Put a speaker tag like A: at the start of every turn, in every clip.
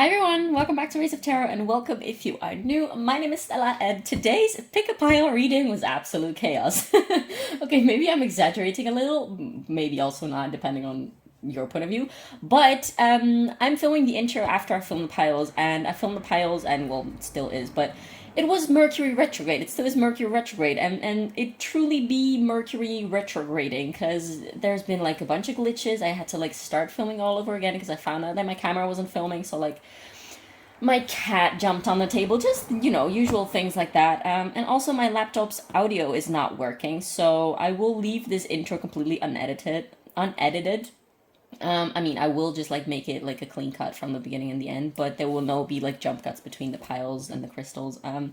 A: Hi everyone, welcome back to Race of Tarot and welcome if you are new. My name is Stella and today's pick a pile reading was absolute chaos. Okay, maybe I'm exaggerating a little, maybe also not, depending on your point of view. But I'm filming the intro after I filmed the piles, and I filmed the piles, and well, it still is, but it was Mercury retrograde. It still is Mercury retrograde, and it truly be Mercury retrograding because there's been like a bunch of glitches. I had to like start filming all over again because I found out that my camera wasn't filming. So like my cat jumped on the table, just usual things like that. And also my laptop's audio is not working, so I will leave this intro completely unedited. I mean, I will just like make it like a clean cut from the beginning and the end, but there will no be like jump cuts between the piles and the crystals. I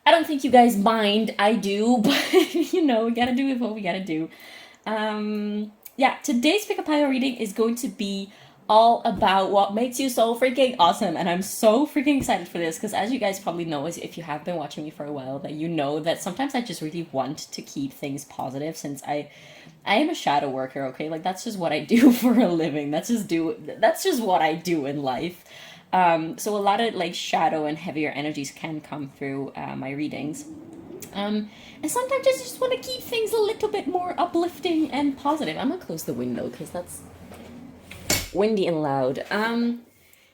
A: don't think you guys mind. I do, but we gotta do what we gotta do. Yeah, today's pick a pile reading is going to be all about what makes you so freaking awesome, and I'm so freaking excited for this because, as you guys probably know, if you have been watching me for a while, that you know that sometimes I just really want to keep things positive since I am a shadow worker. Okay, like that's just what I do for a living. That's just what I do in life. So a lot of like shadow and heavier energies can come through my readings. And sometimes I just want to keep things a little bit more uplifting and positive. I'm gonna close the window because that's windy and loud.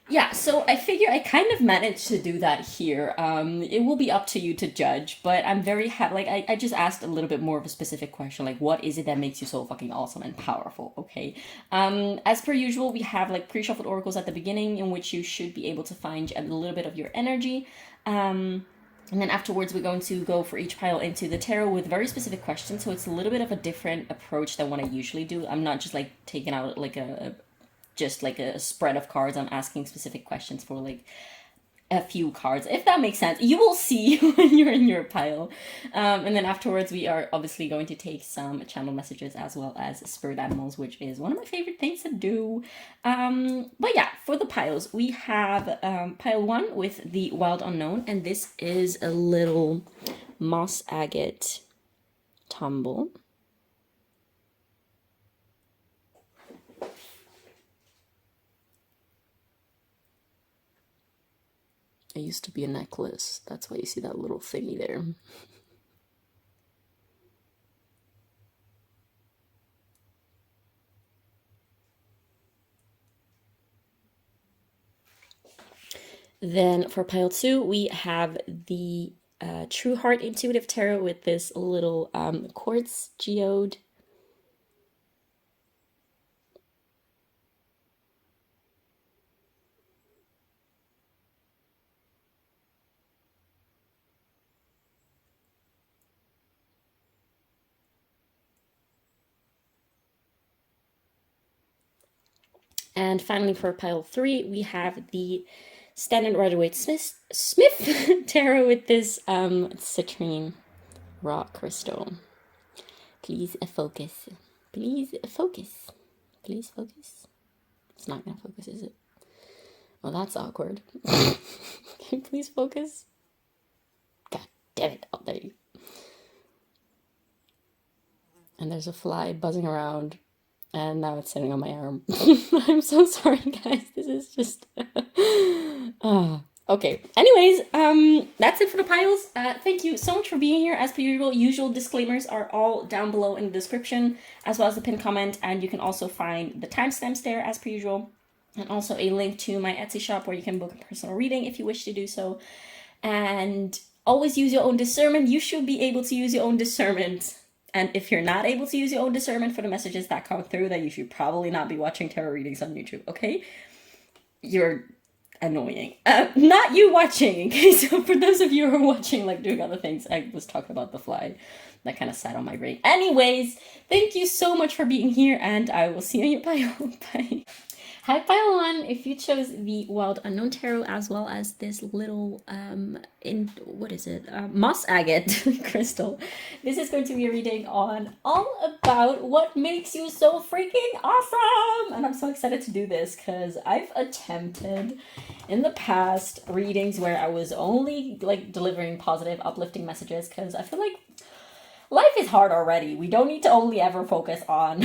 A: Yeah, so I figure I kind of managed to do that here. It will be up to you to judge, but I'm very happy. Like, I just asked a little bit more of a specific question, like, what is it that makes you so fucking awesome and powerful, okay? As per usual, we have, like, pre-shuffled oracles at the beginning in which you should be able to find a little bit of your energy. And then afterwards, we're going to go for each pile into the tarot with very specific questions, so it's a little bit of a different approach than what I usually do. I'm not just, like, taking out, like, just like a spread of cards. I'm asking specific questions for like a few cards, if that makes sense. You will see when you're in your pile. And then afterwards we are obviously going to take some channel messages as well as spirit animals, which is one of my favorite things to do. But yeah, for the piles we have pile 1 with the Wild Unknown, and this is a little moss agate tumble. It used to be a necklace. That's why you see that little thingy there. Then for pile 2, we have the True Heart Intuitive Tarot with this little quartz geode. And finally, for pile 3, we have the Standard Waite Smith Tarot with this citrine rock crystal. Please focus. Please focus. Please focus. It's not gonna focus, is it? Well, that's awkward. Can you please focus? God damn it. Oh, there you go. And there's a fly buzzing around. And now it's sitting on my arm. I'm so sorry, guys. This is just... Okay. Anyways, that's it for the piles. Thank you so much for being here. As per usual, disclaimers are all down below in the description, as well as the pinned comment. And you can also find the timestamps there, as per usual. And also a link to my Etsy shop where you can book a personal reading if you wish to do so. And always use your own discernment. You should be able to use your own discernment. And if you're not able to use your own discernment for the messages that come through, then you should probably not be watching tarot readings on YouTube, okay? You're annoying. Not you watching, okay? So for those of you who are watching, like doing other things, I was talking about the fly. That kind of sat on my brain. Anyways, thank you so much for being here, and I will see you in your pile. Bye. Hi, pile 1. If you chose the Wild Unknown Tarot as well as this little, moss agate crystal, this is going to be a reading on all about what makes you so freaking awesome! And I'm so excited to do this because I've attempted in the past readings where I was only like delivering positive, uplifting messages because I feel like life is hard already. We don't need to only ever focus on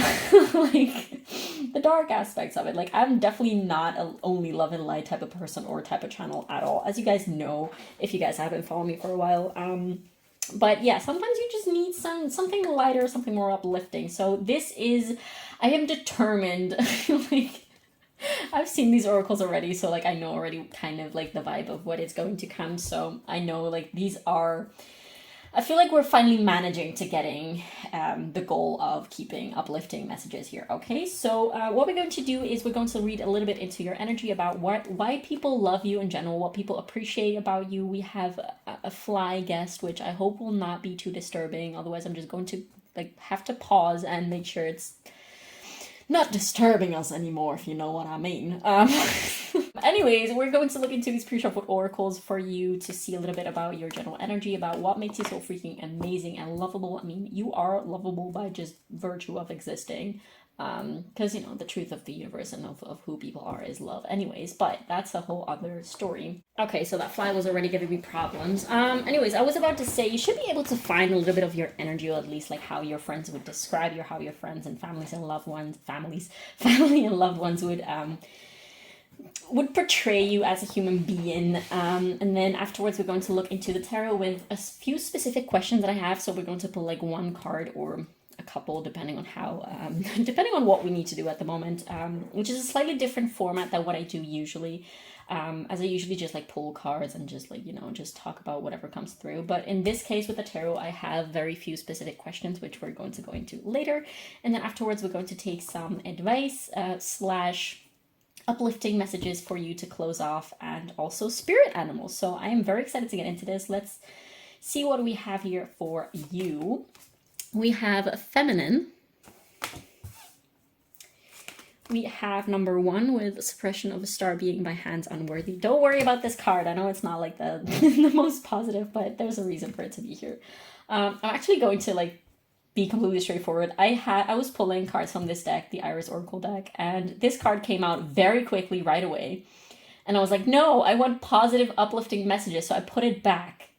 A: like the dark aspects of it. Like, I'm definitely not a only love and light type of person or type of channel at all, as you guys know, if you guys haven't followed me for a while. But yeah, sometimes you just need something lighter, something more uplifting. So this is, I am determined. Like, I've seen these oracles already, so like I know already kind of like the vibe of what is going to come. So I know like these are, I feel like we're finally managing to getting the goal of keeping uplifting messages here. Okay, so what we're going to do is we're going to read a little bit into your energy about why people love you in general, what people appreciate about you. We have a fly guest, which I hope will not be too disturbing. Otherwise, I'm just going to like have to pause and make sure it's not disturbing us anymore, if you know what I mean. Anyways, we're going to look into these pre-shuffled oracles for you to see a little bit about your general energy, about what makes you so freaking amazing and lovable. I mean, you are lovable by just virtue of existing. Because, you know, the truth of the universe and of who people are is love anyways, but that's a whole other story. Okay, so that fly was already giving me problems. Anyways, I was about to say, you should be able to find a little bit of your energy, or at least like how your friends would describe you, how your friends and families and loved ones, family and loved ones would portray you as a human being. And then afterwards, we're going to look into the tarot with a few specific questions that I have. So we're going to pull like one card or a couple, depending on how, depending on what we need to do at the moment, which is a slightly different format than what I do usually, as I usually just like pull cards and just like, you know, just talk about whatever comes through. But in this case with the tarot, I have very few specific questions, which we're going to go into later. And then afterwards, we're going to take some advice slash uplifting messages for you to close off, and also spirit animals. So I am very excited to get into this. Let's see what we have here for you. We have feminine. We have number 1 with suppression of a star being by hands unworthy. Don't worry about this card. I know it's not like the, the most positive, but there's a reason for it to be here. I'm actually going to like be completely straightforward. I was pulling cards from this deck, the Iris Oracle deck, and this card came out very quickly right away. And I was like, no, I want positive, uplifting messages. So I put it back.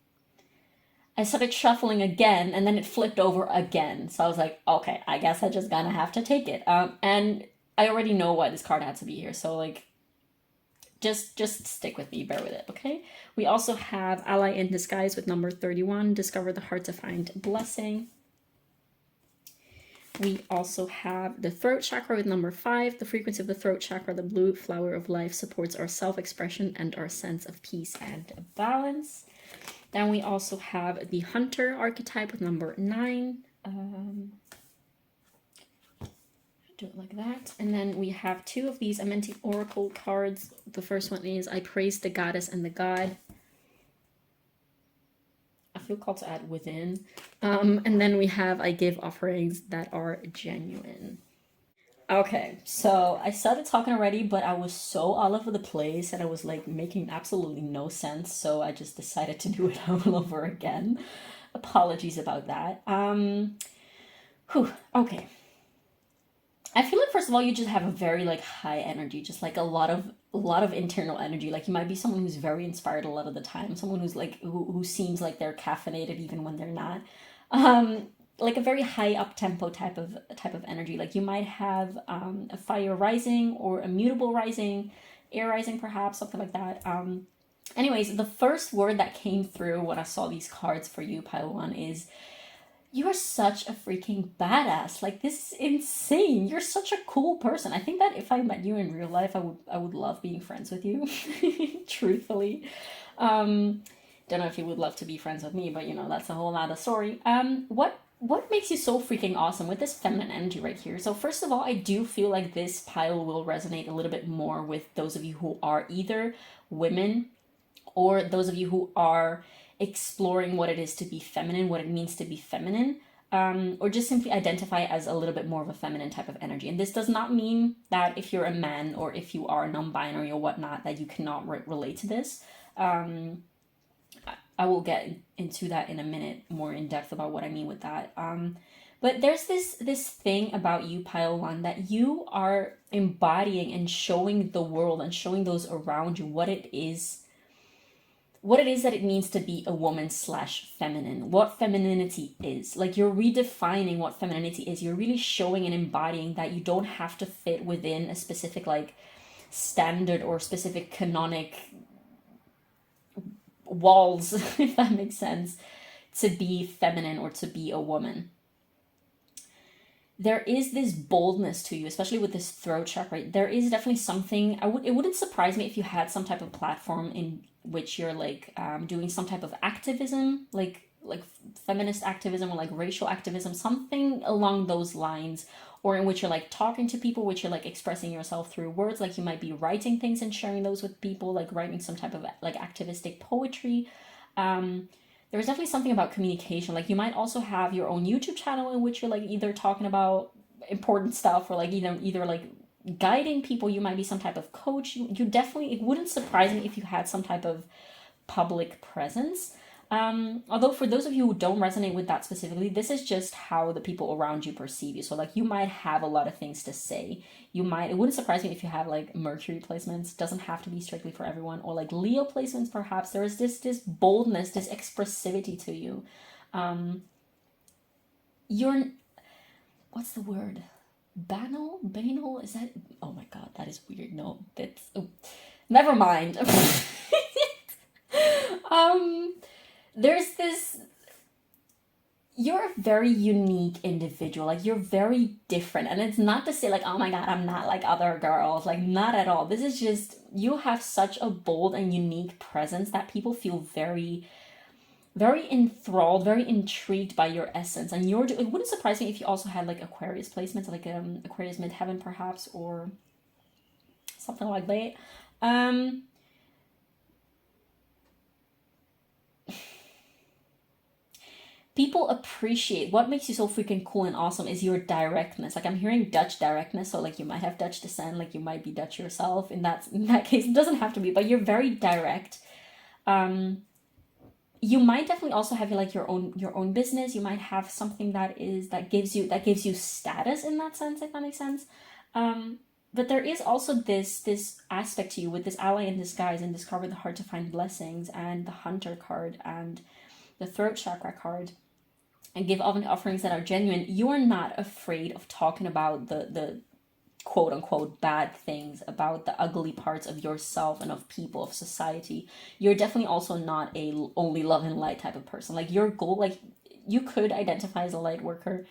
A: I started shuffling again, and then it flipped over again. So I was like, okay, I guess I just gonna have to take it. And I already know why this card had to be here. So like, just stick with me, bear with it, okay? We also have Ally in Disguise with number 31, discover the heart to find blessing. We also have the throat chakra with number 5. The frequency of the throat chakra, the blue flower of life, supports our self-expression and our sense of peace and balance. Then we also have the hunter archetype with number 9. Do it like that. And then we have 2 of these Amenti oracle cards. The first one is I praise the goddess and the god. I feel called to add within. And then we have I give offerings that are genuine. Okay, so I started talking already, but I was so all over the place and I was like making absolutely no sense. So I just decided to do it all over again. Apologies about that. Okay. I feel like first of all, you just have a very like high energy, just like a lot of internal energy. Like you might be someone who's very inspired a lot of the time, someone who's like who seems like they're caffeinated even when they're not. Like a very high up tempo type of energy. Like you might have a fire rising or a mutable rising, air rising perhaps, something like that. Anyways, the first word that came through when I saw these cards for you, Pile 1, is you are such a freaking badass. Like this is insane. You're such a cool person. I think that if I met you in real life, I would love being friends with you. Truthfully. Don't know if you would love to be friends with me, but you know, that's a whole other story. What makes you so freaking awesome with this feminine energy right here? So first of all, I do feel like this pile will resonate a little bit more with those of you who are either women or those of you who are exploring what it is to be feminine, what it means to be feminine, or just simply identify as a little bit more of a feminine type of energy. And this does not mean that if you're a man or if you are non-binary or whatnot, that you cannot relate to this. I will get into that in a minute more in depth about what I mean with that. But there's this thing about you, Pile 1, that you are embodying and showing the world and showing those around you what it is what it is that it means to be a woman slash feminine, what femininity is. Like, you're redefining what femininity is. You're really showing and embodying that you don't have to fit within a specific like standard or specific canonic walls, if that makes sense, to be feminine or to be a woman. There is this boldness to you, especially with this throat chakra. Right? There is definitely something. It wouldn't surprise me if you had some type of platform in which you're like doing some type of activism, like feminist activism or like racial activism, something along those lines, or in which you're like talking to people, which you're like expressing yourself through words. Like, you might be writing things and sharing those with people, like writing some type of like activistic poetry. There's definitely something about communication. Like, you might also have your own YouTube channel in which you're like either talking about important stuff or like either like guiding people. You might be some type of coach. You definitely, it wouldn't surprise me if you had some type of public presence. Although for those of you who don't resonate with that specifically, this is just how the people around you perceive you. So like, you might have a lot of things to say. It wouldn't surprise me if you have like Mercury placements. Doesn't have to be strictly for everyone, or like Leo placements perhaps. There is this boldness, this expressivity to you. You're, what's the word? Banal? Is that, oh my god, that is weird. No, that's, oh, never mind. There's this, you're a very unique individual. Like, you're very different. And it's not to say like, oh my god, I'm not like other girls. Like, not at all. This is just, you have such a bold and unique presence that people feel very, very enthralled, very intrigued by your essence. And it wouldn't surprise me if you also had like Aquarius placements, like Aquarius midheaven perhaps, or something like that. People appreciate what makes you so freaking cool and awesome is your directness. Like, I'm hearing Dutch directness, so like, you might have Dutch descent, like you might be Dutch yourself. In that case, it doesn't have to be, but you're very direct. You might definitely also have like your own business. You might have something that gives you status in that sense, if that makes sense. But there is also this aspect to you with this ally in disguise, and discover the hard to find blessings, and the hunter card, and the throat chakra card, and give offerings that are genuine. You are not afraid of talking about the quote unquote bad things, about the ugly parts of yourself and of people, of society. You're definitely also not a only love and light type of person. Like, your goal, like, you could identify as a light worker,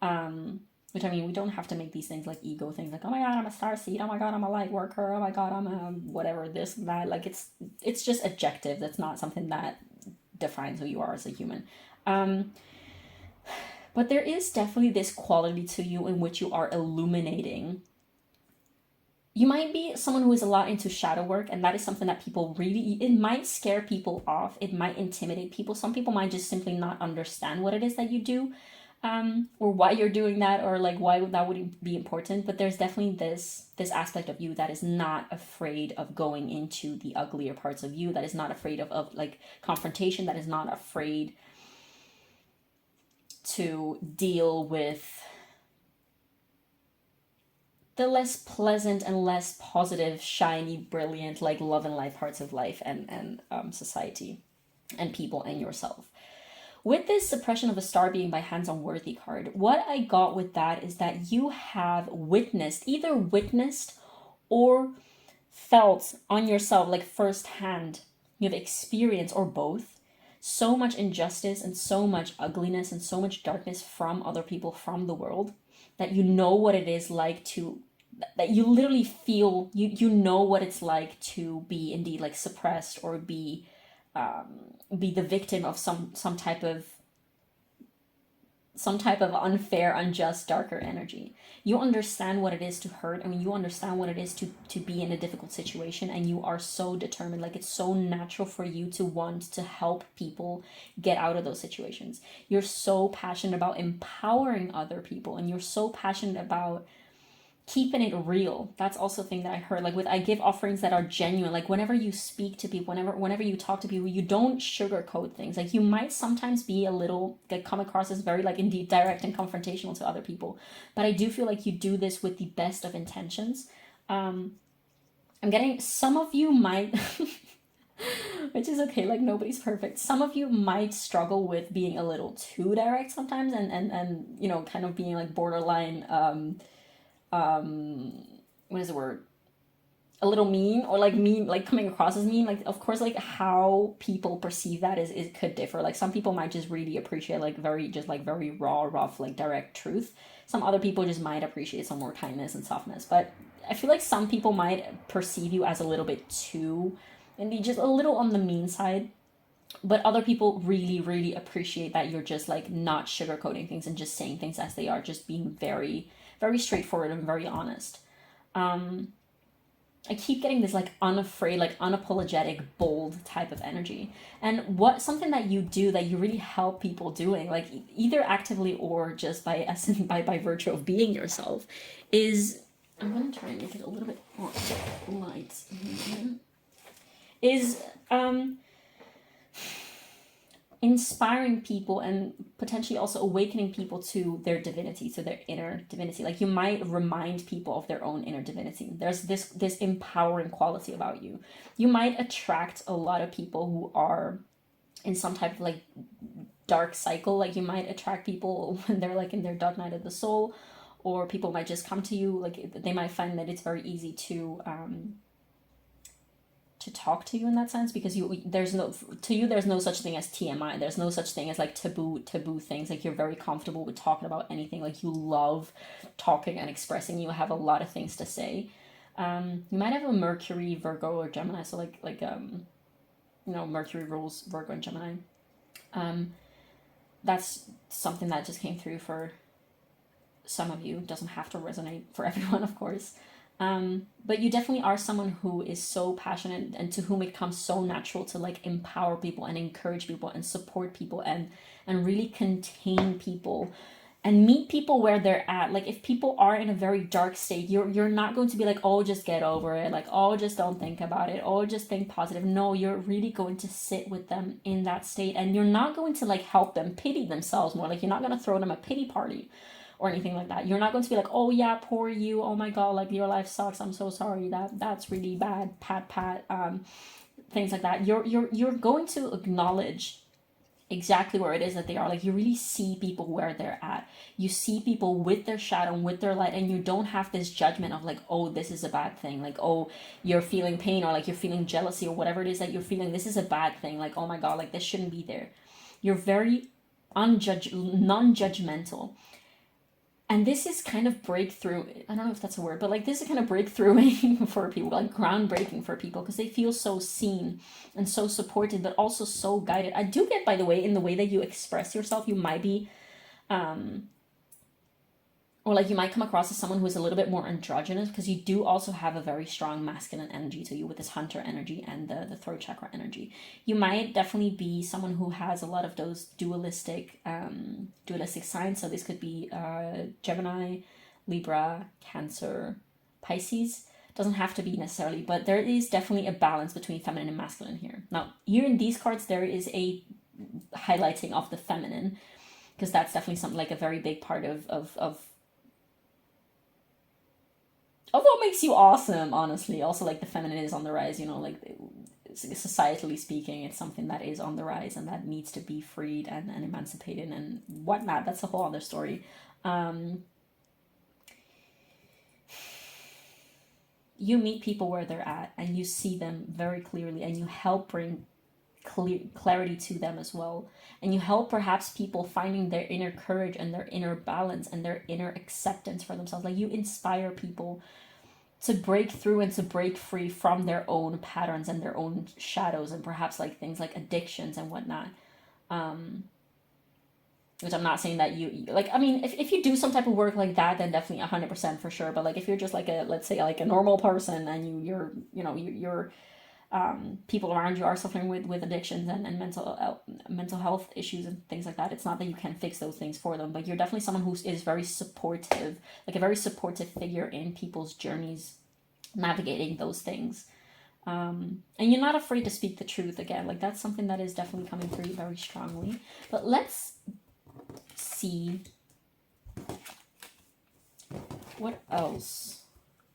A: which, I mean, we don't have to make these things like ego things, like, oh my god, I'm a starseed, oh my god, I'm a light worker, oh my god, I'm a whatever, this and that. Like, it's just adjective. That's not something that defines who you are as a human. But there is definitely this quality to you in which you are illuminating. You might be someone who is a lot into shadow work, and that is something that people really, it might scare people off. It might intimidate people. Some people might just simply not understand what it is that you do, or why you're doing that, or like why that would be important. But there's definitely this aspect of you that is not afraid of going into the uglier parts of you, that is not afraid of like confrontation, that is not afraid to deal with the less pleasant and less positive, shiny, brilliant, like love and life parts of life and society and people and yourself. With this suppression of a star being by hands-on worthy card, what I got with that is that you have either witnessed or felt on yourself, like firsthand, you have experienced, or both, so much injustice and so much ugliness and so much darkness from other people, from the world, that you know what it is like that you literally feel, you know what it's like to be indeed like suppressed, or be the victim of some type of unfair, unjust, darker energy. You understand what it is to hurt. I mean, you understand what it is to be in a difficult situation, and you are so determined. Like, it's so natural for you to want to help people get out of those situations. You're so passionate about empowering other people, and you're so passionate about keeping it real. That's also a thing that I heard. Like, I give offerings that are genuine. Like, whenever you speak to people, whenever you talk to people, you don't sugarcoat things. Like, you might sometimes be a little, like, come across as very, like, indeed direct and confrontational to other people. But I do feel like you do this with the best of intentions. I'm getting, some of you might Which is okay, like nobody's perfect. Some of you might struggle with being a little too direct sometimes, and you know, kind of being like borderline what is the word, a little mean, or like mean, like coming across as mean. Like, of course, like how people perceive that is it could differ. Like some people might just really appreciate like very, just like very raw, rough, like direct truth. Some other people just might appreciate some more kindness and softness. But I feel like some people might perceive you as a little bit too, maybe just a little on the mean side. But other people really, really appreciate that you're just like not sugarcoating things and just saying things as they are, just being very, very straightforward and very honest. I keep getting this like unafraid, like unapologetic, bold type of energy. And what something that you do that you really help people doing, like either actively or just by essence, by virtue of being yourself, is, I'm gonna try and make it a little bit more light. Is inspiring people and potentially also awakening people to their divinity, to their inner divinity. Like you might remind people of their own inner divinity. There's this empowering quality about you. You might attract a lot of people who are in some type of like dark cycle. Like you might attract people when they're like in their dark night of the soul, or people might just come to you. Like they might find that it's very easy to talk to you in that sense, because there's no such thing as TMI. There's no such thing as like taboo things. Like you're very comfortable with talking about anything. Like you love talking and expressing. You have a lot of things to say. You might have a Mercury, Virgo, or Gemini. So Mercury rules Virgo and Gemini. That's something that just came through for some of you. It doesn't have to resonate for everyone, of course. But you definitely are someone who is so passionate and to whom it comes so natural to like empower people and encourage people and support people and really contain people and meet people where they're at. Like if people are in a very dark state, you're not going to be like, oh, just get over it. Like, oh, just don't think about it. Oh, just think positive. No, you're really going to sit with them in that state, and you're not going to like help them pity themselves more. Like you're not going to throw them a pity party or anything like that. You're not going to be like, oh yeah, poor you, oh my god, like your life sucks, I'm so sorry, that's really bad, pat, things like that. You're going to acknowledge exactly where it is that they are. Like you really see people where they're at. You see people with their shadow and with their light, and you don't have this judgment of like, oh, this is a bad thing. Like, oh, you're feeling pain, or like you're feeling jealousy, or whatever it is that you're feeling. This is a bad thing. Like, oh my god, like this shouldn't be there. You're very non-judgmental. And this is kind of breakthrough. I don't know if that's a word, but like this is kind of breakthrough for people, like groundbreaking for people, because they feel so seen and so supported, but also so guided. I do get, by the way, in the way that you express yourself, you might be, or like you might come across as someone who is a little bit more androgynous, because you do also have a very strong masculine energy to you with this hunter energy and the throat chakra energy. You might definitely be someone who has a lot of those dualistic signs. So this could be Gemini, Libra, Cancer, Pisces. Doesn't have to be necessarily, but there is definitely a balance between feminine and masculine here. Now, here in these cards, there is a highlighting of the feminine, because that's definitely something like a very big part of what makes you awesome, honestly. Also, like the feminine is on the rise, like societally speaking, it's something that is on the rise and that needs to be freed and emancipated and whatnot. That's a whole other story. You meet people where they're at and you see them very clearly, and you help bring clarity to them as well, and you help perhaps people finding their inner courage and their inner balance and their inner acceptance for themselves. Like you inspire people to break through and to break free from their own patterns and their own shadows, and perhaps like things like addictions and whatnot. Which I'm not saying that you like, I mean, if you do some type of work like that, then definitely 100% for sure. But like if you're just like let's say like a normal person, and you're people around you are suffering with addictions and mental health issues and things like that, it's not that you can fix those things for them, but you're definitely someone who is very supportive, like a very supportive figure in people's journeys navigating those things. And you're not afraid to speak the truth. Again, like that's something that is definitely coming through very strongly. But let's see what else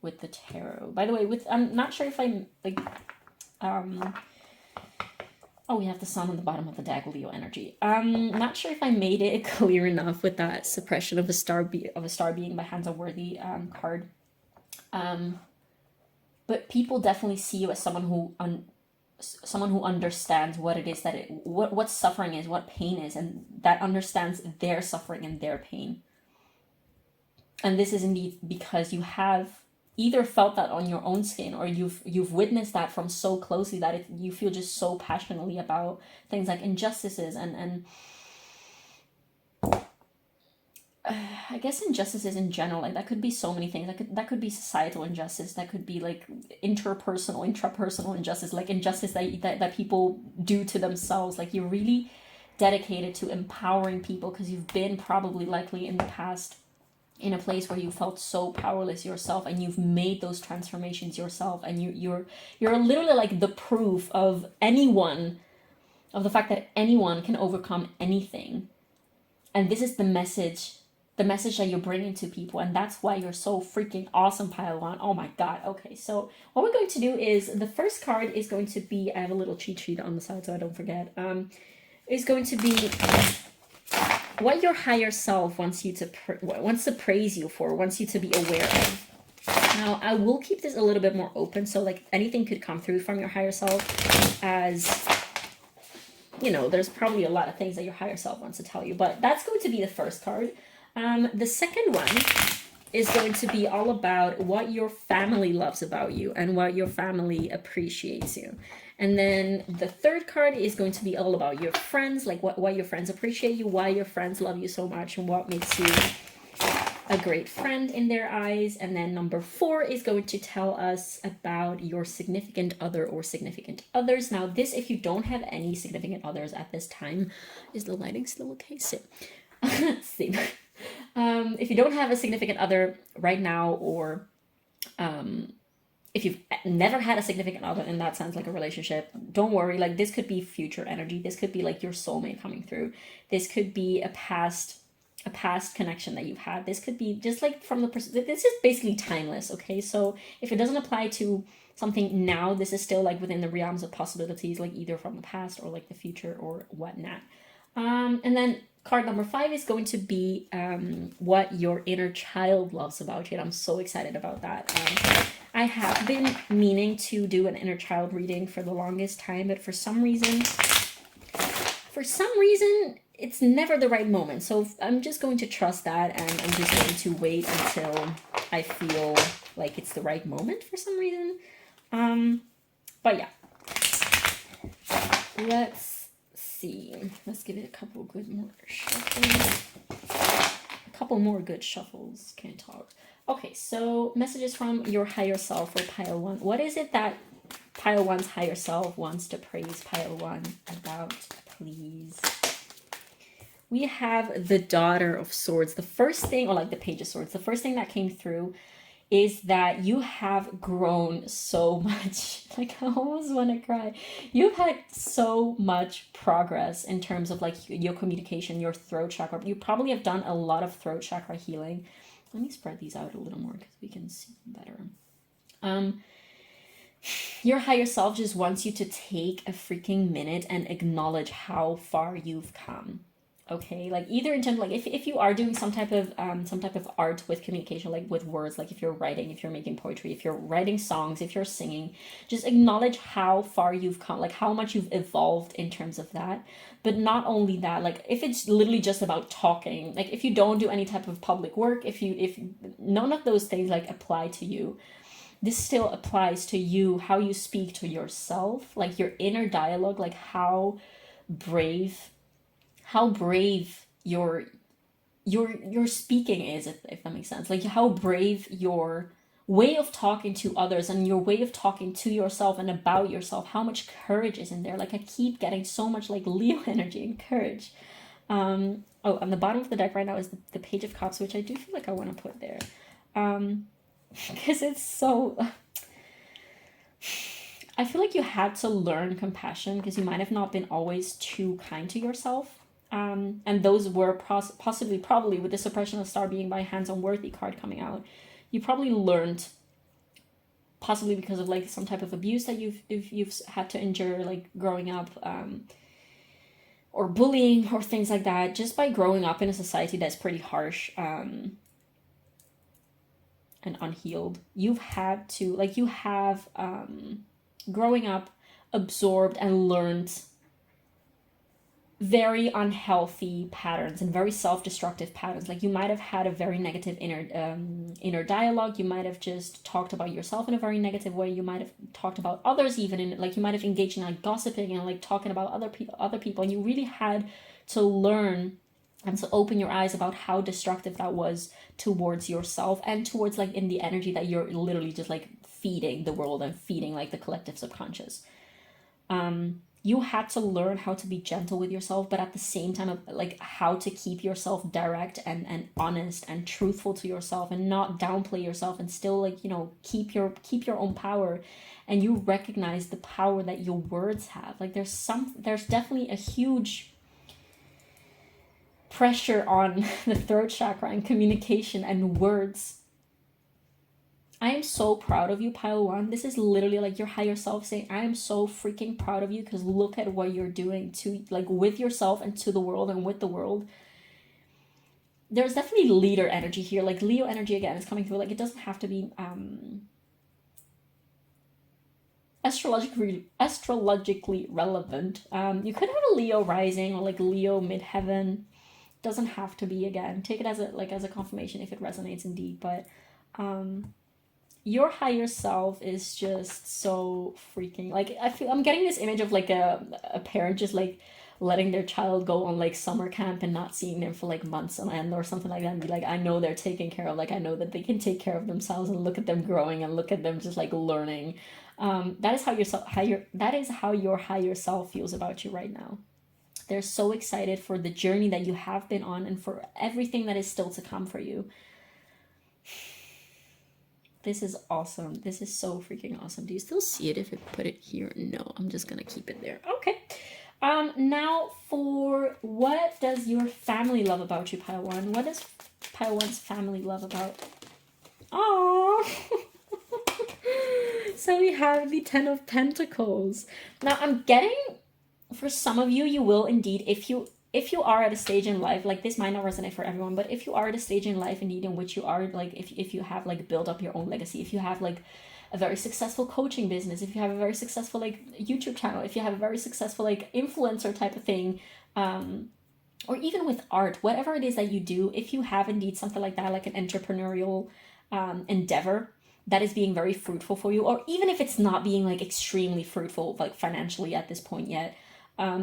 A: with the tarot. By the way, I'm not sure if I'm like Oh, we have the sun on the bottom of the deck, Leo energy. Not sure if I made it clear enough with that suppression of a star being by hands unworthy card. But people definitely see you as someone who understands what it is what suffering is, what pain is, and that understands their suffering and their pain. And this is indeed because you have either felt that on your own skin, or you've witnessed that from so closely that you feel just so passionately about things like injustices and I guess injustices in general. Like that could be so many things. That could be societal injustice. That could be like intrapersonal injustice, like injustice that people do to themselves. Like you're really dedicated to empowering people because you've been probably likely in the past in a place where you felt so powerless yourself, and you've made those transformations yourself, and you're literally like the proof of the fact that anyone can overcome anything. And this is the message that you're bringing to people, and that's why you're so freaking awesome, pile one. Oh my god. Okay, so what we're going to do is the first card is going to be, I have a little cheat sheet on the side so I don't forget, is going to be what your higher self wants to praise you for, wants you to be aware of. Now, I will keep this a little bit more open, so like anything could come through from your higher self, as you know, there's probably a lot of things that your higher self wants to tell you, but that's going to be the first card. The second one is going to be all about what your family loves about you and what your family appreciates you. And then the third card is going to be all about your friends, like what your friends appreciate you, why your friends love you so much, and what makes you a great friend in their eyes. And then number 4 is going to tell us about your significant other or significant others. Now this, if you don't have any significant others at this time, is the lighting still okay? So, let's see. If you don't have a significant other right now, or if you've never had a significant other in that sense, like a relationship, don't worry. Like this could be future energy. This could be like your soulmate coming through. This could be a past connection that you've had. This could be just like from the this is basically timeless. Okay, so if it doesn't apply to something now, this is still like within the realms of possibilities, like either from the past or like the future or whatnot. And then card number 5 is going to be what your inner child loves about you. And I'm so excited about that. I have been meaning to do an inner child reading for the longest time, but for some reason, it's never the right moment. So I'm just going to trust that, and I'm just going to wait until I feel like it's the right moment for some reason. But yeah. Let's see. Let's give it a couple good more shuffles. A couple more good shuffles. Can't talk. Okay, so messages from your higher self for pile 1. What is it that pile 1's higher self wants to praise pile 1 about, please? We have the Daughter of Swords. The first thing, or like the Page of Swords, the first thing that came through is that you have grown so much. Like, I almost want to cry. You've had so much progress in terms of like your communication, your throat chakra. You probably have done a lot of throat chakra healing. Let me spread these out a little more because we can see better. Your higher self just wants you to take a freaking minute and acknowledge how far you've come. Okay, like either in terms, like if you are doing some type of art with communication, like with words, like if you're writing, if you're making poetry, if you're writing songs, if you're singing, just acknowledge how far you've come, like how much you've evolved in terms of that. But not only that, like if it's literally just about talking, like if you don't do any type of public work, if none of those things like apply to you, this still applies to you, how you speak to yourself, like your inner dialogue, like how brave your speaking is, if that makes sense. Like how brave your way of talking to others and your way of talking to yourself and about yourself, how much courage is in there. Like I keep getting so much like Leo energy and courage. Oh, on the bottom of the deck right now is the Page of Cups, which I do feel like I want to put there. Because it's so... I feel like you had to learn compassion because you might have not been always too kind to yourself. And those were probably with the suppression of star being by hands unworthy card coming out, you probably learned possibly because of like some type of abuse that you've had to endure like growing up, or bullying or things like that, just by growing up in a society that's pretty harsh, and unhealed. You've had to, like, you have, growing up, absorbed and learned very unhealthy patterns and very self-destructive patterns. Like, you might have had a very negative inner dialogue. You might have just talked about yourself in a very negative way. You might have talked about others, even in, like, you might have engaged in like gossiping and like talking about other people, and you really had to learn and to open your eyes about how destructive that was towards yourself and towards, like, in the energy that you're literally just like feeding the world and feeding like the collective subconscious. You had to learn how to be gentle with yourself, but at the same time, like, how to keep yourself direct and honest and truthful to yourself, and not downplay yourself, and still, like, you know, keep your own power. And you recognize the power that your words have. Like, there's definitely a huge pressure on the throat chakra and communication and words. I am so proud of you, Pile 1. This is literally like your higher self saying, I am so freaking proud of you, because look at what you're doing to, like, with yourself and to the world and with the world. There's definitely leader energy here. Like, Leo energy again is coming through. Like, it doesn't have to be astrologically relevant. You could have a Leo rising or like Leo midheaven. Doesn't have to be, again. Take it as a confirmation if it resonates indeed. But your higher self is just so freaking, like, I'm getting this image of like a parent just like letting their child go on like summer camp and not seeing them for like months on end or something like that, and be like, I know they're taken care of, like, I know that they can take care of themselves, and look at them growing and look at them just like learning. That is how your higher self feels about you right now. They're so excited for the journey that you have been on and for everything that is still to come for you. This is awesome. This is so freaking awesome. Do you still see it if I put it here? No, I'm just gonna keep it there. Okay. Now for what does your family love about you, Pile 1? What does Pile 1's family love about? Oh. So we have the 10 of Pentacles. Now I'm getting, for some of you, you will indeed, if you are at a stage in life, like, this might not resonate for everyone, but if you are at a stage in life indeed in which you are, like, if you have like built up your own legacy, if you have like a very successful coaching business, if you have a very successful like YouTube channel, if you have a very successful like influencer type of thing, or even with art, whatever it is that you do, if you have indeed something like that, like an entrepreneurial endeavor that is being very fruitful for you, or even if it's not being like extremely fruitful like financially at this point yet,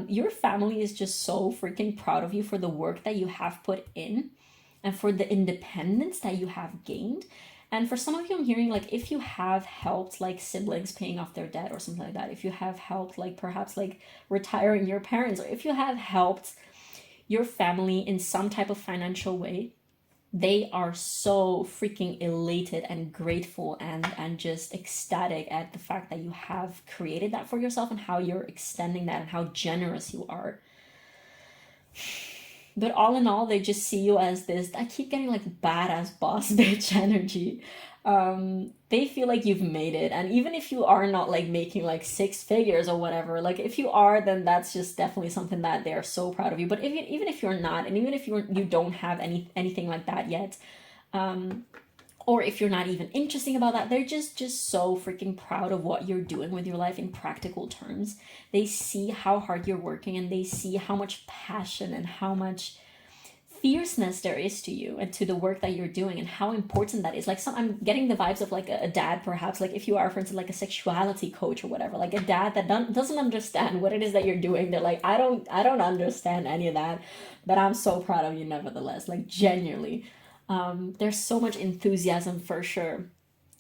A: your family is just so freaking proud of you for the work that you have put in and for the independence that you have gained. And for some of you, I'm hearing like, if you have helped like siblings paying off their debt or something like that, if you have helped like perhaps like retiring your parents, or if you have helped your family in some type of financial way, they are so freaking elated and grateful and just ecstatic at the fact that you have created that for yourself and how you're extending that and how generous you are. But all in all, they just see you as this, I keep getting like badass boss bitch energy. They feel like you've made it. And even if you are not like making like 6 figures or whatever, like if you are, then that's just definitely something that they're so proud of you. But even if you're not, and even if you don't have anything like that yet, or if you're not even interesting about that, they're just so freaking proud of what you're doing with your life in practical terms. They see how hard you're working, and they see how much passion and how much fierceness there is to you and to the work that you're doing, and how important that is. Like, I'm getting the vibes of like a dad, perhaps, like if you are, for instance, like a sexuality coach or whatever, like a dad that doesn't understand what it is that you're doing. They're like, I don't understand any of that, but I'm so proud of you nevertheless, like genuinely. There's so much enthusiasm for sure,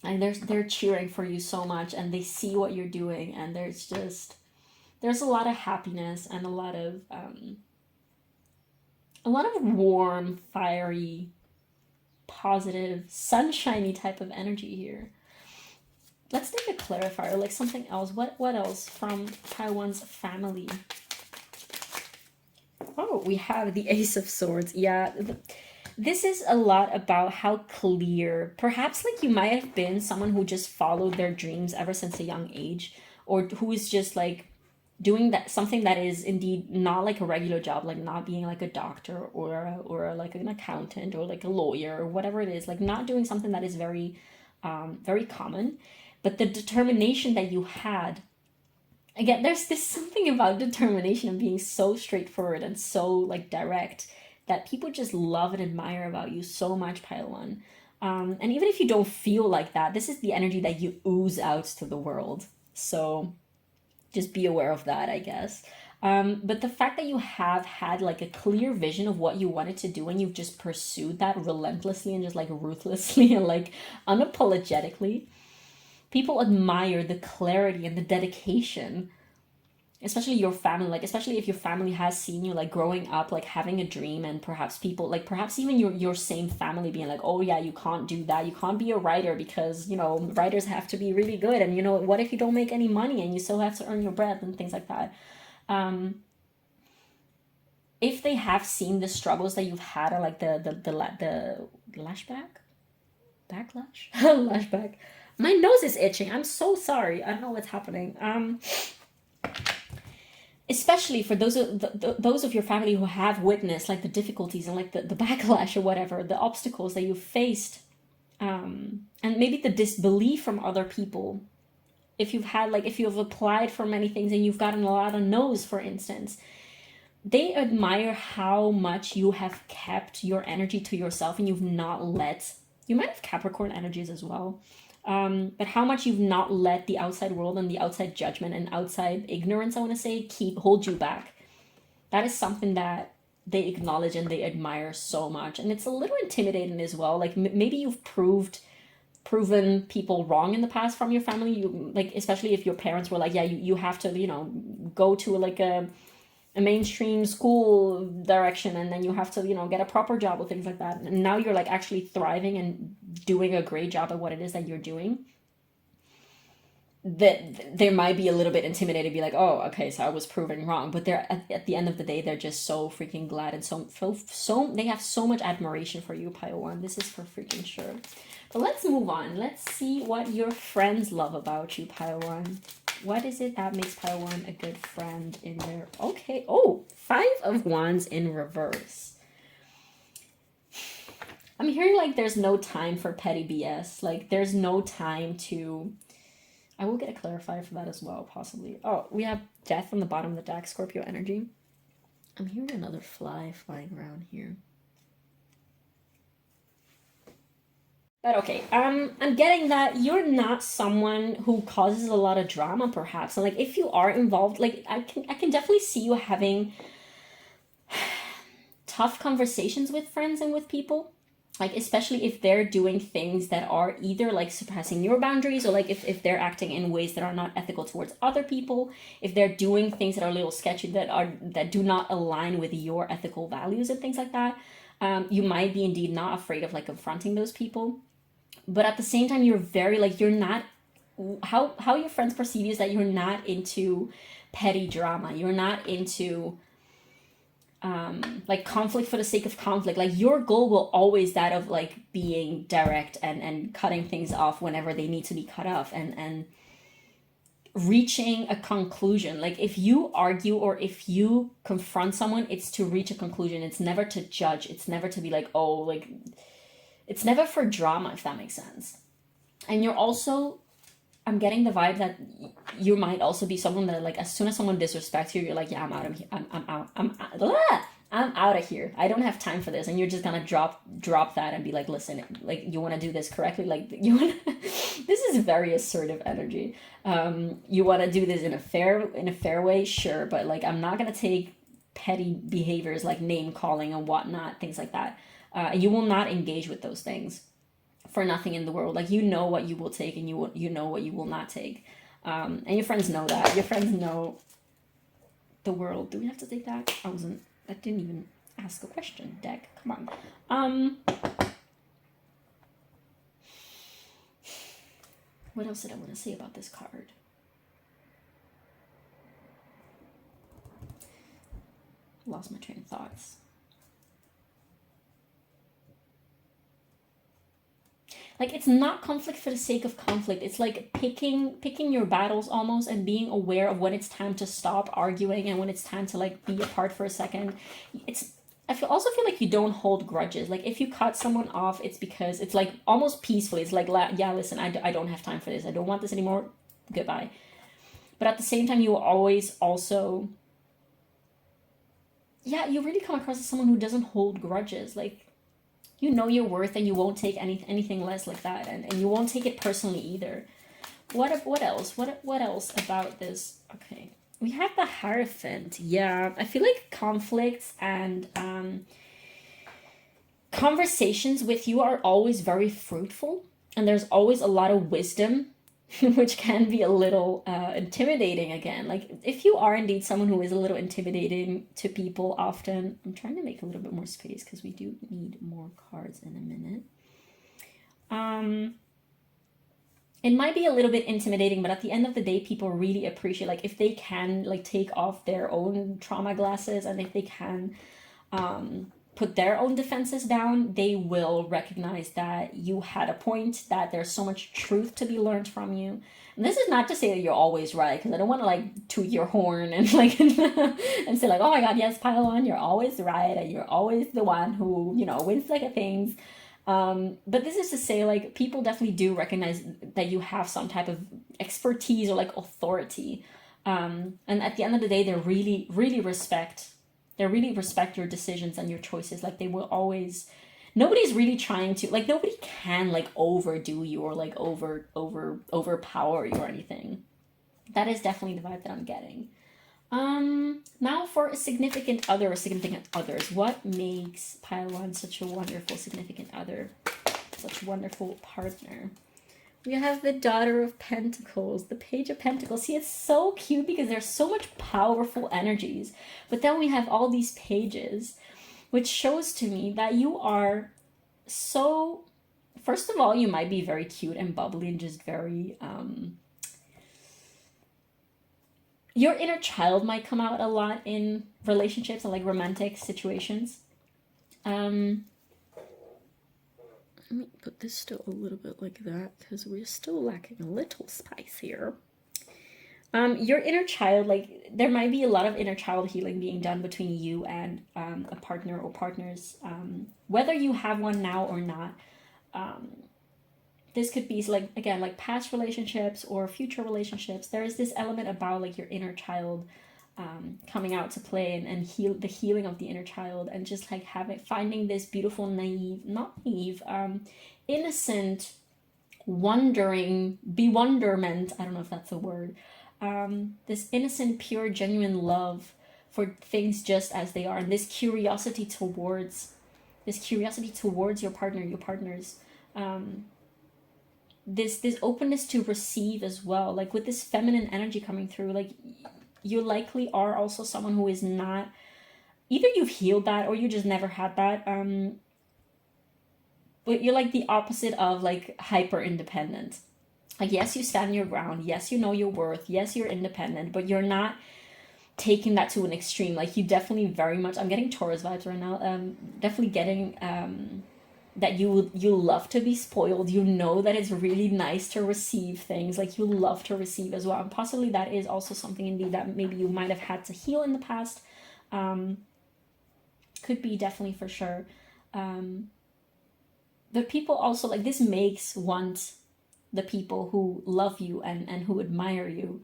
A: and they're cheering for you so much, and they see what you're doing, and there's a lot of happiness and a lot of warm, fiery, positive, sunshiny type of energy here. Let's take a clarifier, like something else. What else from Taiwan's family? Oh, we have the Ace of Swords. Yeah, This is a lot about how clear, perhaps like you might have been someone who just followed their dreams ever since a young age, or who is just like doing that something that is indeed not like a regular job, like not being like a doctor or like an accountant or like a lawyer or whatever it is, like not doing something that is very very common, but the determination that you had. Again, there's this something about determination and being so straightforward and so like direct that people just love and admire about you so much, pile one. And even if you don't feel like that, this is the energy that you ooze out to the world. So just be aware of that, I guess. But the fact that you have had like a clear vision of what you wanted to do and you've just pursued that relentlessly and just like ruthlessly and like unapologetically, people admire the clarity and the dedication, especially your family, like especially if your family has seen you like growing up, like having a dream, and perhaps people like perhaps even your same family being like, oh yeah, you can't do that, you can't be a writer because writers have to be really good, and what if you don't make any money and you still have to earn your bread and things like that. If they have seen the struggles that you've had, or like the lashback backlash lashback, my nose is itching, I'm so sorry, I don't know what's happening. Especially for those of your family who have witnessed like the difficulties and like the backlash or whatever, the obstacles that you've faced, and maybe the disbelief from other people. If you've applied for many things and you've gotten a lot of no's, for instance, they admire how much you have kept your energy to yourself and you've not let, you might have Capricorn energies as well, but how much you've not let the outside world and the outside judgment and outside ignorance, I want to say, hold you back. That is something that they acknowledge and they admire so much, and it's a little intimidating as well. Like maybe you've proven people wrong in the past from your family. You like, especially if your parents were like, yeah, you have to go to like a mainstream school direction, and then you have to get a proper job or things like that, and now you're like actually thriving and doing a great job at what it is that you're doing. That there might be a little bit intimidated to be like, oh, okay, so I was proven wrong, but they're at the end of the day, they're just so freaking glad, and so they have so much admiration for you, pile one. This is for freaking sure. But let's move on. Let's see what your friends love about you, pile one. What is it that makes pile one a good friend in there? Okay. Oh, 5 of Wands in reverse. I'm hearing like there's no time for petty BS. Like there's no time to... I will get a clarifier for that as well, possibly. Oh, we have Death on the bottom of the deck, Scorpio energy. I'm hearing another fly flying around here. But okay, I'm getting that you're not someone who causes a lot of drama, perhaps. And like, if you are involved, like I can definitely see you having tough conversations with friends and with people. Like, especially if they're doing things that are either like surpassing your boundaries, or like if they're acting in ways that are not ethical towards other people, if they're doing things that are a little sketchy, that do not align with your ethical values and things like that. You might be indeed not afraid of like confronting those people. But at the same time, you're very like, you're not, how your friends perceive you is that you're not into petty drama. You're not into like conflict for the sake of conflict. Like your goal will always that of like being direct and cutting things off whenever they need to be cut off, and reaching a conclusion. Like if you argue or if you confront someone, it's to reach a conclusion. It's never to judge. It's never to be like, oh, like, it's never for drama, if that makes sense. And you're also, I'm getting the vibe that you might also be someone that like, as soon as someone disrespects you, you're like, yeah, I'm out of here. I'm out of here. I don't have time for this. And you're just gonna drop that and be like, listen, like, you want to do this correctly? Like, you want this is very assertive energy. You want to do this in a fair way, sure, but like, I'm not gonna take petty behaviors like name calling and whatnot, things like that. You will not engage with those things for nothing in the world. Like, you know what you will take, and you know what you will not take. And your friends know that. Your friends know the world. Do we have to take that? I didn't even ask a question, deck. Come on. What else did I want to say about this card? Lost my train of thoughts. like, it's not conflict for the sake of conflict. It's like picking your battles almost, and being aware of when it's time to stop arguing and when it's time to like be apart for a second. It's also feel like you don't hold grudges. Like if you cut someone off, it's because it's like almost peacefully. It's like, yeah, listen, I don't have time for this. I don't want this anymore. Goodbye. But at the same time, you will always also, yeah, you really come across as someone who doesn't hold grudges. Like, you know your worth, and you won't take anything less like that, and you won't take it personally either. What else? What else about this? Okay, we have the Hierophant. Yeah, I feel like conflicts and conversations with you are always very fruitful, and there's always a lot of wisdom, which can be a little intimidating again. Like if you are indeed someone who is a little intimidating to people often, I'm trying to make a little bit more space because we do need more cards in a minute. It might be a little bit intimidating, but at the end of the day, people really appreciate, like if they can like take off their own trauma glasses, and if they can put their own defenses down, they will recognize that you had a point, that there's so much truth to be learned from you. And this is not to say that you're always right, because I don't want to like toot your horn and like and say like, oh my god, yes, Pylon, you're always right, and you're always the one who, you know, wins like at things. But this is to say, like, people definitely do recognize that you have some type of expertise or like authority. And at the end of the day, they really, really respect your decisions and your choices. Like they will always, nobody's really trying to, like, nobody can like overdo you or like overpower you or anything. That is definitely the vibe that I'm getting. Now for a significant other or significant others. What makes Pylon such a wonderful significant other, such a wonderful partner? We have the Daughter of Pentacles, the Page of Pentacles. See, it's so cute because there's so much powerful energies. But then we have all these pages, which shows to me that you are so... First of all, you might be very cute and bubbly and just very... Your inner child might come out a lot in relationships and like romantic situations. Let me put this still a little bit like that because we're still lacking a little spice here. Your inner child, like there might be a lot of inner child healing being done between you and a partner or partners, whether you have one now or not. This could be like, again, like past relationships or future relationships. There is this element about like your inner child coming out to play, and the healing of the inner child, and just like finding this beautiful innocent bewilderment, I don't know if that's a word, this innocent, pure, genuine love for things just as they are, and this curiosity towards your partner, your partners, this openness to receive as well, like with this feminine energy coming through. Like you likely are also someone who is not, either you've healed that or you just never had that, but you're like the opposite of like hyper independent. Like, yes, you stand your ground, yes, you know your worth, yes, you're independent, but you're not taking that to an extreme. Like you definitely very much, I'm getting Taurus vibes right now, definitely getting that you love to be spoiled. You know that it's really nice to receive things. Like you love to receive as well. And possibly that is also something indeed that maybe you might have had to heal in the past. Could be, definitely, for sure. But people also, like, this makes want the people who love you and who admire you,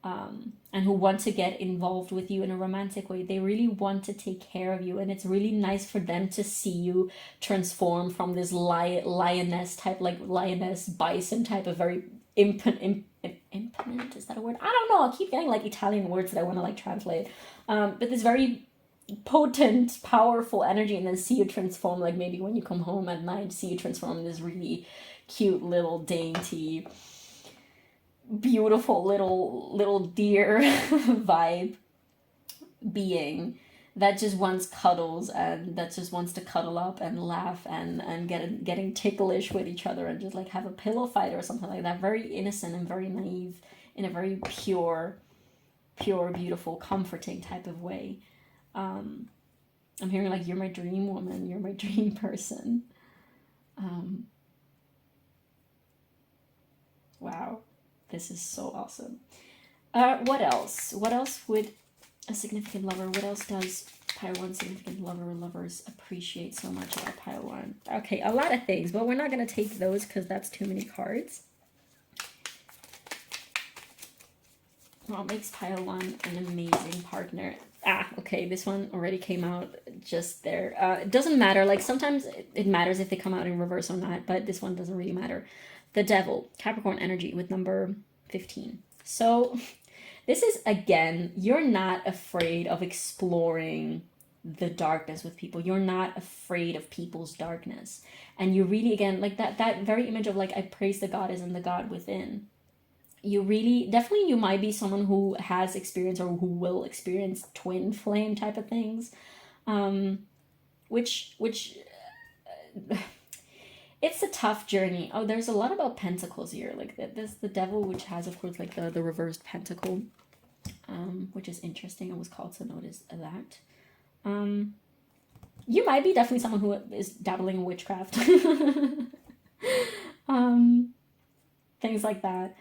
A: and who want to get involved with you in a romantic way. They really want to take care of you, and it's really nice for them to see you transform from this lioness type, like lioness bison type of very imponent, is that a word? I don't know, I keep getting like Italian words that I want to like translate, but this very potent, powerful energy, and then see you transform, like maybe when you come home at night, see you transform in this really cute little dainty beautiful little deer vibe being that just wants cuddles, and that just wants to cuddle up and laugh and getting ticklish with each other and just like have a pillow fight or something like that. Very innocent and very naive in a very pure, beautiful, comforting type of way. I'm hearing like, you're my dream woman, you're my dream person. Wow, this is so awesome. What else? What else would a significant lover, what else does pile one significant lover or lovers appreciate so much about pile one? Okay, a lot of things, but we're not going to take those because that's too many cards. What makes pile one an amazing partner? Okay, this one already came out just there. It doesn't matter. Like, sometimes it matters if they come out in reverse or not, but this one doesn't really matter. The Devil, Capricorn energy with number 15. So this is, again, you're not afraid of exploring the darkness with people. You're not afraid of people's darkness. And you really, again, like that very image of like, I praise the goddess and the god within. You really, definitely, you might be someone who has experience or who will experience twin flame type of things, which it's a tough journey. Oh, there's a lot about pentacles here, like this the Devil, which has, of course, like the reversed pentacle, which is interesting. I was called to notice that. You might be definitely someone who is dabbling in witchcraft, things like that.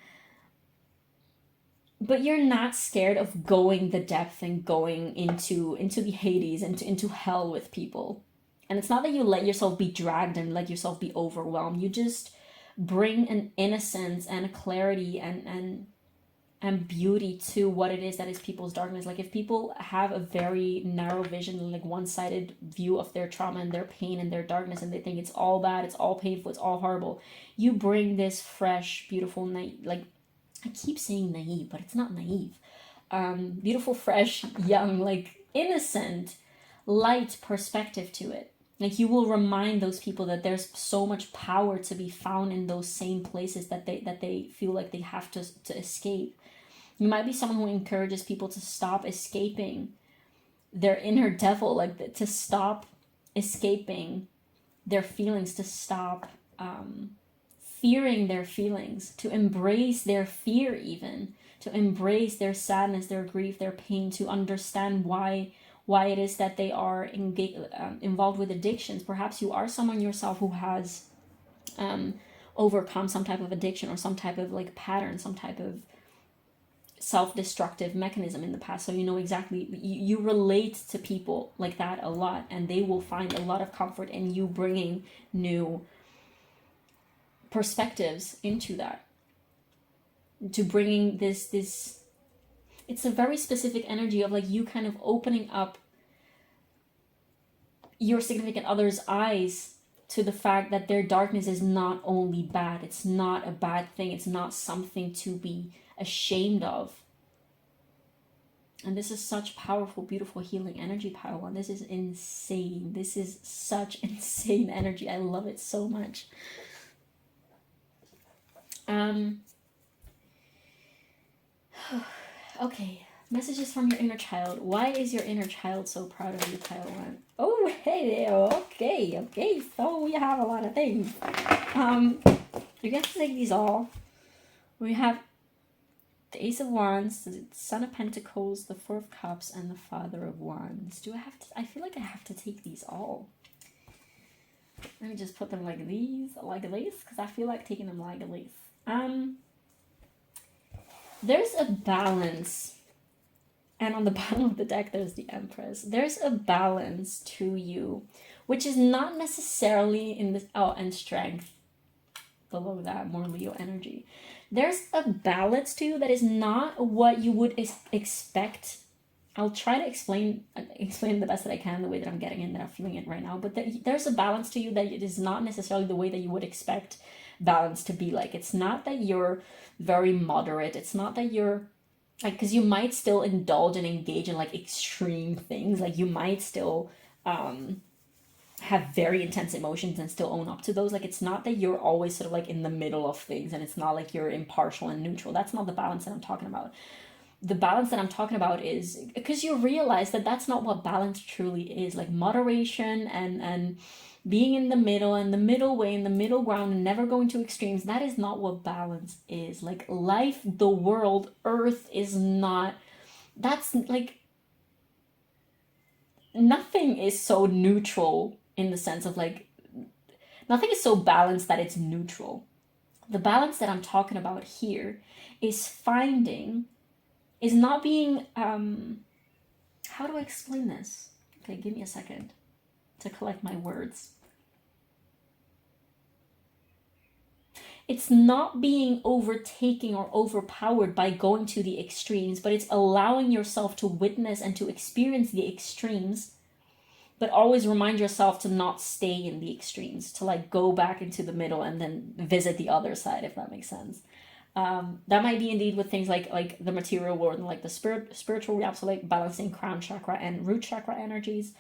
A: But you're not scared of going the depth and going into the Hades, into hell with people. And it's not that you let yourself be dragged and let yourself be overwhelmed. You just bring an innocence and a clarity and beauty to what it is that is people's darkness. Like, if people have a very narrow vision, like one-sided view of their trauma and their pain and their darkness, and they think it's all bad, it's all painful, it's all horrible, you bring this fresh, beautiful, like, I keep saying naive, but it's not naive. Beautiful, fresh, young, like innocent, light perspective to it. Like, you will remind those people that there's so much power to be found in those same places that they feel like they have to escape. You might be someone who encourages people to stop escaping their inner devil, like to stop escaping their feelings, to stop fearing their feelings, to embrace their fear, even to embrace their sadness, their grief, their pain, to understand why it is that they are involved with addictions. Perhaps you are someone yourself who has overcome some type of addiction or some type of like pattern, some type of self-destructive mechanism in the past, so you know exactly, you relate to people like that a lot, and they will find a lot of comfort in you bringing new perspectives into that, to bringing this it's a very specific energy of like you kind of opening up your significant other's eyes to the fact that their darkness is not only bad, it's not a bad thing, it's not something to be ashamed of. And this is such powerful, beautiful, healing energy, pile one. This is insane. This is such insane energy. I love it so much. Okay, messages from your inner child. Why is your inner child so proud of you, pile one? Oh, hey, okay, so we have a lot of things. You get to take these all. We have the Ace of Wands, the Son of Pentacles, the Four of Cups, and the Father of Wands. Do I have to? I feel like I have to take these all. Let me just put them like these, because I feel like taking them like these. There's a balance, and on the bottom of the deck there's the Empress. There's a balance to you, which is not necessarily in this, and Strength below that, more Leo energy. There's a balance to you that is not what you would expect. I'll try to explain the best that I can, the way that I'm getting it, that I'm feeling it right now, but there's a balance to you that it is not necessarily the way that you would expect balance to be like. It's not that you're very moderate, it's not that you're like, because you might still indulge and engage in like extreme things, like you might still have very intense emotions and still own up to those. Like, it's not that you're always sort of like in the middle of things, and it's not like you're impartial and neutral. That's not the balance that I'm talking about. The balance that I'm talking about is because you realize that that's not what balance truly is. Like, moderation and being in the middle and the middle way and the middle ground and never going to extremes, that is not what balance is. Like, life, the world, Earth is not, that's like, nothing is so neutral in the sense of like, nothing is so balanced that it's neutral. The balance that I'm talking about here is finding, is not being, how do I explain this? Okay, give me a second to collect my words. It's not being overtaken or overpowered by going to the extremes, but it's allowing yourself to witness and to experience the extremes, but always remind yourself to not stay in the extremes, to like go back into the middle and then visit the other side, if that makes sense. That might be indeed with things like the material world and like the spiritual realm, so like balancing crown chakra and root chakra energies,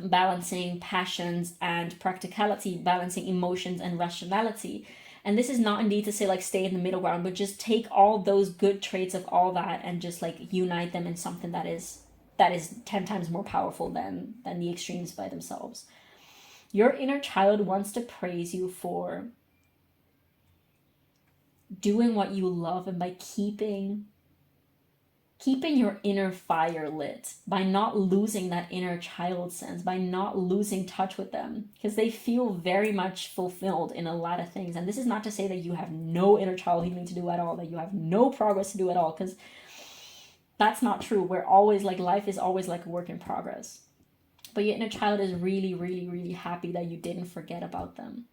A: balancing passions and practicality, balancing emotions and rationality. And this is not indeed to say like stay in the middle ground, but just take all those good traits of all that and just like unite them in something that is 10 times more powerful than the extremes by themselves. Your inner child wants to praise you for doing what you love and by keeping your inner fire lit, by not losing that inner child sense, by not losing touch with them, because they feel very much fulfilled in a lot of things. And this is not to say that you have no inner child healing to do at all, that you have no progress to do at all, because that's not true. We're always like, life is always like a work in progress. But your inner child is really, really, really happy that you didn't forget about them.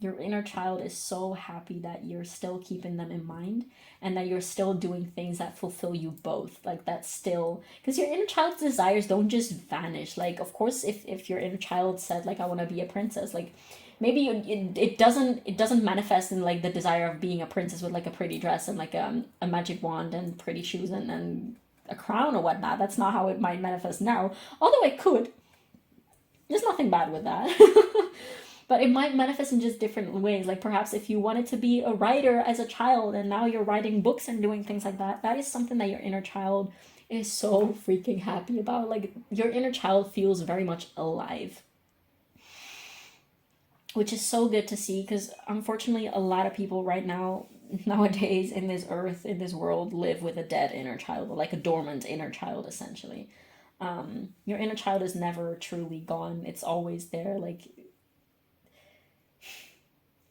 A: Your inner child is so happy that you're still keeping them in mind and that you're still doing things that fulfill you both. Like that's still, because your inner child's desires don't just vanish. Like, of course, if your inner child said like, I want to be a princess, like maybe it doesn't manifest in like the desire of being a princess with like a pretty dress and like a magic wand and pretty shoes and a crown or whatnot. That's not how it might manifest now, although it could. There's nothing bad with that. But it might manifest in just different ways. Like perhaps if you wanted to be a writer as a child and now you're writing books and doing things like that, that is something that your inner child is so freaking happy about. Like your inner child feels very much alive, which is so good to see, because unfortunately a lot of people right now, nowadays in this earth, in this world, live with a dead inner child, or like a dormant inner child essentially. Your inner child is never truly gone. It's always there. Like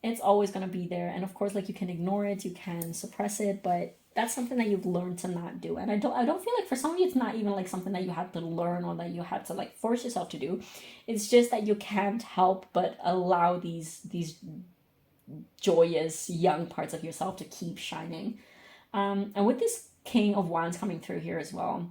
A: it's always going to be there, and of course like you can ignore it, you can suppress it, but that's something that you've learned to not do. And I don't feel like for some of you it's not even like something that you had to learn or that you had to like force yourself to do. It's just that you can't help but allow these joyous young parts of yourself to keep shining. And with this King of Wands coming through here as well,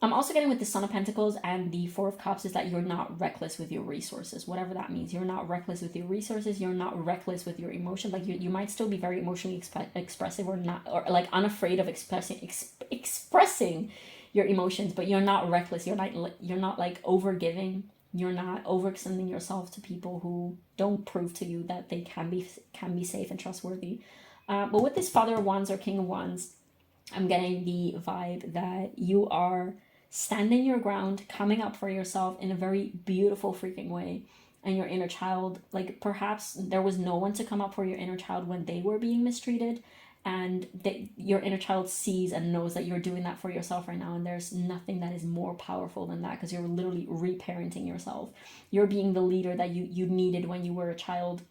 A: I'm also getting with the Son of Pentacles and the Four of Cups is that you're not reckless with your resources, whatever that means. You're not reckless with your resources. You're not reckless with your emotions. Like you might still be very emotionally expressive or not, or like unafraid of expressing your emotions, but you're not reckless. You're not like overgiving. You're not overextending yourself to people who don't prove to you that they can be safe and trustworthy. But with this Father of Wands or King of Wands, I'm getting the vibe that you are standing your ground, coming up for yourself in a very beautiful freaking way. And your inner child, like perhaps there was no one to come up for your inner child when they were being mistreated, and your inner child sees and knows that you're doing that for yourself right now. And there's nothing that is more powerful than that, because you're literally reparenting yourself. You're being the leader that you needed when you were a child,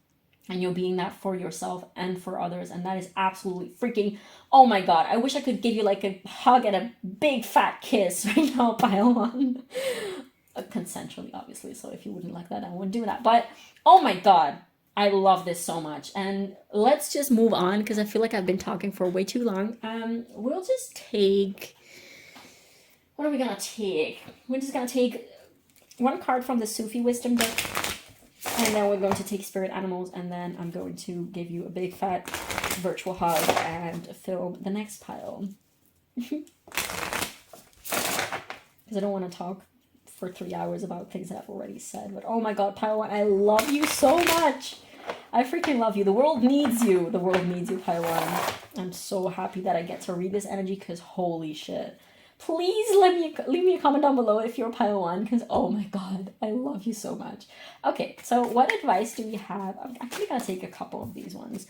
A: and you're being that for yourself and for others. And that is absolutely freaking, oh my god, I wish I could give you like a hug and a big fat kiss right now, pile one. Consensually, obviously, so if you wouldn't like that, I wouldn't do that. But oh my god, I love this so much. And let's just move on, because I feel like I've been talking for way too long. We'll just take, what are we gonna take? We're just gonna take one card from the Sufi Wisdom deck, and then we're going to take spirit animals, and then I'm going to give you a big fat virtual hug and film the next pile. Because I don't want to talk for 3 hours about things that I've already said. But oh my god, pile one, I love you so much. I freaking love you. The world needs you. The world needs you, pile one. I'm so happy that I get to read this energy, because holy shit. Please leave me a comment down below if you're pile one, because oh my god, I love you so much. Okay, so what advice do we have? I'm actually gonna take a couple of these ones.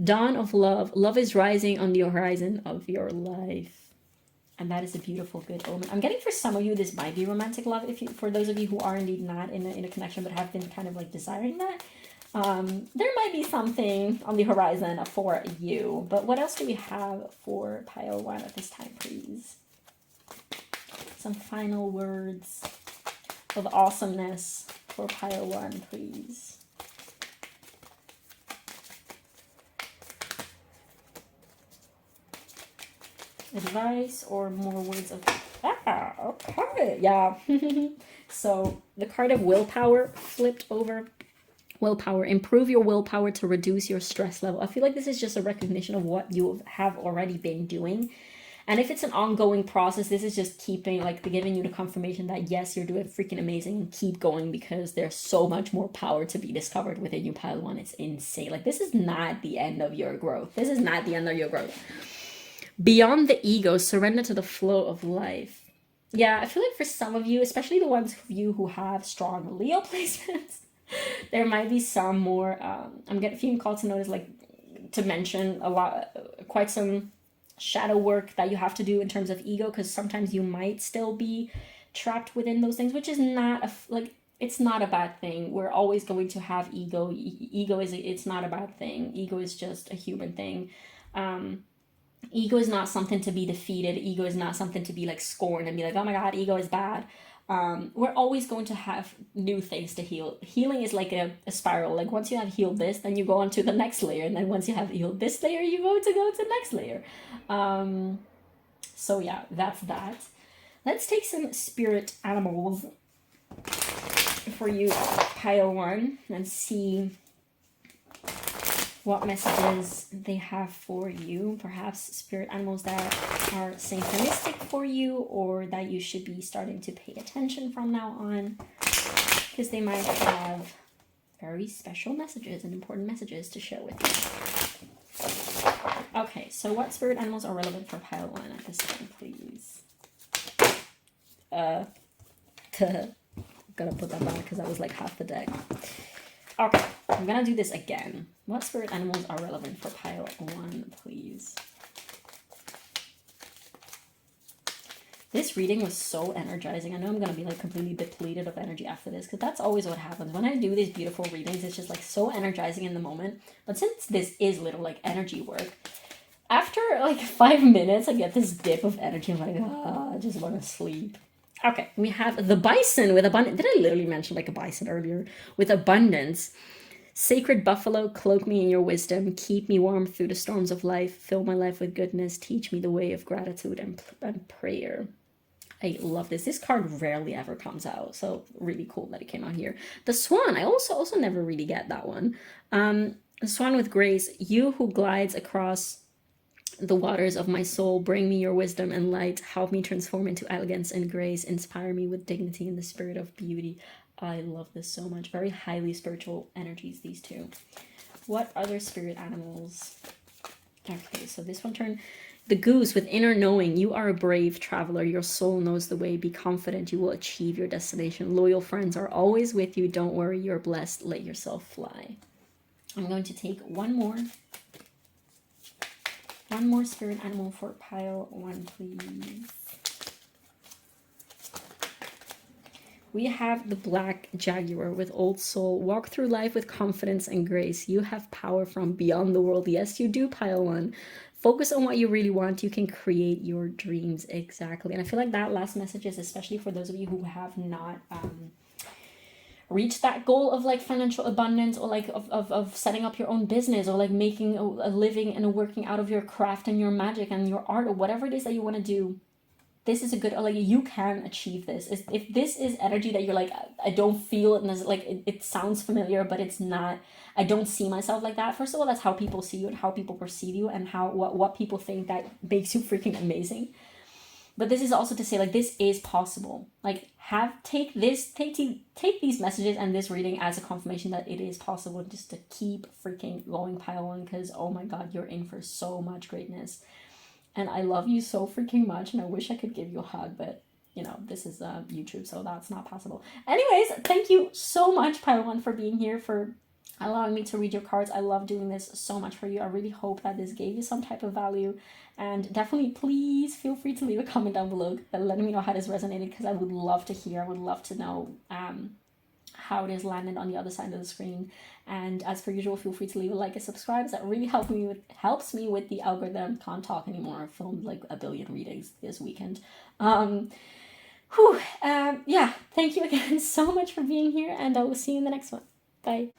A: Dawn of love. Love is rising on the horizon of your life. And that is a beautiful, good omen. I'm getting for some of you, this might be romantic love. For those of you who are indeed not in a connection, but have been kind of like desiring that. There might be something on the horizon for you, but what else do we have for pile 1 at this time, please? Some final words of awesomeness for pile 1, please. Advice or more words of... okay, yeah. So the card of willpower flipped over. Willpower. Improve your willpower to reduce your stress level. I feel like this is just a recognition of what you have already been doing. And if it's an ongoing process, this is just keeping, like, giving you the confirmation that, yes, you're doing freaking amazing and keep going, because there's so much more power to be discovered within you, pile 1. It's insane. Like, this is not the end of your growth. This is not the end of your growth. Beyond the ego, surrender to the flow of life. Yeah, I feel like for some of you, especially the ones of you who have strong Leo placements, there might be some more, I'm feeling called to notice, like, to mention a lot, quite some shadow work that you have to do in terms of ego, because sometimes you might still be trapped within those things, which is not it's not a bad thing. We're always going to have ego. It's not a bad thing. Ego is just a human thing. Ego is not something to be defeated. Ego is not something to be like scorned and be like, oh my god, ego is bad. We're always going to have new things to heal. Healing is like a spiral. Like, once you have healed this, then you go on to the next layer, and then once you have healed this layer, you go to the next layer. So yeah, that's that. Let's take some spirit animals for you, pile 1, and see what messages they have for you. Perhaps spirit animals that are synchronistic for you, or that you should be starting to pay attention from now on, because they might have very special messages and important messages to share with you. Okay, so what spirit animals are relevant for pile 1 at this time, please? Gotta put that back because that was like half the deck. Okay, I'm gonna do this again. What spirit animals are relevant for pile 1, please? This reading was so energizing. I know I'm gonna be like completely depleted of energy after this, because that's always what happens. When I do these beautiful readings, it's just like so energizing in the moment. But since this is little like energy work, after like 5 minutes, I get this dip of energy. I'm like, I just want to sleep. Okay, we have the bison with abundance. Did I literally mention like a bison earlier? With abundance. Sacred buffalo, cloak me in your wisdom. Keep me warm through the storms of life. Fill my life with goodness. Teach me the way of gratitude and prayer. I love this. This card rarely ever comes out, so really cool that it came out here. The swan. I also never really get that one. The swan with grace. You who glides across the waters of my soul, bring me your wisdom and light. Help me transform into elegance and grace. Inspire me with dignity and the spirit of beauty. I love this so much. Very highly spiritual energies, these two. What other spirit animals? Okay, so this one turned the goose with inner knowing. You are a brave traveler. Your soul knows the way. Be confident you will achieve your destination. Loyal friends are always with you. Don't worry, you're blessed. Let yourself fly. I'm going to take one more spirit animal for pile 1, please. We have the black jaguar with old soul. Walk through life with confidence and grace. You have power from beyond the world. Yes, you do, pile 1. Focus on what you really want. You can create your dreams. Exactly. And I feel like that last message is especially for those of you who have not reach that goal of like financial abundance, or like of setting up your own business, or like making a living and working out of your craft and your magic and your art, or whatever it is that you want to do. This is a good, like, you can achieve this. If this is energy that you're like, I don't feel it, and like it sounds familiar, but it's not, I don't see myself like that. First of all, that's how people see you and how people perceive you, and how what people think that makes you freaking amazing. But this is also to say, like, this is possible. Like, take these messages and this reading as a confirmation that it is possible, just to keep freaking going, pile 1, because oh my god, you're in for so much greatness. And I love you so freaking much, and I wish I could give you a hug, but you know, this is YouTube, so that's not possible. Anyways, thank you so much, pile 1, for being here, for allowing me to read your cards. I love doing this so much for you. I really hope that this gave you some type of value, and definitely please feel free to leave a comment down below letting me know how this resonated, because I would love to hear. I would love to know how it is landed on the other side of the screen. And as per usual, feel free to leave a like and subscribe, as that really helps me with the algorithm. Can't talk anymore. I filmed like a billion readings this weekend. Yeah, thank you again so much for being here, and I will see you in the next one. Bye.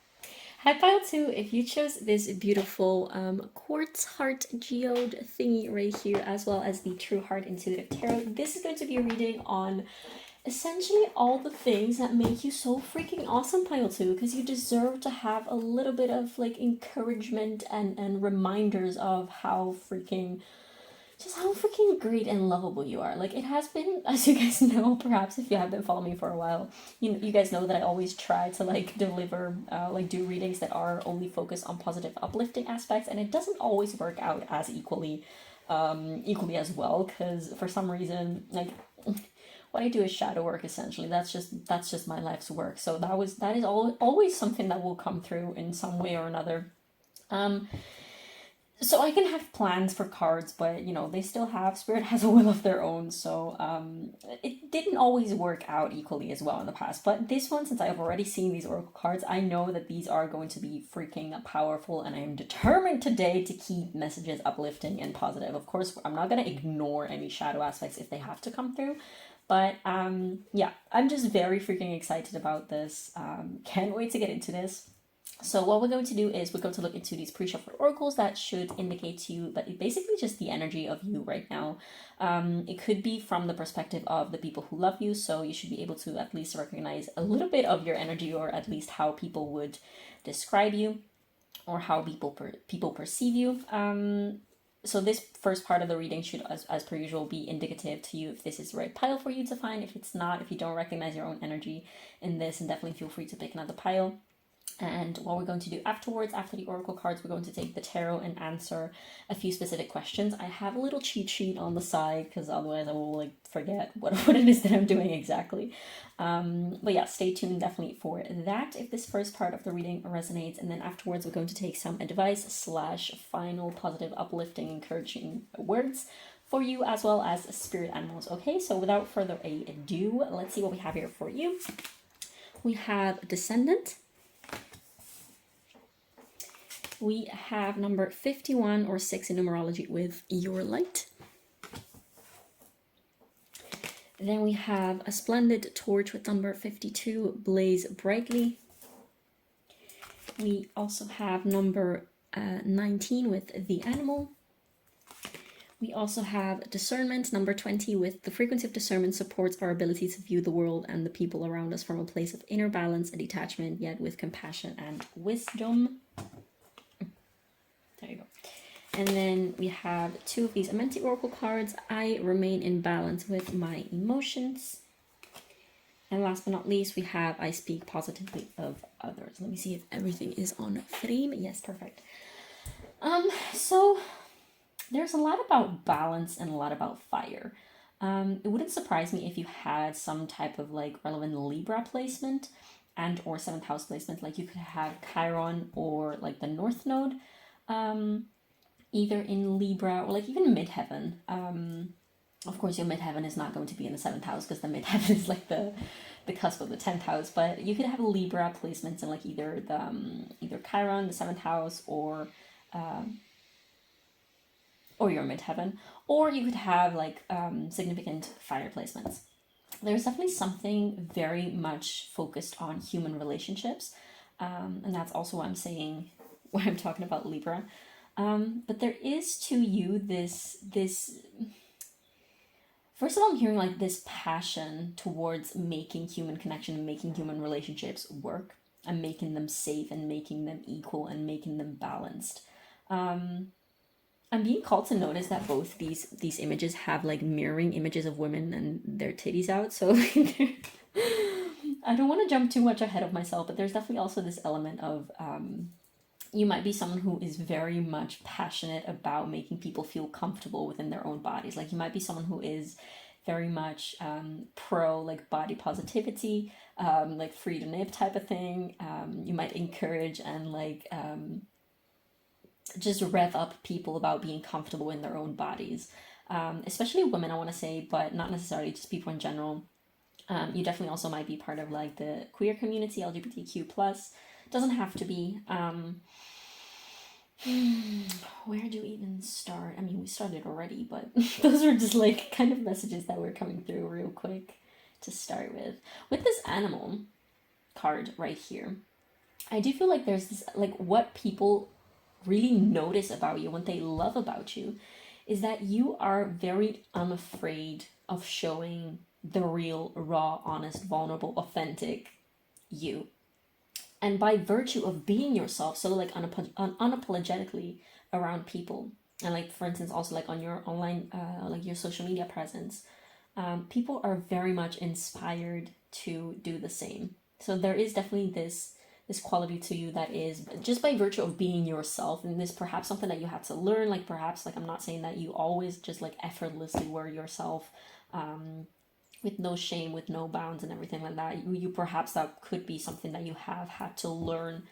A: Hi pile 2, if you chose this beautiful quartz heart geode thingy right here, as well as the True Heart Intuitive Tarot, this is going to be a reading on essentially all the things that make you so freaking awesome, pile 2, because you deserve to have a little bit of like encouragement and reminders of how freaking great and lovable you are. Like, it has been, as you guys know, perhaps if you have been following me for a while, you guys know that I always try to like deliver do readings that are only focused on positive uplifting aspects, and it doesn't always work out as equally as well, because for some reason, like, what I do is shadow work essentially. That's just my life's work. So that is always something that will come through in some way or another. So I can have plans for cards, but they still have, Spirit has a will of their own, so it didn't always work out equally as well in the past. But this one, since I've already seen these oracle cards, I know that these are going to be freaking powerful, and I am determined today to keep messages uplifting and positive. Of course, I'm not going to ignore any shadow aspects if they have to come through. But yeah, I'm just very freaking excited about this. Can't wait to get into this. So what we're going to do is we're going to look into these pre-shuffled oracles that should indicate to you, but basically just the energy of you right now. It could be from the perspective of the people who love you, so you should be able to at least recognize a little bit of your energy, or at least how people would describe you, or how people perceive you. So this first part of the reading should, as per usual, be indicative to you if this is the right pile for you to find. If it's not, if you don't recognize your own energy in this, then definitely feel free to pick another pile. And what we're going to do afterwards, after the oracle cards, we're going to take the tarot and answer a few specific questions. I have a little cheat sheet on the side, because otherwise I will like forget what it is that I'm doing exactly. But yeah, stay tuned definitely for that if this first part of the reading resonates. And then afterwards we're going to take some advice / final positive, uplifting, encouraging words for you, as well as spirit animals. Okay, so without further ado, let's see what we have here for you. We have Descendant. We have number 51 or 6 in numerology with Your Light. Then we have a Splendid Torch with number 52, Blaze Brightly. We also have number 19 with The Animal. We also have Discernment, number 20, with the frequency of discernment supports our ability to view the world and the people around us from a place of inner balance and detachment, yet with compassion and wisdom. There you go. And then we have 2 of these Amenti Oracle cards. I remain in balance with my emotions. And last but not least, we have I speak positively of others. Let me see if everything is on frame. Yes, perfect. So there's a lot about balance and a lot about fire. It wouldn't surprise me if you had some type of like relevant Libra placement and or 7th house placement. Like you could have Chiron or like the North Node. Either in Libra or like even midheaven. Of course, your midheaven is not going to be in the 7th house, because the midheaven is like the cusp of the 10th house. But you could have Libra placements in like either Chiron, the 7th house, or your midheaven, or you could have like significant fire placements. There's definitely something very much focused on human relationships, and that's also what I'm saying when I'm talking about Libra. But there is to you this first of all, I'm hearing like this passion towards making human connection and making human relationships work and making them safe and making them equal and making them balanced. I'm being called to notice that both these images have like mirroring images of women and their titties out, so I don't want to jump too much ahead of myself, but there's definitely also this element of you might be someone who is very much passionate about making people feel comfortable within their own bodies. Like you might be someone who is very much pro like body positivity, like free to nip type of thing. You might encourage and like just rev up people about being comfortable in their own bodies, especially women, I want to say, but not necessarily, just people in general. You definitely also might be part of like the queer community, LGBTQ plus. Doesn't have to be. Where do we even start? I mean, we started already, but those were just like kind of messages that were coming through real quick to start with. With this animal card right here, I do feel like there's this, like, what people really notice about you, what they love about you, is that you are very unafraid of showing the real, raw, honest, vulnerable, authentic you. And by virtue of being yourself, so like unapologetically around people, and like for instance, also like on your online, like your social media presence, people are very much inspired to do the same. So there is definitely this quality to you that is just by virtue of being yourself, and this perhaps something that you had to learn. Like perhaps, like, I'm not saying that you always just like effortlessly were yourself, with no shame, with no bounds and everything like that. You perhaps, that could be something that you have had to learn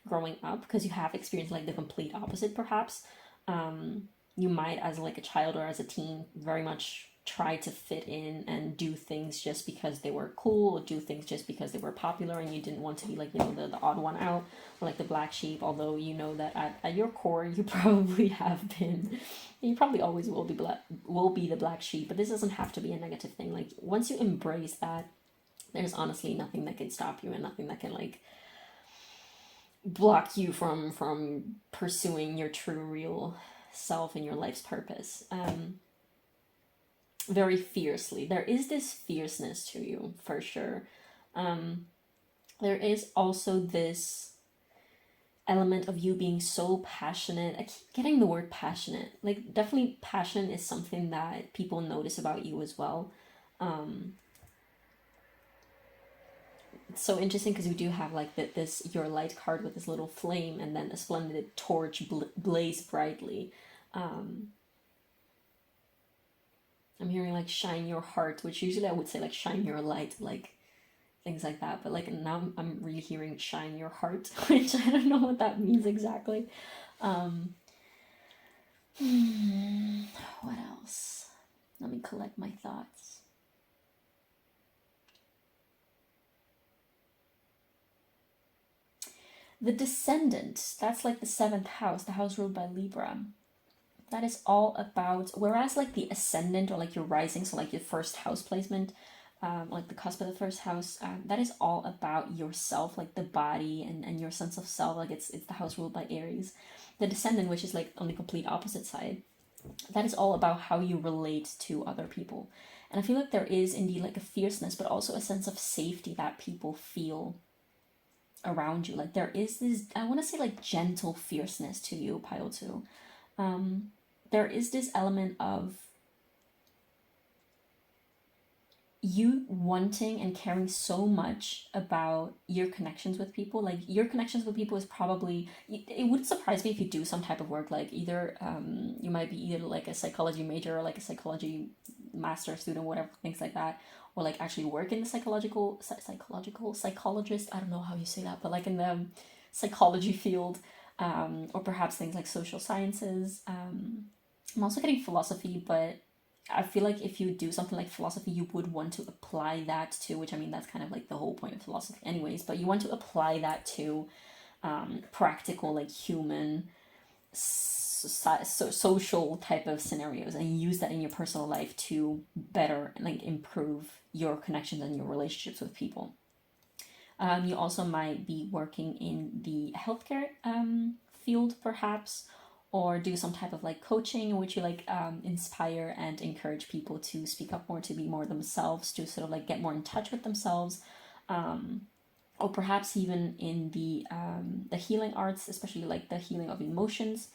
A: growing up, because you have experienced like the complete opposite perhaps. You might, as like a child or as a teen, very much try to fit in and do things just because they were cool, or do things just because they were popular, and you didn't want to be like, the odd one out, or like the black sheep, although you know that at your core you probably have been, you probably always will be the black sheep. But this doesn't have to be a negative thing. Like once you embrace that, there's honestly nothing that can stop you, and nothing that can like block you from pursuing your true real self and your life's purpose, very fiercely. There is this fierceness to you for sure. There is also this element of you being so passionate. I keep getting the word passionate. Like definitely passion is something that people notice about you as well. It's so interesting because we do have like this your light card with this little flame, and then a splendid torch blaze brightly. I'm hearing like shine your heart, which usually I would say like shine your light, like things like that. But like now I'm really hearing shine your heart, which I don't know what that means exactly. What else? Let me collect my thoughts. The Descendant, that's like the seventh house, the house ruled by Libra. That is all about, whereas like the Ascendant, or like your rising, so like your first house placement, like the cusp of the first house, that is all about yourself, like the body and your sense of self. Like it's the house ruled by Aries. The Descendant, which is like on the complete opposite side, that is all about how you relate to other people. And I feel like there is indeed like a fierceness, but also a sense of safety that people feel around you. Like there is this, I want to say like gentle fierceness to you, Pile 2. There is this element of you wanting and caring so much about your connections with people. Like your connections with people is probably, it wouldn't surprise me if you do some type of work, like either you might be either like a psychology major or like a psychology master student, whatever, things like that, or like actually work in the psychologist, I don't know how you say that, but like in the psychology field, or perhaps things like social sciences. I'm also getting philosophy, but I feel like if you do something like philosophy, you would want to apply that to, which I mean, that's kind of like the whole point of philosophy anyways, but you want to apply that to practical, like human, social type of scenarios, and use that in your personal life to better like improve your connections and your relationships with people. You also might be working in the healthcare field, perhaps, or do some type of like coaching in which you like inspire and encourage people to speak up more, to be more themselves, to sort of like get more in touch with themselves, or perhaps even in the healing arts, especially like the healing of emotions,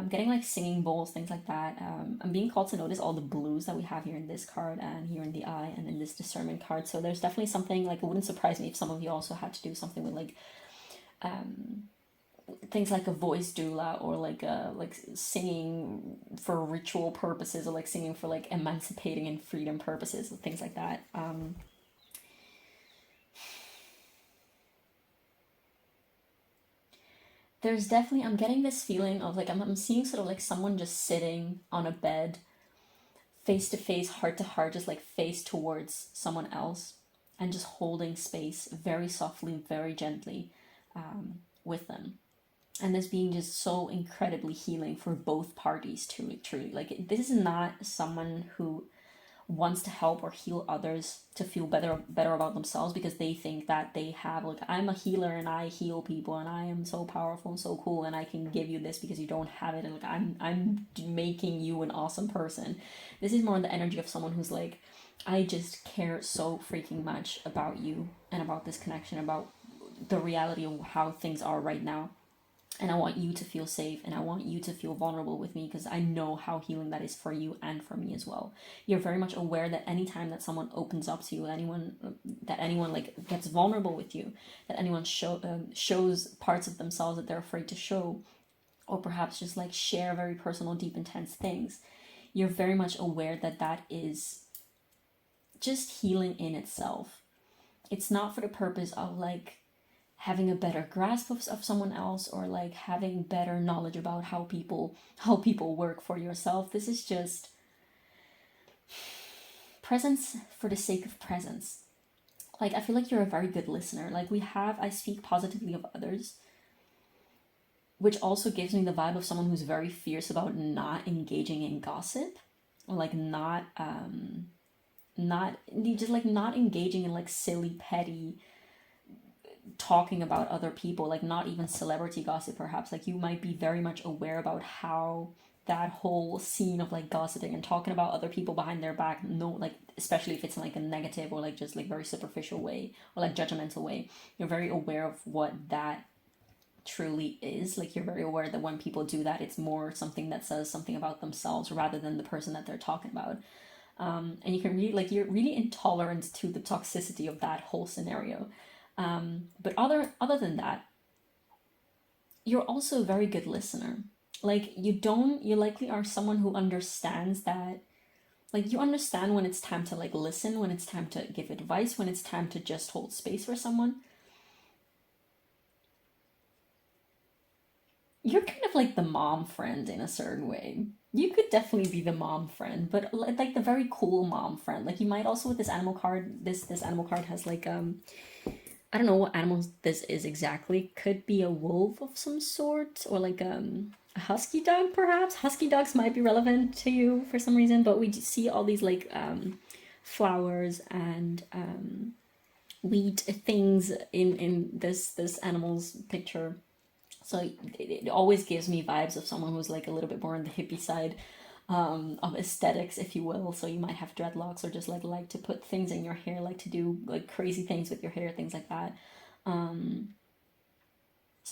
A: getting like singing bowls, things like that. I'm being called to notice all the blues that we have here in this card, and here in the eye, and in this discernment card. So there's definitely something, like it wouldn't surprise me if some of you also had to do something with like things like a voice doula, or like singing for ritual purposes, or like singing for like emancipating and freedom purposes, and things like that. There's definitely, I'm getting this feeling of like I'm seeing sort of like someone just sitting on a bed, face to face, heart to heart, just like face towards someone else. and just holding space very softly, very gently with them. And this being just so incredibly healing for both parties, truly. Like, this is not someone who wants to help or heal others to feel better about themselves because they think that they have, like, I'm a healer and I heal people and I am so powerful and so cool and I can give you this because you don't have it, and like I'm making you an awesome person. This is more the energy of someone who's like, I just care so freaking much about you and about this connection, about the reality of how things are right now. And I want you to feel safe and I want you to feel vulnerable with me because I know how healing that is for you and for me as well. You're very much aware that anytime that someone opens up to you, that anyone like gets vulnerable with you, that anyone shows parts of themselves that they're afraid to show, or perhaps just like share very personal, deep, intense things, you're very much aware that that is just healing in itself. It's not for the purpose of like having a better grasp of someone else or like having better knowledge about how people work for yourself. This is just presence for the sake of presence. Like, I feel like you're a very good listener. Like, I speak positively of others, which also gives me the vibe of someone who's very fierce about not engaging in gossip, or like not engaging in like silly, petty talking about other people, like not even celebrity gossip perhaps. Like, you might be very much aware about how that whole scene of like gossiping and talking about other people behind their back, no, like especially if it's in like a negative or like just like very superficial way or like judgmental way, you're very aware of what that truly is. Like, you're very aware that when people do that, it's more something that says something about themselves rather than the person that they're talking about. And you can really, like, you're really intolerant to the toxicity of that whole scenario. But other than that, you're also a very good listener. Like, you likely are someone who understands that, like, you understand when it's time to like listen, when it's time to give advice, when it's time to just hold space for someone. You're kind of like the mom friend in a certain way. You could definitely be the mom friend, but like the very cool mom friend. Like, you might also, with this animal card, this animal card has like I don't know what animal this is exactly. Could be a wolf of some sort, or like a husky dog perhaps. Husky dogs might be relevant to you for some reason, but we see all these like flowers and wheat things in this animal's picture. So it always gives me vibes of someone who's like a little bit more on the hippie side of aesthetics, if you will. So you might have dreadlocks or just like to put things in your hair, like to do like crazy things with your hair, things like that. Some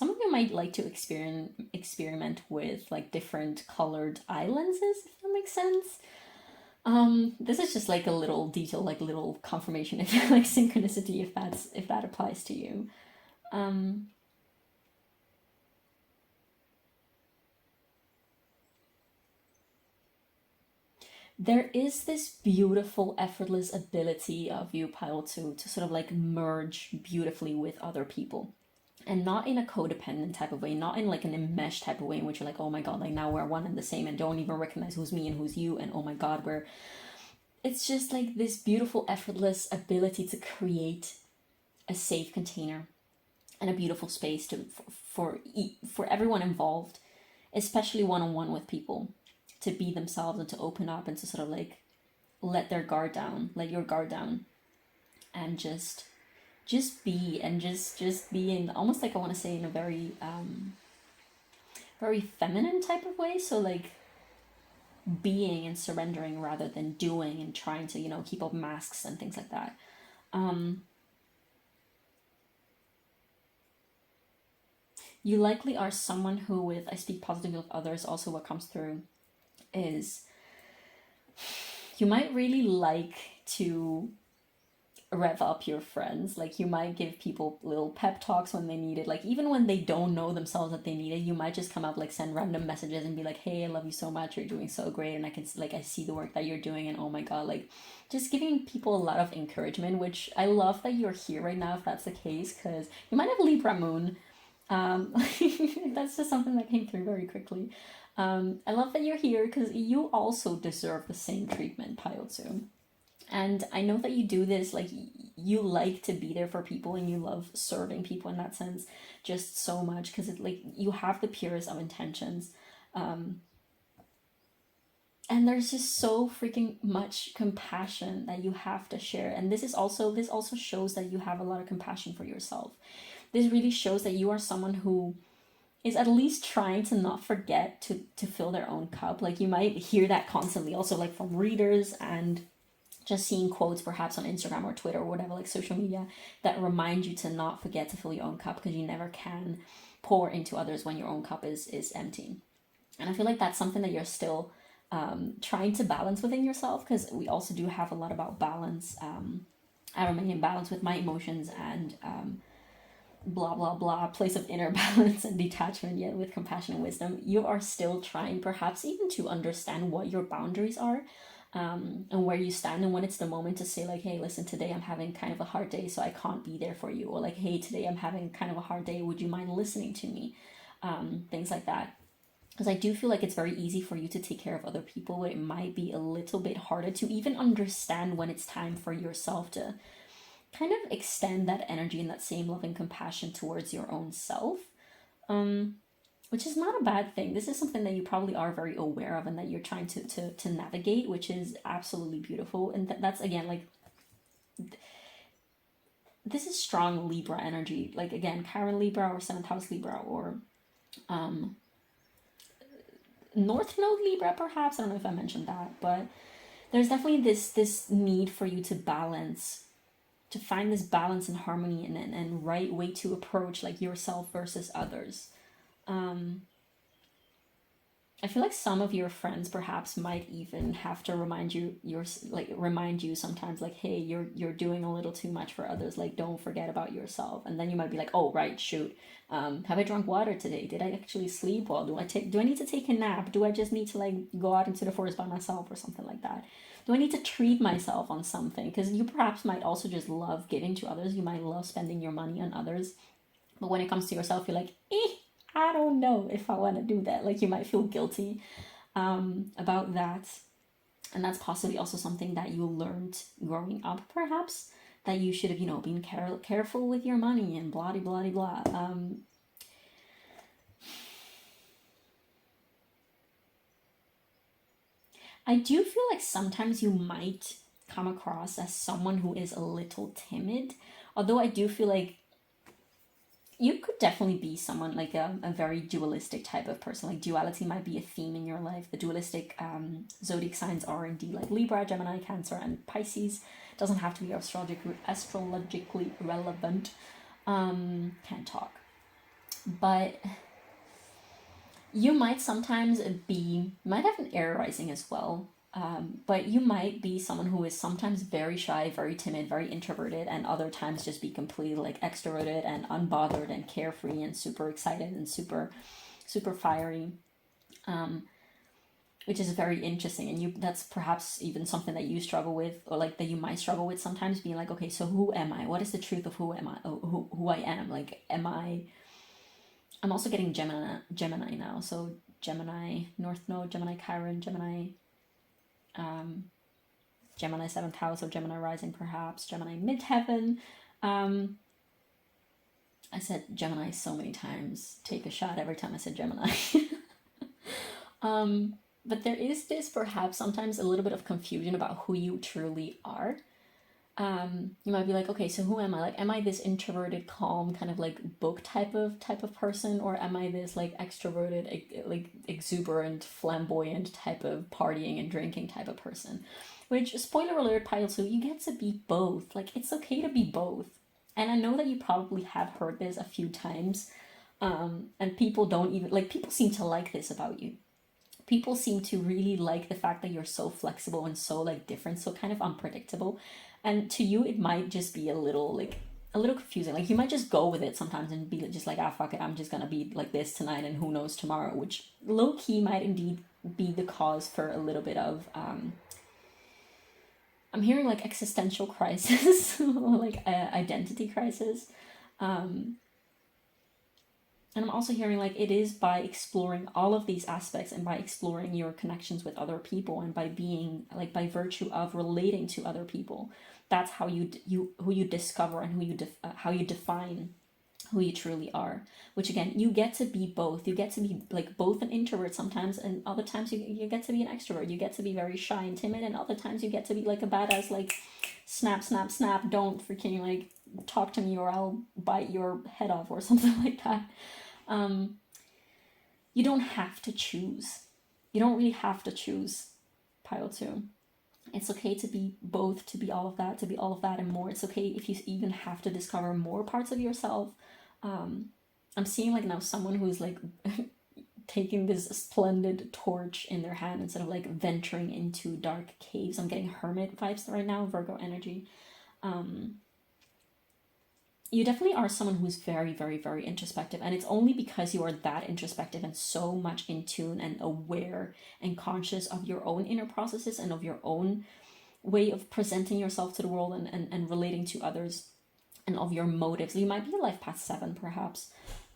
A: of you might like to experiment with like different colored eye lenses, if that makes sense. This is just like a little detail, like a little confirmation, if like synchronicity, if that applies to you. There is this beautiful, effortless ability of you, Pile, to sort of like merge beautifully with other people. And not in a codependent type of way, not in like an enmeshed type of way in which you're like, oh my god, like now we're one and the same and don't even recognize who's me and who's you, and oh my god, we're. It's just like this beautiful, effortless ability to create a safe container and a beautiful space for everyone involved, especially one on one with people, to be themselves and to open up and to sort of like let your guard down, and just be, and just be in almost like, I want to say, in a very very feminine type of way. So like being and surrendering rather than doing and trying to, keep up masks and things like that. You likely are someone who, with I speak positively of others, also what comes through is you might really like to rev up your friends. Like, you might give people little pep talks when they need it. Like, even when they don't know themselves that they need it, you might just come up, like send random messages and be like, hey, I love you so much, you're doing so great, and I see the work that you're doing, and oh my god, like just giving people a lot of encouragement, which I love that you're here right now if that's the case, because you might have Libra moon. That's just something that came through very quickly. I love that you're here because you also deserve the same treatment, Pile 2. And I know that you do this, like, you like to be there for people and you love serving people in that sense just so much, because it, like, you have the purest of intentions. Um, and there's just so freaking much compassion that you have to share. And this also shows that you have a lot of compassion for yourself. This really shows that you are someone who is at least trying to not forget to fill their own cup. Like, you might hear that constantly also, like, from readers, and just seeing quotes perhaps on Instagram or Twitter or whatever, like social media, that remind you to not forget to fill your own cup, because you never can pour into others when your own cup is empty. And I feel like that's something that you're still trying to balance within yourself, because we also do have a lot about balance. I remain in balance with my emotions and blah blah blah, place of inner balance and detachment, yet with compassion and wisdom. You are still trying perhaps even to understand what your boundaries are, and where you stand, and when it's the moment to say, like, hey, listen, today I'm having kind of a hard day, so I can't be there for you, or like, hey, today I'm having kind of a hard day, would you mind listening to me? Things like that. Because I do feel like it's very easy for you to take care of other people, but it might be a little bit harder to even understand when it's time for yourself to kind of extend that energy and that same loving compassion towards your own self. Um, which is not a bad thing. This is something that you probably are very aware of and that you're trying to navigate, which is absolutely beautiful. And that's again, like, this is strong Libra energy. Like, again, Chiron Libra or 7th house Libra or um, North Node Libra, perhaps. I don't know if I mentioned that, but there's definitely this need for you to balance, to find this balance and harmony, and right way to approach, like, yourself versus others. Um, I feel like some of your friends perhaps might even have to remind you sometimes, like, hey, you're doing a little too much for others, like, don't forget about yourself. And then you might be like, oh right, shoot, have I drunk water today? Did I actually sleep well? Do I need to take a nap? Do I just need to, like, go out into the forest by myself or something like that? Do I need to treat myself on something? Because you perhaps might also just love giving to others, you might love spending your money on others, but when it comes to yourself, you're like, I don't know if I want to do that. Like, you might feel guilty about that. And that's possibly also something that you learned growing up, perhaps, that you should have, been careful with your money and blah, blah, blah, blah. I do feel like sometimes you might come across as someone who is a little timid. Although I do feel like you could definitely be someone like a very dualistic type of person. Like, duality might be a theme in your life. The dualistic zodiac signs are indeed like Libra, Gemini, Cancer, and Pisces. It doesn't have to be astrologically relevant. Can't talk. But you might sometimes might have an air rising as well. But you might be someone who is sometimes very shy, very timid, very introverted, and other times just be completely, like, extroverted and unbothered and carefree and super excited and super, super fiery, which is very interesting. And that's perhaps even something that you struggle with, or like that you might struggle with sometimes, being like, okay, so who am I? What is the truth of who am I? Who I am? Like, am I? I'm also getting Gemini now. So Gemini North Node, Gemini Chiron, Gemini 7th house, or Gemini rising, perhaps Gemini midheaven. I said Gemini so many times. Take a shot every time I said Gemini. But there is this perhaps sometimes a little bit of confusion about who you truly are. You might be like, okay, so who am I? Like, am I this introverted, calm, kind of like book type of person, or am I this, like, extroverted, like, exuberant, flamboyant type of partying and drinking type of person? Which, spoiler alert, Pile 2, you get to be both. Like, it's okay to be both. And I know that you probably have heard this a few times, and people don't even, like, people seem to like this about you. People seem to really like the fact that you're so flexible and so, like, different, so kind of unpredictable. And to you, it might just be a little confusing. Like, you might just go with it sometimes and be just like, fuck it, I'm just gonna be like this tonight and who knows tomorrow, which low key might indeed be the cause for a little bit of I'm hearing, like, existential crisis, or like identity crisis. And I'm also hearing like it is by exploring all of these aspects and by exploring your connections with other people and by being like by virtue of relating to other people, that's how who you discover and how you define who you truly are. Which again, you get to be both. You get to be like both an introvert sometimes, and other times you get to be an extrovert. You get to be very shy and timid, and other times you get to be like a badass, like snap, snap, snap, don't freaking like talk to me or I'll bite your head off or something like that. You don't have to choose. You don't really have to choose, pile 2. It's okay to be both, to be all of that, to be all of that and more. It's okay if you even have to discover more parts of yourself. I'm seeing like now someone who's like taking this splendid torch in their hand instead of like venturing into dark caves. I'm getting hermit vibes right now, Virgo energy. You definitely are someone who's very, very, very introspective, and it's only because you are that introspective and so much in tune and aware and conscious of your own inner processes and of your own way of presenting yourself to the world and relating to others and of your motives. You might be a life path 7 perhaps,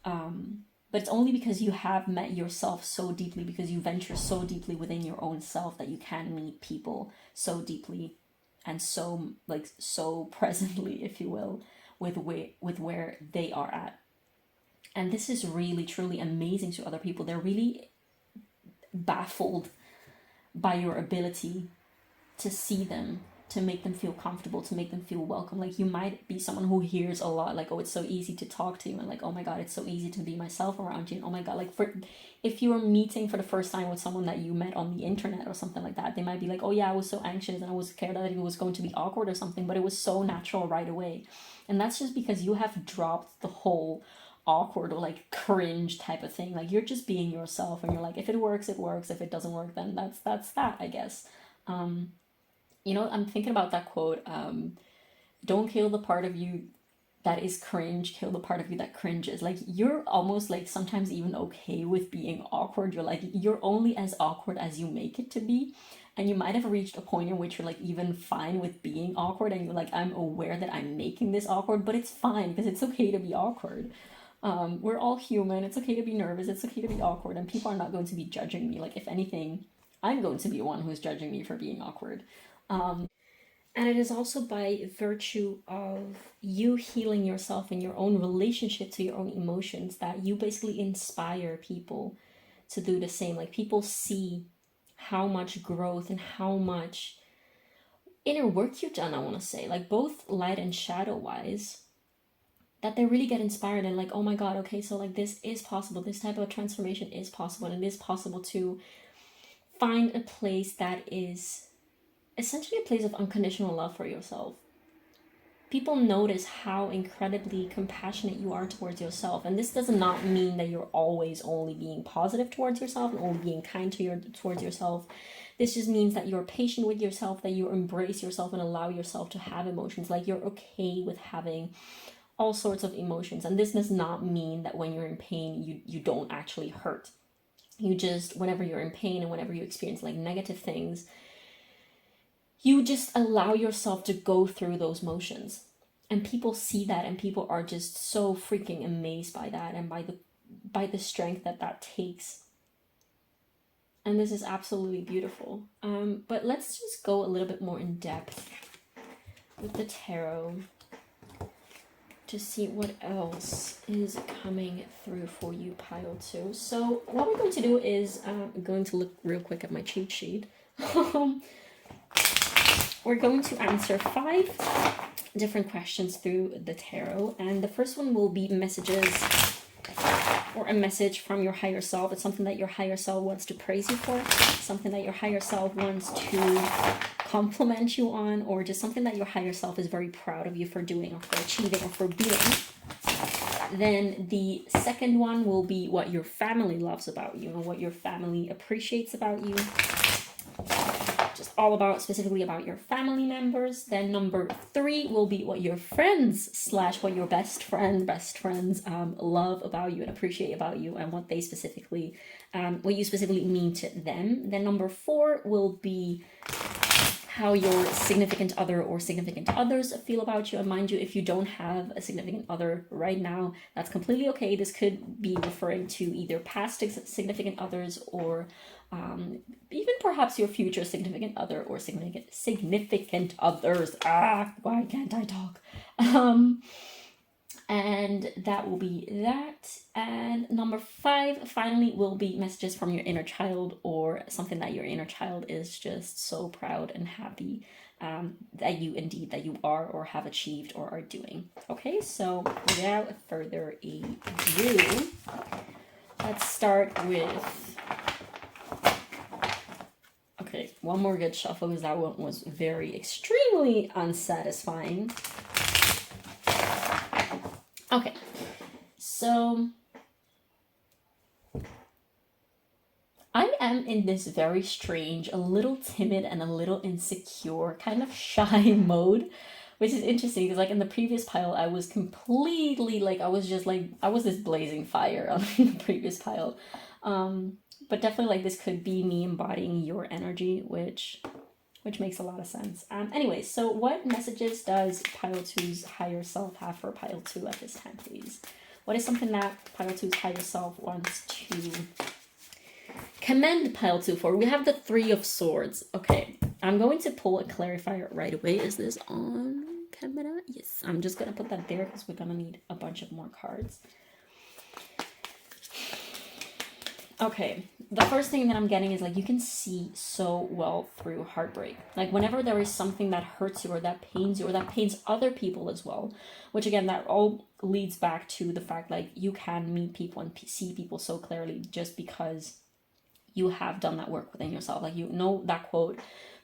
A: but it's only because you have met yourself so deeply, because you venture so deeply within your own self, that you can meet people so deeply and so like so presently, if you will, with where they are at. And this is really truly amazing to other people. They're really baffled by your ability to see them, to make them feel comfortable, to make them feel welcome. Like you might be someone who hears a lot like, oh, it's so easy to talk to you, and like, oh my god, it's so easy to be myself around you, and oh my god, like if you were meeting for the first time with someone that you met on the internet or something like that, they might be like, oh yeah, I was so anxious and I was scared that it was going to be awkward or something, but it was so natural right away. And that's just because you have dropped the whole awkward or like cringe type of thing. Like you're just being yourself, and you're like, if it works, it works. If it doesn't work, then that's that, I guess. I'm thinking about that quote, don't kill the part of you that is cringe, kill the part of you that cringes. Like you're almost like sometimes even okay with being awkward. You're like, you're only as awkward as you make it to be. And you might have reached a point in which you're like even fine with being awkward, and you're like, I'm aware that I'm making this awkward, but it's fine because it's okay to be awkward. We're all human. It's okay to be nervous. It's okay to be awkward, and people are not going to be judging me. Like if anything, I'm going to be the one who's judging me for being awkward. And it is also by virtue of you healing yourself and your own relationship to your own emotions that you basically inspire people to do the same. Like people see how much growth and how much inner work you've done, I want to say, like both light and shadow wise, that they really get inspired and like, oh my god, okay, so like this is possible, this type of transformation is possible, and it is possible to find a place that is essentially a place of unconditional love for yourself. People notice how incredibly compassionate you are towards yourself, and this does not mean that you're always only being positive towards yourself and only being kind towards yourself. This just means that you're patient with yourself, that you embrace yourself and allow yourself to have emotions. Like you're okay with having all sorts of emotions, and this does not mean that when you're in pain you don't actually hurt. You just, whenever you're in pain and whenever you experience like negative things, you just allow yourself to go through those motions, and people see that, and people are just so freaking amazed by that and by the strength that takes. And this is absolutely beautiful. But let's just go a little bit more in depth with the tarot to see what else is coming through for you, pile 2. So what we're going to do is I'm going to look real quick at my cheat sheet. We're going to answer 5 different questions through the tarot, and the first one will be messages or a message from your higher self. It's something that your higher self wants to praise you for, something that your higher self wants to compliment you on, or just something that your higher self is very proud of you for doing or for achieving or for being. Then the second one will be what your family loves about you and what your family appreciates about you. Just all about, specifically about your family members. Then number 3 will be what your friends / what your best friends love about you and appreciate about you, and what they what you specifically mean to them. Then number 4 will be how your significant other or significant others feel about you. And mind you, if you don't have a significant other right now, that's completely okay. This could be referring to either past significant others or even perhaps your future significant other or significant others. Why can't I talk? And that will be that. And number 5 finally will be messages from your inner child, or something that your inner child is just so proud and happy that you are or have achieved or are doing. Okay, so without further ado, let's start with, okay, one more good shuffle, because that one was very extremely unsatisfying. Okay, so I am in this very strange, a little timid and a little insecure, kind of shy mode, which is interesting because like in the previous pile, I was completely like, I was this blazing fire on the previous pile. But definitely like this could be me embodying your energy, which makes a lot of sense. Anyways, so what messages does pile 2's higher self have for pile 2 at this time, please? What is something that pile 2's higher self wants to commend pile 2 for? We have the 3 of Swords. Okay, I'm going to pull a clarifier right away. Is this on camera? Yes, I'm just going to put that there because we're going to need a bunch of more cards. Okay, the first thing that I'm getting is like you can see so well through heartbreak. Like whenever there is something that hurts you or that pains you or that pains other people as well, which again, that all leads back to the fact like you can meet people and see people so clearly just because you have done that work within yourself. Like, you know that quote,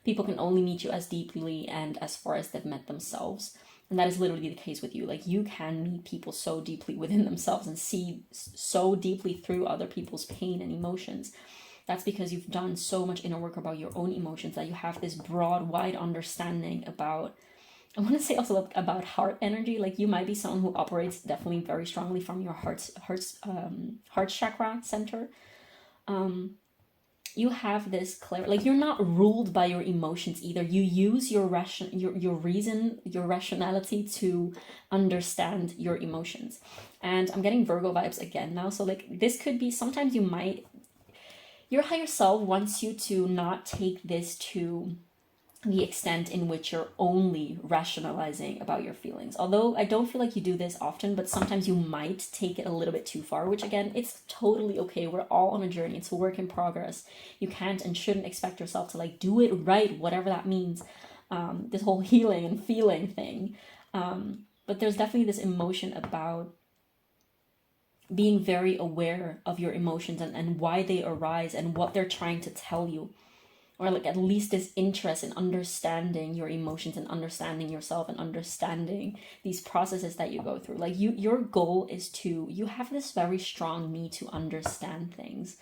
A: people can only meet you as deeply and as far as they've met themselves. And that is literally the case with you. Like, you can meet people so deeply within themselves and see so deeply through other people's pain and emotions. That's because you've done so much inner work about your own emotions that you have this broad, wide understanding about, I want to say also about heart energy. Like, you might be someone who operates definitely very strongly from your heart chakra center. You have this clear, like, you're not ruled by your emotions either. You use your reason, your rationality to understand your emotions. And I'm getting Virgo vibes again now. So like this could be, sometimes your higher self wants you to not take this to the extent in which you're only rationalizing about your feelings. Although I don't feel like you do this often, but sometimes you might take it a little bit too far, which again, it's totally okay. We're all on a journey. It's a work in progress. You can't and shouldn't expect yourself to like do it right, whatever that means. This whole healing and feeling thing. But there's definitely this emotion about being very aware of your emotions and why they arise and what they're trying to tell you. Or like at least this interest in understanding your emotions and understanding yourself and understanding these processes that you go through. Like your goal is to, you have this very strong need to understand things,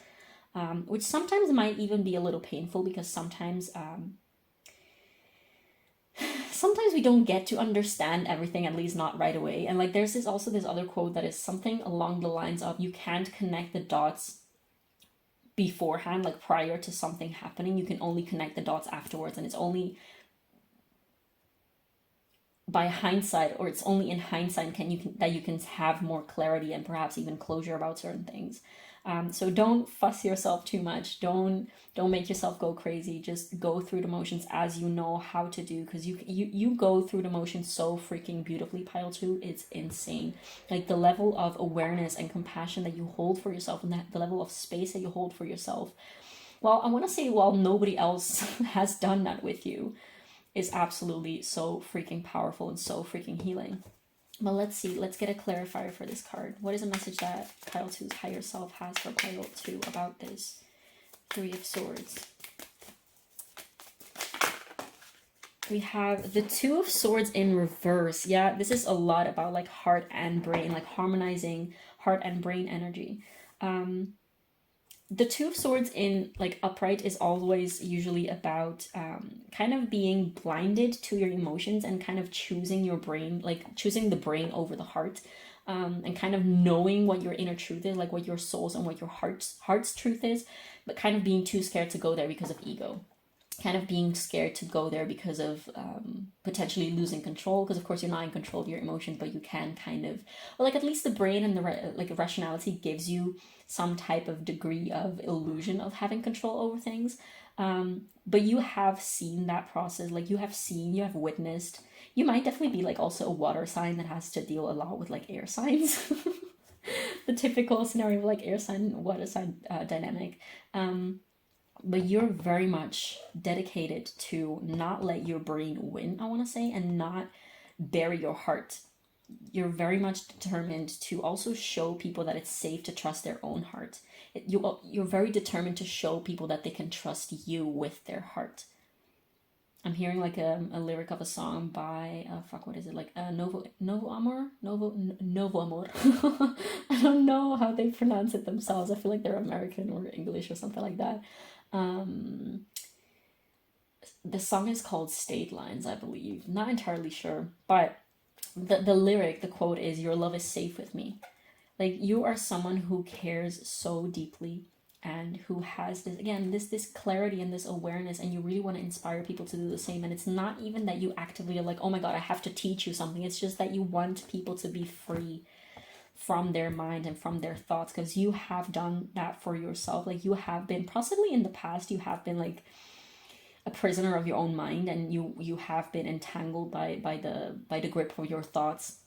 A: which sometimes might even be a little painful because sometimes we don't get to understand everything, at least not right away. And like there's also this other quote that is something along the lines of, you can't connect the dots beforehand, like prior to something happening. You can only connect the dots afterwards, and it's only by hindsight, or it's only in hindsight that you can have more clarity and perhaps even closure about certain things. So don't fuss yourself too much. Don't make yourself go crazy. Just go through the motions as you know how to do, because you go through the motions so freaking beautifully, pile 2. It's insane. Like the level of awareness and compassion that you hold for yourself, and the level of space that you hold for yourself. Well, I want to say, while nobody else has done that with you, is absolutely so freaking powerful and so freaking healing. But let's see, let's get a clarifier for this card. What is a message that pile 2's higher self has for pile 2 about this 3 of Swords? We have the 2 of Swords in reverse. Yeah, this is a lot about like heart and brain, like harmonizing heart and brain energy. The 2 of Swords in like upright is always usually about kind of being blinded to your emotions and kind of choosing your brain, like choosing the brain over the heart, and kind of knowing what your inner truth is, like what your soul's and what your heart's truth is, but kind of being too scared to go there because of ego. kind of being scared to go there because of potentially losing control, because of course you're not in control of your emotions, but you can kind of, or like at least the brain and the like rationality gives you some type of degree of illusion of having control over things. But you have seen that process, like you have witnessed. You might definitely be like also a water sign that has to deal a lot with like air signs. The typical scenario of like air sign water sign dynamic. But you're very much dedicated to not let your brain win, I want to say, and not bury your heart. You're very much determined to also show people that it's safe to trust their own heart. You're very determined to show people that they can trust you with their heart. I'm hearing like a lyric of a song by fuck, what is it, like Novo Amor. I don't know how they pronounce it themselves. I feel like they're American or English or something like that. The song is called State Lines, I believe. Not entirely sure, but the lyric, the quote is, "Your love is safe with me." Like, you are someone who cares so deeply and who has this, again, this clarity and this awareness, and you really want to inspire people to do the same. And it's not even that you actively are like, oh my god, I have to teach you something. It's just that you want people to be free from their mind and from their thoughts, because you have done that for yourself. Like, you have been, possibly in the past, you have been like a prisoner of your own mind, and you have been entangled by the grip of your thoughts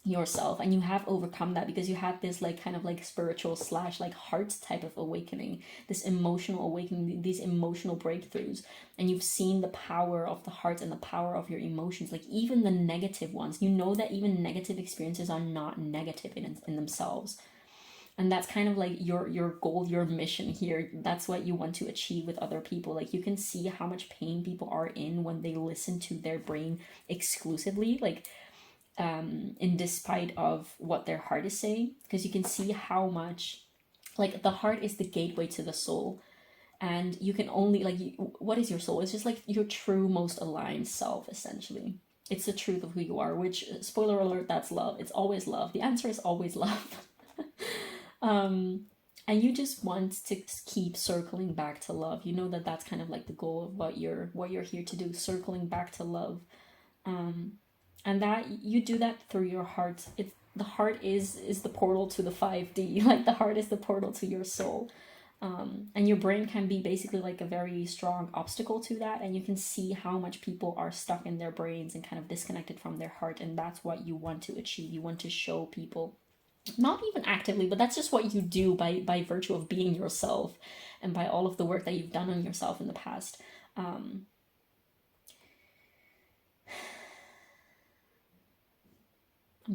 A: yourself, and you have overcome that because you had this like kind of like spiritual slash like heart type of awakening, this emotional awakening, these emotional breakthroughs, and you've seen the power of the heart and the power of your emotions, like even the negative ones. You know that even negative experiences are not negative in themselves, and that's kind of like your goal, your mission here. That's what you want to achieve with other people. Like, you can see how much pain people are in when they listen to their brain exclusively, like in despite of what their heart is saying, because you can see how much, like, the heart is the gateway to the soul, and you can only like what is your soul? It's just like your true most aligned self, essentially. It's the truth of who you are, which, spoiler alert, that's love. It's always love. The answer is always love. And you just want to keep circling back to love. You know that that's kind of like the goal of what you're here to do, circling back to love. And that you do that through your heart. The heart is the portal to the 5D. Like, the heart is the portal to your soul. And your brain can be basically like a very strong obstacle to that, and you can see how much people are stuck in their brains and kind of disconnected from their heart, and that's what you want to achieve. You want to show people, not even actively, but that's just what you do by virtue of being yourself and by all of the work that you've done on yourself in the past. I'm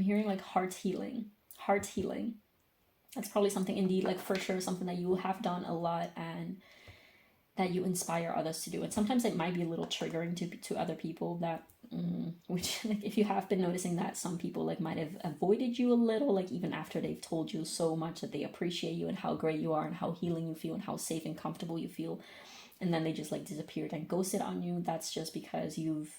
A: hearing like heart healing. That's probably something, indeed, like for sure, something that you have done a lot and that you inspire others to do. And sometimes it might be a little triggering to other people, that which, like, if you have been noticing that some people like might have avoided you a little, like even after they've told you so much that they appreciate you and how great you are and how healing you feel and how safe and comfortable you feel, and then they just like disappeared and ghosted on you. That's just because you've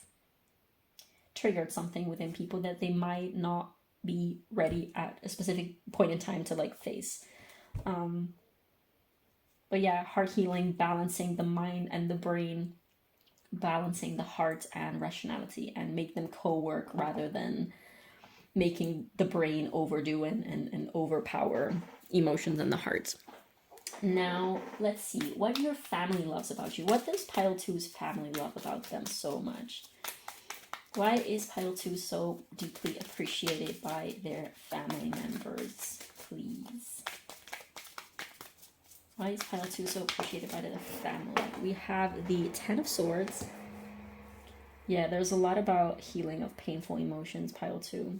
A: triggered something within people that they might not be ready at a specific point in time to like face. But yeah, heart healing, balancing the mind and the brain, balancing the heart and rationality, and make them co-work rather than making the brain overdo and overpower emotions and the heart. Now, let's see what your family loves about you. What does Pile 2's family love about them so much? Why is Pile 2 so deeply appreciated by their family members, please? Why is Pile 2 so appreciated by their family? We have the Ten of Swords. Yeah, there's a lot about healing of painful emotions, Pile 2.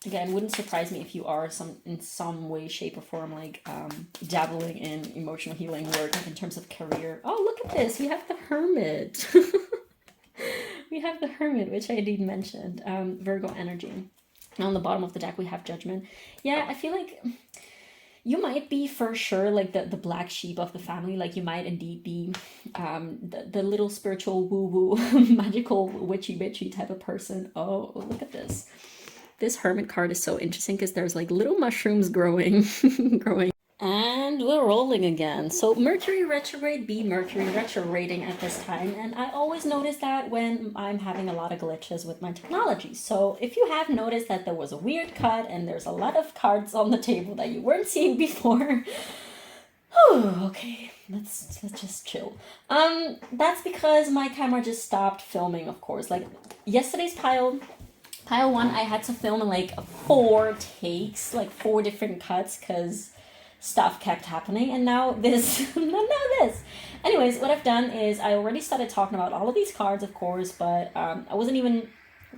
A: Again, wouldn't surprise me if you are in some way, shape, or form like dabbling in emotional healing work, like in terms of career. Oh, look at this! We have the Hermit. We have the Hermit, which I indeed mentioned. Virgo energy. And on the bottom of the deck, we have Judgment. Yeah, I feel like you might be for sure like the black sheep of the family. Like, you might indeed be the little spiritual woo-woo, magical witchy type of person. Oh, look at this. This Hermit card is so interesting because there's like little mushrooms growing. And And we're rolling again. So Mercury retrograde be Mercury retrograding at this time, and I always notice that when I'm having a lot of glitches with my technology. So if you have noticed that there was a weird cut and there's a lot of cards on the table that you weren't seeing before, okay, let's just chill. That's because my camera just stopped filming, of course. Like yesterday's pile one, I had to film in like 4 takes, like 4 different cuts, because stuff kept happening, and now this. Now this. Anyways, what I've done is I already started talking about all of these cards, of course, but I hadn't even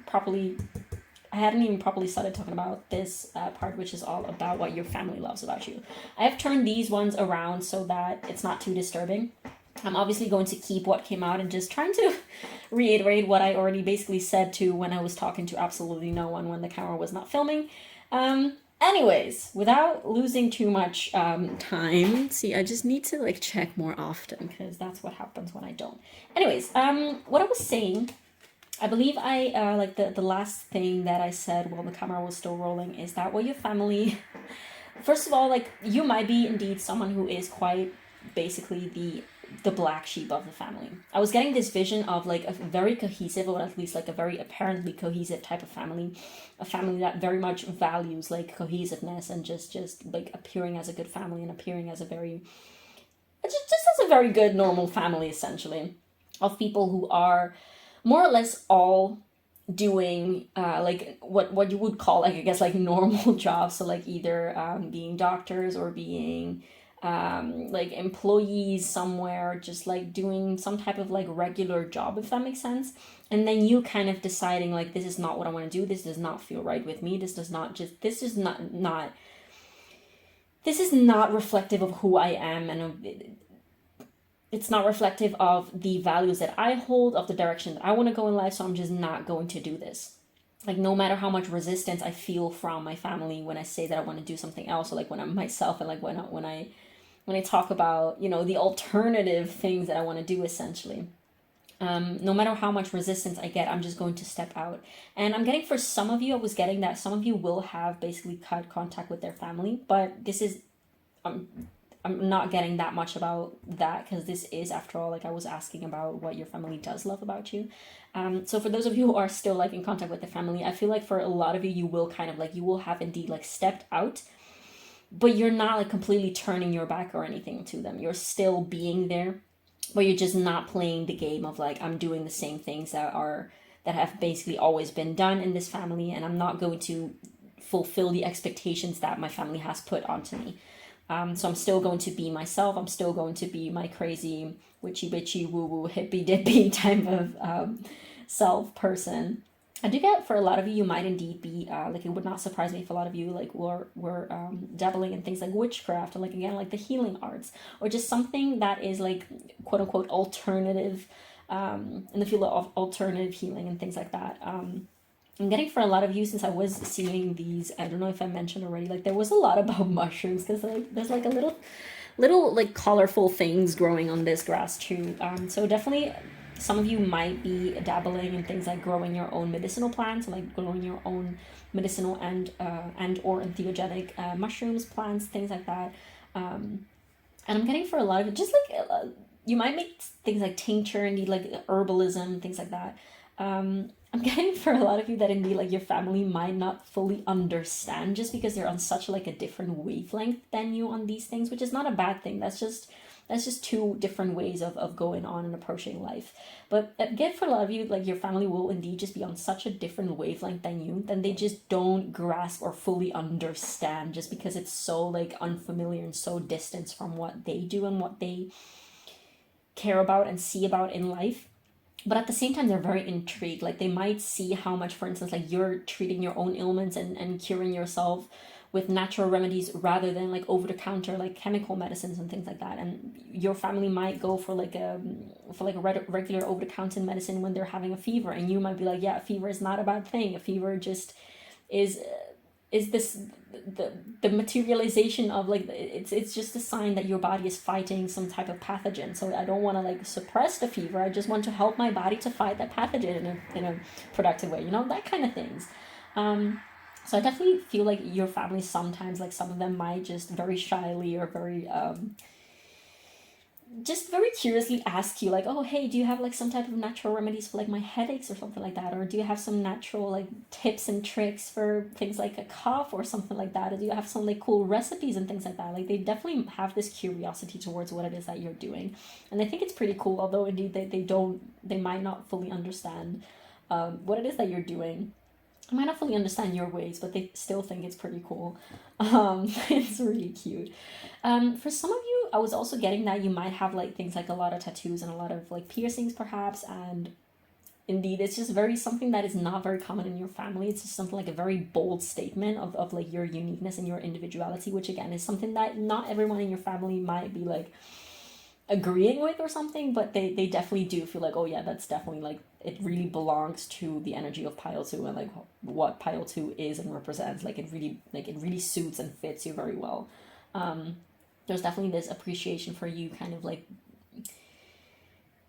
A: properly started talking about this part, which is all about what your family loves about you. I have turned these ones around so that it's not too disturbing. I'm obviously going to keep what came out and just trying to reiterate what I already basically said to when I was talking to absolutely no one when the camera was not filming. Anyways, without losing too much time, see, I just need to like check more often because that's what happens when I don't. Anyways, what I was saying, I believe I like the last thing that I said while the camera was still rolling is that what your family, first of all, like you might be indeed someone who is quite basically the black sheep of the family. I was getting this vision of like a very cohesive, or at least like a very apparently cohesive type of family, a family that very much values like cohesiveness and just like appearing as a good family and appearing as a very, just as a very good normal family, essentially, of people who are more or less all doing like what you would call, like, I guess, like normal jobs. So like either being doctors or being like employees somewhere, just like doing some type of like regular job, if that makes sense. And then you kind of deciding like, this is not what I want to do, this does not feel right with me, this is not reflective of who I am, and it's not reflective of the values that I hold, of the direction that I want to go in life, so I'm just not going to do this. Like, no matter how much resistance I feel from my family when I say that I want to do something else, or like when I'm myself, and like when I talk about, you know, the alternative things that I want to do, essentially. No matter how much resistance I get, I'm just going to step out. And I'm getting, for some of you, I was getting that some of you will have basically cut contact with their family, but this is, I'm not getting that much about that, because this is, after all, like I was asking about what your family does love about you. So for those of you who are still like in contact with the family, I feel like for a lot of you, you will kind of like, you will have indeed like stepped out, but you're not like completely turning your back or anything to them. You're still being there, but you're just not playing the game of like, I'm doing the same things that have basically always been done in this family, and I'm not going to fulfill the expectations that my family has put onto me. So I'm still going to be myself. I'm still going to be my crazy witchy bitchy woo woo hippy dippy type of self person. I do get, for a lot of you, you might indeed be like, it would not surprise me if a lot of you like were dabbling in things like witchcraft, or like, again, like the healing arts, or just something that is like quote unquote alternative, in the field of alternative healing and things like that. I'm getting, for a lot of you, since I was seeing these, I don't know if I mentioned already, like there was a lot about mushrooms, because like there's like a little like colorful things growing on this grass too. So definitely some of you might be dabbling in things like growing your own medicinal plants, like growing your own medicinal and or entheogenic mushrooms, plants, things like that. And I'm getting, for a lot of it, just like you might make things like tincture and need like herbalism, things like that. I'm getting, for a lot of you, that indeed like your family might not fully understand, just because they're on such like a different wavelength than you on these things, which is not a bad thing. That's just 2 different ways of going on and approaching life. But again, for a lot of you, like your family will indeed just be on such a different wavelength than you, then they just don't grasp or fully understand, just because it's so like unfamiliar and so distant from what they do and what they care about and see about in life. But at the same time, they're very intrigued. Like, they might see how much, for instance, like you're treating your own ailments and curing yourself with natural remedies rather than like over-the-counter like chemical medicines and things like that. And your family might go for like a regular over-the-counter medicine when they're having a fever, and you might be like, yeah, a fever is not a bad thing. A fever just is this the materialization of like, it's just a sign that your body is fighting some type of pathogen. So I don't want to like suppress the fever, I just want to help my body to fight that pathogen in a productive way, you know, that kind of things. So I definitely feel like your family sometimes, like some of them might just very shyly or very just very curiously ask you like, oh hey, do you have like some type of natural remedies for like my headaches or something like that, or do you have some natural like tips and tricks for things like a cough or something like that, or do you have some like cool recipes and things like that. Like they definitely have this curiosity towards what it is that you're doing, and I think it's pretty cool, although indeed they might not fully understand what it is that you're doing. I might not fully understand your ways, but they still think it's pretty cool. It's really cute. For some of you, I was also getting that you might have like things like a lot of tattoos and a lot of like piercings, perhaps. And indeed, it's just very something that is not very common in your family. It's just something like a very bold statement of like your uniqueness and your individuality, which again is something that not everyone in your family might be like agreeing with or something, but they definitely do feel like, oh yeah, that's definitely like it really belongs to the energy of pile 2 and like what pile 2 is and represents. Like it really suits and fits you very well. There's definitely this appreciation for you kind of like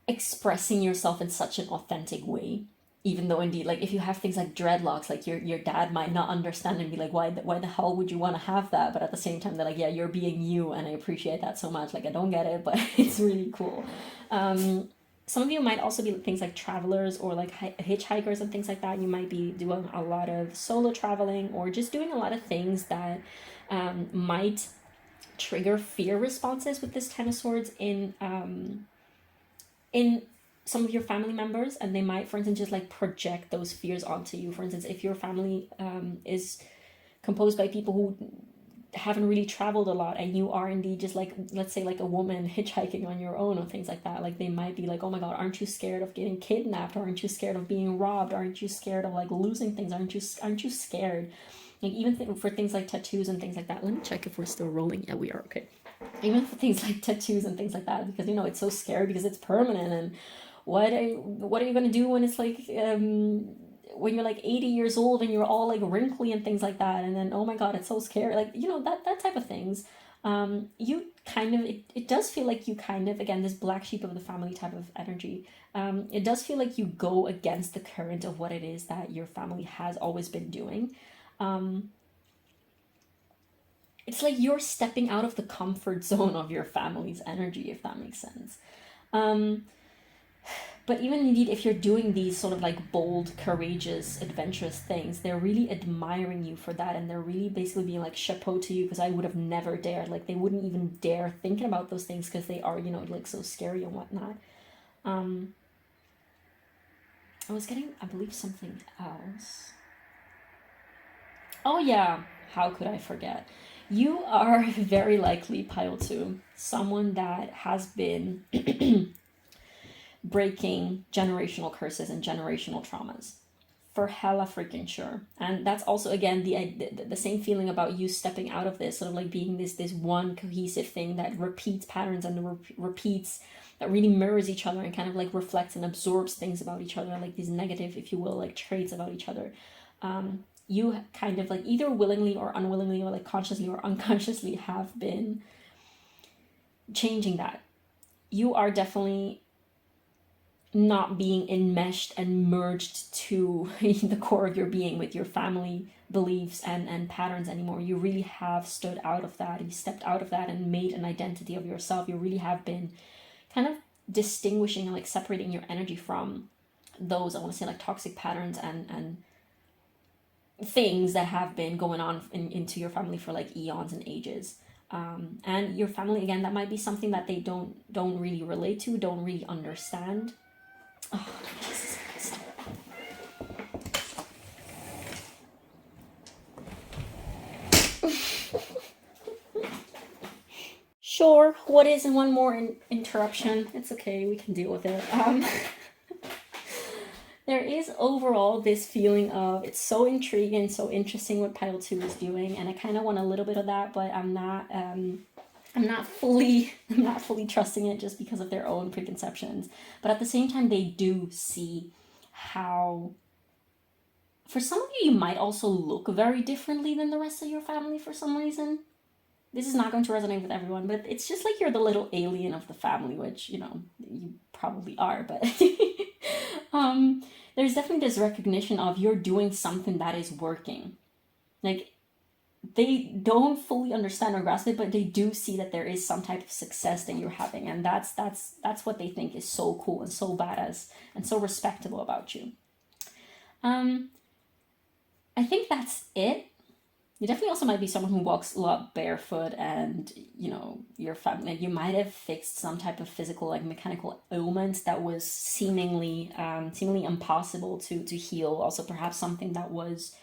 A: expressing yourself in such an authentic way, even though indeed like if you have things like dreadlocks, like your dad might not understand and be like, why the hell would you want to have that, but at the same time they're like, yeah, you're being you and I appreciate that so much. Like I don't get it, but it's really cool. Some of you might also be things like travelers or like hitchhikers and things like that. You might be doing a lot of solo traveling or just doing a lot of things that might trigger fear responses with this 10 of Swords in some of your family members, and they might, for instance, just like project those fears onto you. For instance, if your family is composed by people who haven't really traveled a lot and you are indeed just like, let's say like a woman hitchhiking on your own or things like that, like they might be like, oh my god, aren't you scared of getting kidnapped, aren't you scared of being robbed, aren't you scared of like losing things, aren't you scared, like even for things like tattoos and things like that. Let me check if we're still rolling. Yeah, we are. Okay. Even for things like tattoos and things like that, because it's so scary because it's permanent. And what are you going to do when it's like when you're like 80 years old and you're all like wrinkly and things like that, and then oh my god, it's so scary, like that type of things. You kind of, it does feel like you kind of, again, this black sheep of the family type of energy. It does feel like you go against the current of what it is that your family has always been doing. It's like you're stepping out of the comfort zone of your family's energy, if that makes sense. But even indeed, if you're doing these sort of like bold, courageous, adventurous things, they're really admiring you for that, and they're really basically being like chapeau to you, because I would have never dared. Like they wouldn't even dare thinking about those things because they are, like so scary and whatnot. I was getting, I believe, something else. Oh yeah, how could I forget? You are very likely pile 2, someone that has been breaking generational curses and generational traumas, for hella freaking sure. And that's also again the same feeling about you stepping out of this, sort of like being this one cohesive thing that repeats patterns and repeats, that really mirrors each other and kind of like reflects and absorbs things about each other, like these negative, if you will, like traits about each other. You kind of like either willingly or unwillingly or like consciously or unconsciously have been changing that. You are definitely not being enmeshed and merged to the core of your being with your family beliefs and patterns anymore. You really have stood out of that. You stepped out of that and made an identity of yourself. You really have been kind of distinguishing and like separating your energy from those, I want to say, like toxic patterns and things that have been going on into your family for like eons and ages. And your family, again, that might be something that they don't really relate to, don't really understand. Oh, Jesus Christ. Sure, what is and one more interruption? It's okay, we can deal with it. There is overall this feeling of it's so intriguing, so interesting what pile 2 is doing, and I kind of want a little bit of that, but I'm not fully trusting it just because of their own preconceptions. But at the same time, they do see how, for some of you, you might also look very differently than the rest of your family for some reason. This is not going to resonate with everyone, but it's just like you're the little alien of the family, which, you probably are, but there's definitely this recognition of you're doing something that is working. Like, they don't fully understand or grasp it, but they do see that there is some type of success that you're having, and that's what they think is so cool and so badass and so respectable about you. Um, I think that's it. You definitely also might be someone who walks a lot barefoot, and your family, you might have fixed some type of physical, like mechanical ailment that was seemingly impossible to heal. Also, perhaps something that was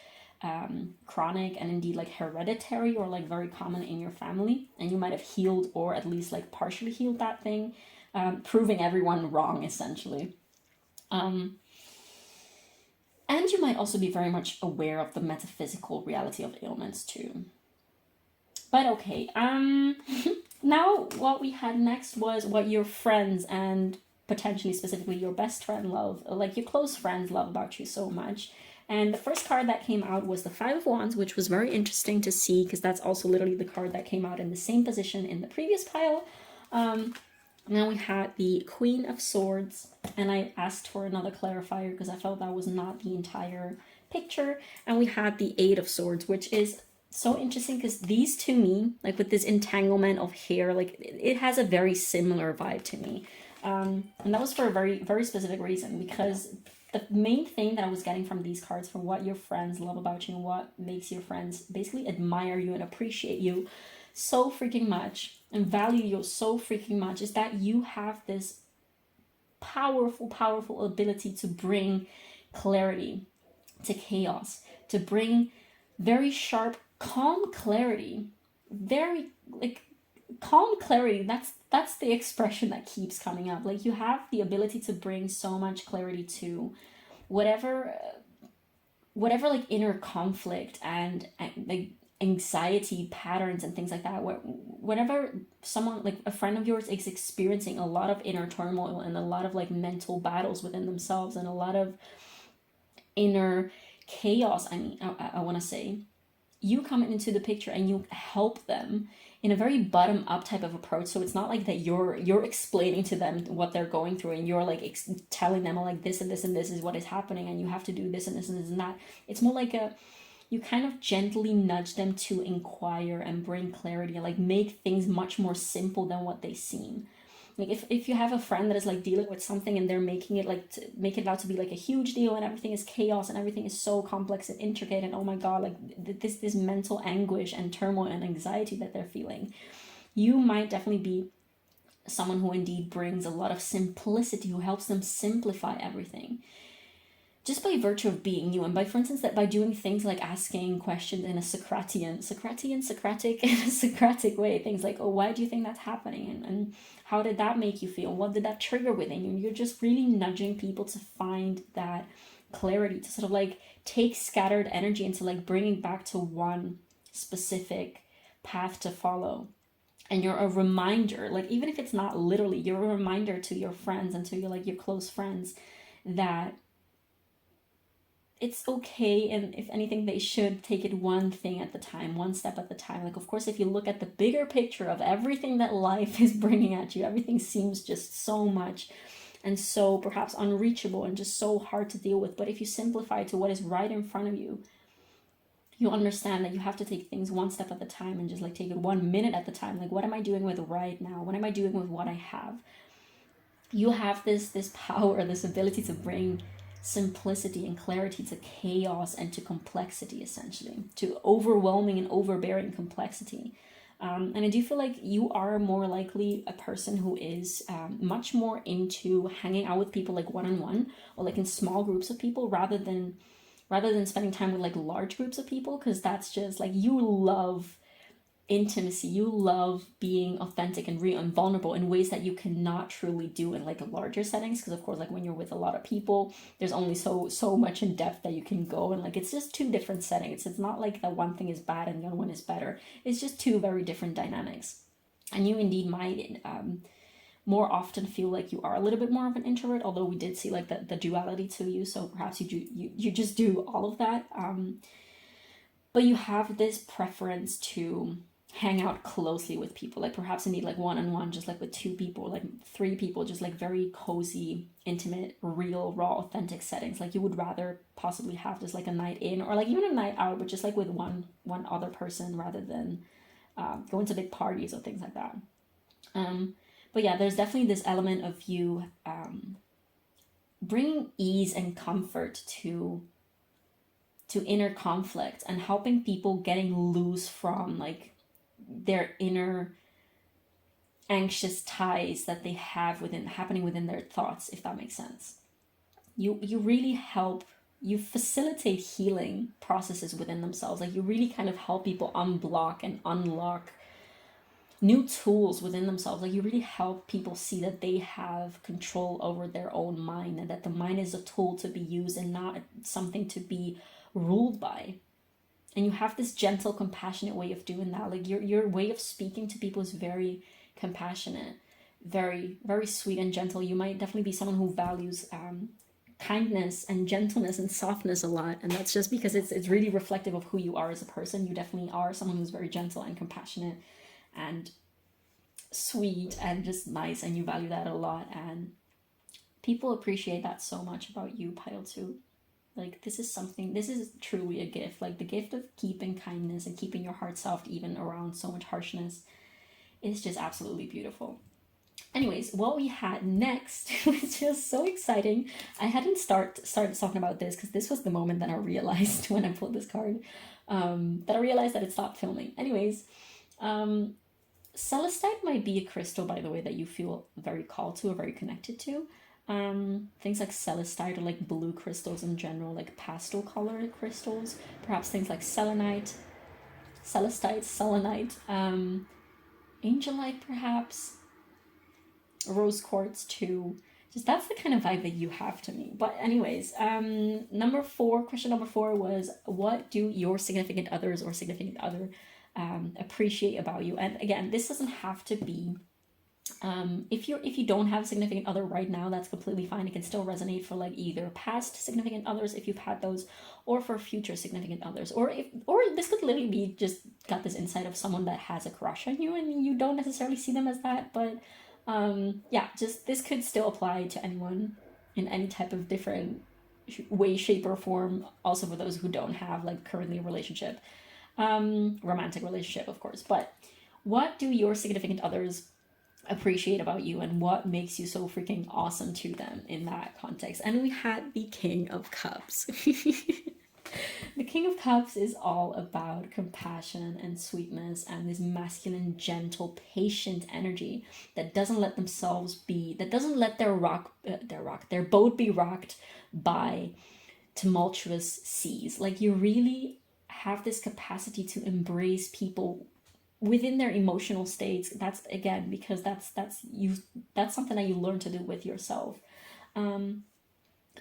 A: chronic and indeed like hereditary or like very common in your family, and you might have healed or at least like partially healed that thing, proving everyone wrong essentially. Um, and you might also be very much aware of the metaphysical reality of ailments too. But okay, now what we had next was what your friends and potentially specifically your best friend love, like your close friends love about you so much. And the first card that came out was the Five of Wands, which was very interesting to see because that's also literally the card that came out in the same position in the previous pile. Now we had the Queen of Swords, and I asked for another clarifier because I felt that was not the entire picture. And we had the Eight of Swords, which is so interesting because these to me, like with this entanglement of hair, like it has a very similar vibe to me. And that was for a very, very specific reason, because the main thing that I was getting from these cards, from what your friends love about you and what makes your friends basically admire you and appreciate you so freaking much and value you so freaking much, is that you have this powerful, powerful ability to bring clarity to chaos, to bring very sharp, calm clarity, very like calm clarity. That's the expression that keeps coming up. Like, you have the ability to bring so much clarity to whatever like inner conflict and like anxiety patterns and things like that, whenever someone, like a friend of yours, is experiencing a lot of inner turmoil and a lot of like mental battles within themselves and a lot of inner chaos, I want to say, you come into the picture and you help them in a very bottom up type of approach. So it's not like that you're explaining to them what they're going through and you're like telling them, like, this and this and this is what is happening and you have to do this and this and this and that. It's more like you kind of gently nudge them to inquire and bring clarity and like make things much more simple than what they seem. Like, if you have a friend that is like dealing with something and they're making it like make it out to be like a huge deal and everything is chaos and everything is so complex and intricate and oh my god, like this mental anguish and turmoil and anxiety that they're feeling, you might definitely be someone who indeed brings a lot of simplicity, who helps them simplify everything just by virtue of being you, and by, for instance, that by doing things like asking questions in a Socratic way, things like, oh, why do you think that's happening, and how did that make you feel, what did that trigger within you? You're just really nudging people to find that clarity, to sort of like take scattered energy into like bringing back to one specific path to follow. And you're a reminder, like, even if it's not literally, you're a reminder to your friends and to your close friends that it's okay, and if anything, they should take it one thing at the time, one step at the time. Like, of course, if you look at the bigger picture of everything that life is bringing at you, everything seems just so much and so perhaps unreachable and just so hard to deal with. But if you simplify to what is right in front of you, you understand that you have to take things one step at a time and just like take it 1 minute at the time. Like, what am I doing with right now? What am I doing with what I have? You have this power, this ability to bring simplicity and clarity to chaos and to complexity, essentially, to overwhelming and overbearing complexity. And I do feel like you are more likely a person who is much more into hanging out with people like one-on-one or like in small groups of people rather than spending time with like large groups of people, because that's just like, you love intimacy, you love being authentic and real and vulnerable in ways that you cannot truly do in like larger settings, because of course, like when you're with a lot of people, there's only so much in depth that you can go, and like it's just two different settings. It's not like that one thing is bad and the other one is better. It's just two very different dynamics. And you indeed might more often feel like you are a little bit more of an introvert, although we did see like the duality to you, so perhaps you just do all of that, but you have this preference to hang out closely with people, like perhaps indeed like one-on-one, just like with 2 people, like 3 people, just like very cozy, intimate, real, raw, authentic settings. Like you would rather possibly have just like a night in, or like even a night out, but just like with one other person, rather than going to big parties or things like that. But yeah, there's definitely this element of you bringing ease and comfort to inner conflict, and helping people getting loose from like their inner anxious ties that they have happening within their thoughts, if that makes sense. You really help, you facilitate healing processes within themselves. Like you really kind of help people unblock and unlock new tools within themselves. Like you really help people see that they have control over their own mind, and that the mind is a tool to be used and not something to be ruled by. And you have this gentle, compassionate way of doing that. Like your way of speaking to people is very compassionate, very, very sweet and gentle. You might definitely be someone who values kindness and gentleness and softness a lot, and that's just because it's really reflective of who you are as a person. You definitely are someone who's very gentle and compassionate and sweet and just nice, and you value that a lot, and people appreciate that so much about you, Pile 2. Like this is truly a gift, like the gift of keeping kindness and keeping your heart soft even around so much harshness is just absolutely beautiful. Anyways, what we had next was just so exciting. I hadn't started talking about this because this was the moment that I realized when I pulled this card, that I realized that it stopped filming. Anyways, celestite might be a crystal, by the way, that you feel very called to or very connected to. Things like celestite, or like blue crystals in general, like pastel colored crystals, perhaps things like selenite, celestite, selenite, angelite, perhaps rose quartz too. Just that's the kind of vibe that you have to me. But anyways, question number 4 was, what do your significant others or significant other appreciate about you? And again, this doesn't have to be if you don't have a significant other right now, that's completely fine. It can still resonate for like either past significant others, if you've had those, or for future significant others, or this could literally be just got this insight of someone that has a crush on you and you don't necessarily see them as that. But yeah, just this could still apply to anyone in any type of different way, shape, or form. Also for those who don't have like currently a relationship, romantic relationship, of course. But what do your significant others appreciate about you, and what makes you so freaking awesome to them in that context? And we had the King of Cups. The King of Cups is all about compassion and sweetness and this masculine, gentle, patient energy that doesn't let themselves be, that doesn't let their boat be rocked by tumultuous seas. Like you really have this capacity to embrace people within their emotional states. That's again because that's something that you learn to do with yourself.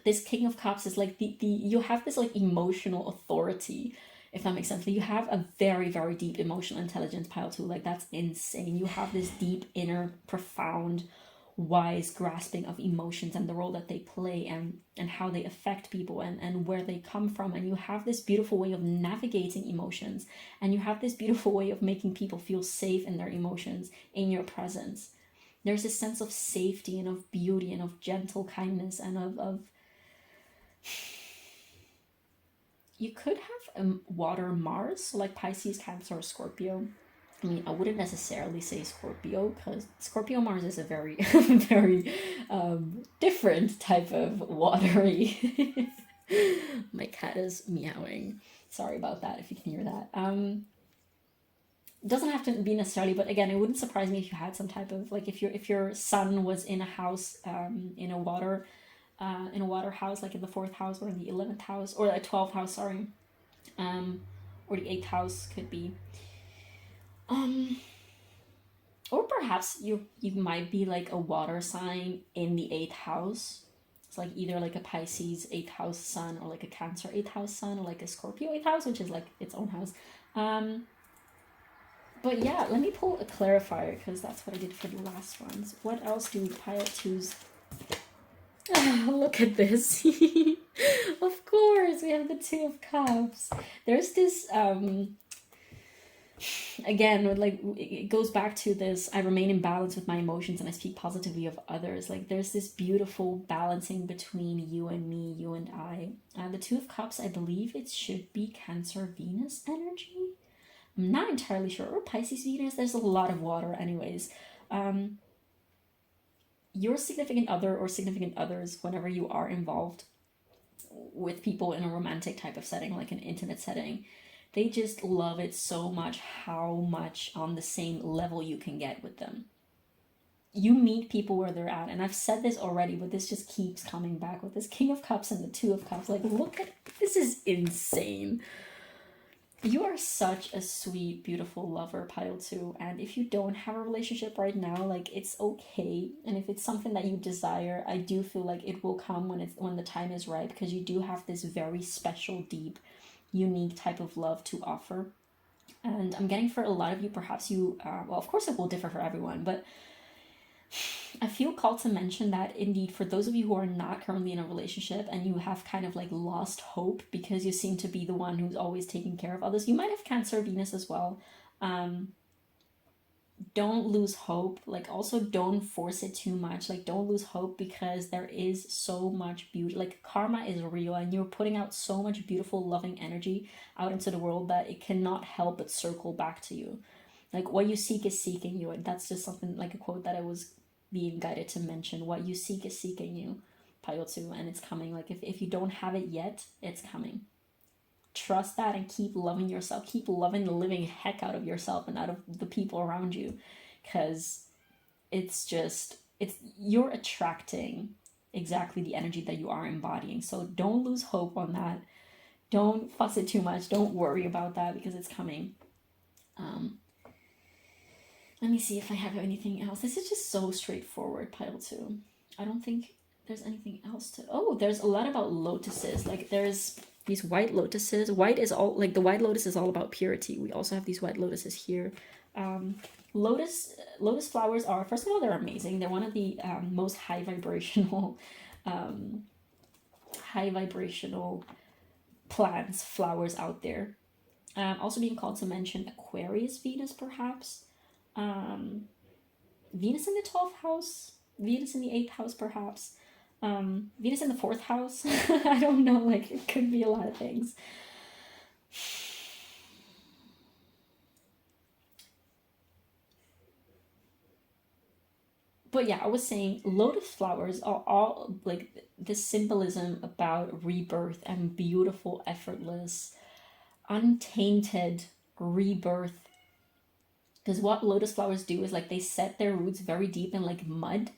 A: This King of Cups is like the you have this like emotional authority, if that makes sense. Like you have a very, very deep emotional intelligence, Pile 2. Like that's insane. You have this deep inner profound wise grasping of emotions and the role that they play, and how they affect people, and where they come from. And you have this beautiful way of navigating emotions, and you have this beautiful way of making people feel safe in their emotions in your presence. There's this sense of safety and of beauty and of gentle kindness and of you could have a water Mars, so like Pisces, Cancer, or Scorpio. I mean, I wouldn't necessarily say Scorpio, because Scorpio Mars is a very, very different type of watery. My cat is meowing. Sorry about that if you can hear that. Doesn't have to be necessarily, but again, it wouldn't surprise me if you had some type of like if your sun was in a house, in a water house, like in the 4th house or in the 11th house or the 12th house, sorry, or the 8th house could be. Or perhaps you might be like a water sign in the 8th house. It's like either like a Pisces 8th house sun, or like a Cancer 8th house sun, or like a Scorpio 8th house, which is like its own house. But yeah, let me pull a clarifier, because that's what I did for the last ones. What else do Pile 2s? Oh, look at this. Of course, we have the 2 of Cups. There's this again, like, it goes back to this: I remain in balance with my emotions and I speak positively of others. Like, there's this beautiful balancing between you and me, you and I. The Two of Cups, I believe it should be Cancer Venus energy. I'm not entirely sure. Or Pisces Venus. There's a lot of water anyways. Your significant other or significant others, whenever you are involved with people in a romantic type of setting, like an intimate setting, they just love it so much how much on the same level you can get with them. You meet people where they're at, and I've said this already, but this just keeps coming back with this King of Cups and the Two of Cups. Like, look at this, is insane. You are such a sweet, beautiful lover, pile 2. And if you don't have a relationship right now, like, it's okay. And if it's something that you desire, I do feel like it will come when the time is right, because you do have this very special, deep, unique type of love to offer. And I'm getting, for a lot of you, perhaps you, well, of course it will differ for everyone, but I feel called to mention that indeed, for those of you who are not currently in a relationship and you have kind of like lost hope because you seem to be the one who's always taking care of others, you might have Cancer Venus as well. Don't lose hope. Like, also don't force it too much. Like, don't lose hope, because there is so much beauty. Like, karma is real, and you're putting out so much beautiful, loving energy out into the world that it cannot help but circle back to you. Like, what you seek is seeking you. And that's just something, like a quote that I was being guided to mention. What you seek is seeking you, pile 2, and it's coming. Like, if you don't have it yet, it's coming. Trust that and keep loving yourself. Keep loving the living heck out of yourself and out of the people around you, because it's you're attracting exactly the energy that you are embodying. So don't lose hope on that. Don't fuss it too much. Don't worry about that, because it's coming. Let me see if I have anything else. This is just so straightforward, pile 2. I don't think there's anything else to... Oh, there's a lot about lotuses. Like, there's these white lotuses. White is all... Like, the white lotus is all about purity. We also have these white lotuses here. Lotus flowers are... First of all, they're amazing. They're one of the most high vibrational plants, flowers out there. Also being called to mention Aquarius Venus, perhaps. Venus in the 12th house, Venus in the 8th house, perhaps. Venus in the 4th house. I don't know, like, it could be a lot of things. But yeah, I was saying lotus flowers are all like this symbolism about rebirth and beautiful, effortless, untainted rebirth. Because what lotus flowers do is, like, they set their roots very deep in, like, mud.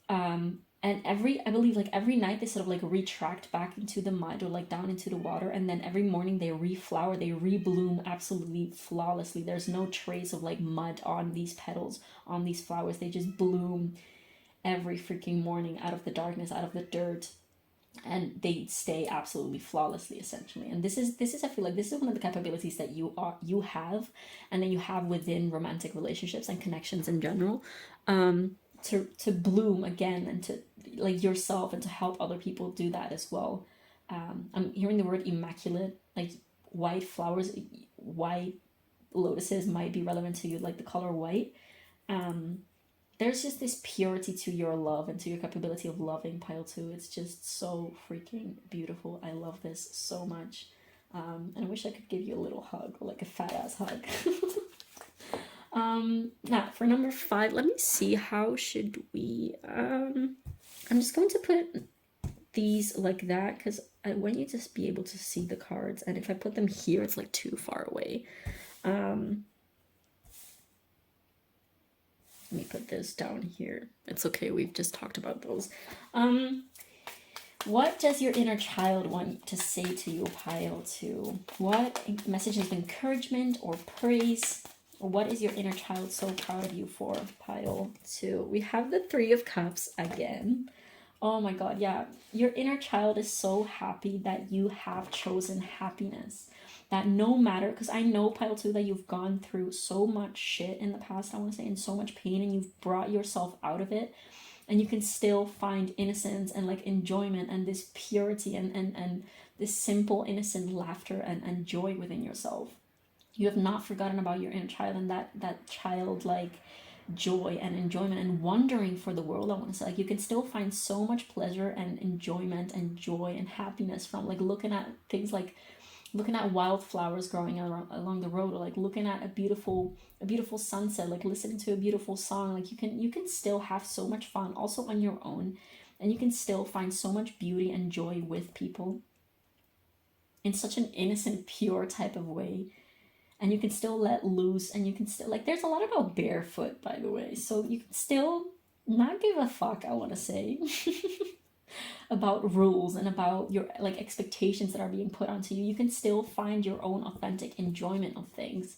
A: And I believe, like, every night they sort of, like, retract back into the mud or, like, down into the water. And then every morning they reflower, they rebloom absolutely flawlessly. There's no trace of, like, mud on these petals, on these flowers. They just bloom every freaking morning out of the darkness, out of the dirt. And they stay absolutely flawlessly, essentially. And this is I feel like this is one of the capabilities that you have, and that you have within romantic relationships and connections in general, to bloom again, and to, like, yourself, and to help other people do that as well. I'm hearing the word immaculate. Like, white flowers, white lotuses might be relevant to you, like the color white. There's just this purity to your love and to your capability of loving, pile 2. It's just so freaking beautiful. I love this so much. And I wish I could give you a little hug, or like a fat ass hug. Now for number 5, let me see, how should we, I'm just going to put these like that, because I want you to be able to see the cards, and if I put them here, it's like too far away. Let me put this down here. It's okay, we've just talked about those. What does your inner child want to say to you, pile 2? What messages of encouragement or praise? Or what is your inner child so proud of you for, pile 2? We have the 3 of Cups again. Oh my god, yeah. Your inner child is so happy that you have chosen happiness. That no matter, because I know, pile 2, that you've gone through so much shit in the past, I want to say, and so much pain, and you've brought yourself out of it, and you can still find innocence and, like, enjoyment and this purity and this simple, innocent laughter and joy within yourself. You have not forgotten about your inner child and that childlike joy and enjoyment and wondering for the world. I want to say, like, you can still find so much pleasure and enjoyment and joy and happiness from like looking at things like looking at wildflowers growing along the road, or like looking at a beautiful sunset, like listening to a beautiful song. Like you can still have so much fun also on your own, and you can still find so much beauty and joy with people in such an innocent, pure type of way. And you can still let loose, and you can still, like, there's a lot about barefoot, by the way, so you can still not give a fuck, I want to say, about rules and about your like expectations that are being put onto you. You can still find your own authentic enjoyment of things,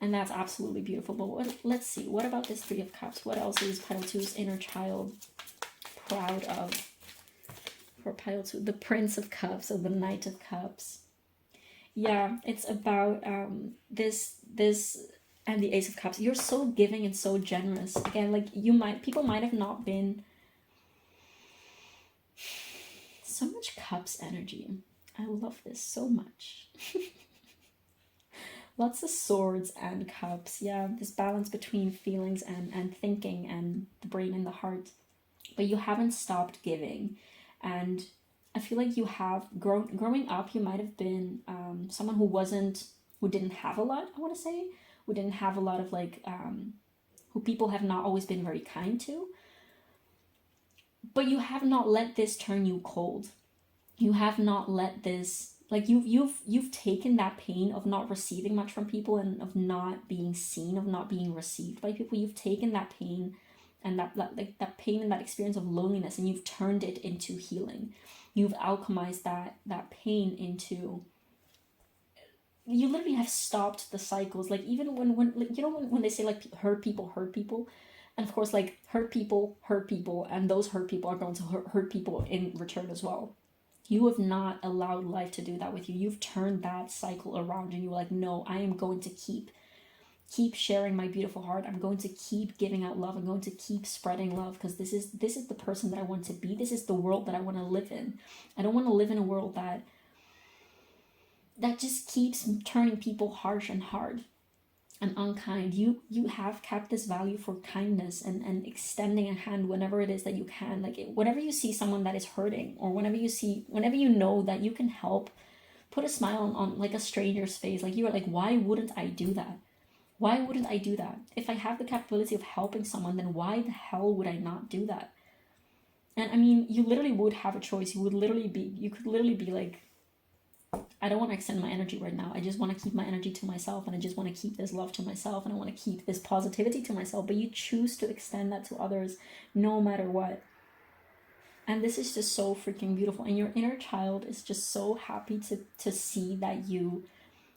A: and that's absolutely beautiful. But let's see, what about this Three of Cups? What else is pile two's inner child proud of? For pile two, the Prince of Cups, or the Knight of Cups. Yeah, it's about this and the Ace of Cups. You're so giving and so generous. Again, like people might have not been so much cups energy. I love this so much. Lots of swords and cups. Yeah, this balance between feelings and thinking and the brain and the heart. But you haven't stopped giving, and I feel like you have growing up. You might have been someone who didn't have a lot. I want to say who didn't have a lot of like who people have not always been very kind to. But you have not let this turn you cold. You have not let this, like, you've taken that pain of not receiving much from people and of not being seen, of not being received by people. You've taken that pain and that pain and that experience of loneliness, and you've turned it into healing. You've alchemized that pain into, you literally have stopped the cycles. Like, even when like, you know, when they say like hurt people, and of course like hurt people, and those hurt people are going to hurt people in return as well. You have not allowed life to do that with you. You've turned that cycle around, and you're like, no, I am going to keep sharing my beautiful heart. I'm going to keep giving out love. I'm going to keep spreading love, because this is the person that I want to be. This is the world that I want to live in. I don't want to live in a world that just keeps turning people harsh and hard and unkind. You have kept this value for kindness and extending a hand whenever it is that you can. Like, whenever you see someone that is hurting, or whenever you know that you can help, put a smile on like a stranger's face. Like, you are like, why wouldn't I do that? Why wouldn't I do that? If I have the capability of helping someone, then why the hell would I not do that? And I mean, you literally would have a choice. You could literally be like, I don't want to extend my energy right now. I just want to keep my energy to myself, and I just want to keep this love to myself, and I want to keep this positivity to myself. But you choose to extend that to others no matter what. And this is just so freaking beautiful. And your inner child is just so happy to see that you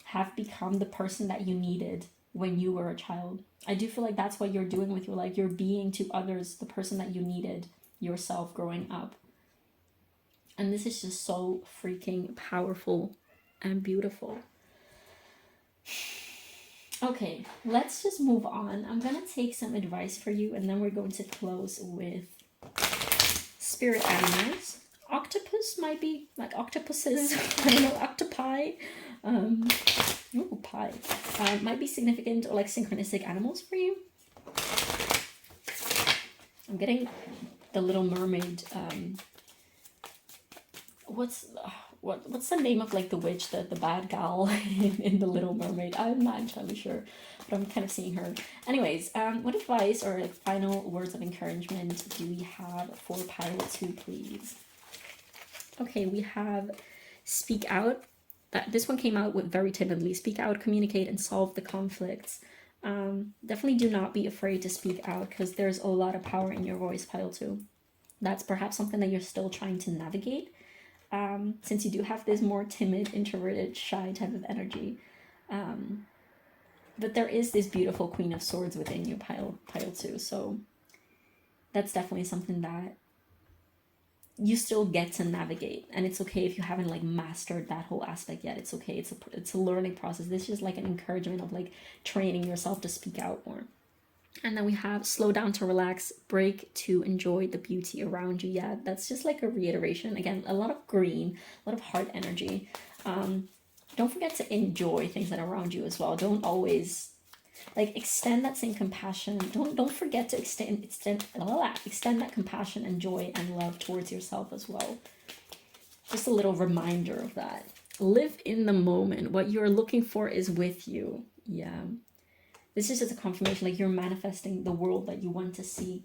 A: have become the person that you needed when you were a child. I do feel like that's what you're doing with your life. You're being to others the person that you needed yourself growing up. And this is just so freaking powerful and beautiful. Okay, let's just move on. I'm gonna take some advice for you, and then we're going to close with spirit animals. Octopus might be like octopuses. I don't know, octopi. Pie. Might be significant or like synchronistic animals for you. I'm getting the Little Mermaid. What's the name of like the witch, the bad gal in the Little Mermaid? I'm not entirely sure, but I'm kind of seeing her. Anyways, what advice or like final words of encouragement do we have for pile 2, please? Okay, we have speak out. This one came out with very timidly. Speak out, communicate, and solve the conflicts. Definitely do not be afraid to speak out, because there's a lot of power in your voice, pile 2. That's perhaps something that you're still trying to navigate, since you do have this more timid, introverted, shy type of energy. But there is this beautiful Queen of Swords within you, pile 2. So that's definitely something that you still get to navigate, and it's okay if you haven't like mastered that whole aspect yet. It's okay. It's a learning process. This is like an encouragement of like training yourself to speak out more. And then we have slow down to relax, break to enjoy the beauty around you. Yeah, that's just like a reiteration. Again, a lot of green, a lot of heart energy. don't forget to enjoy things that are around you as well. Don't always, like, extend that same compassion. Don't forget to extend that compassion and joy and love towards yourself as well. Just a little reminder of that. Live in the moment. What you're looking for is with you. Yeah. This is just a confirmation, like, you're manifesting the world that you want to see.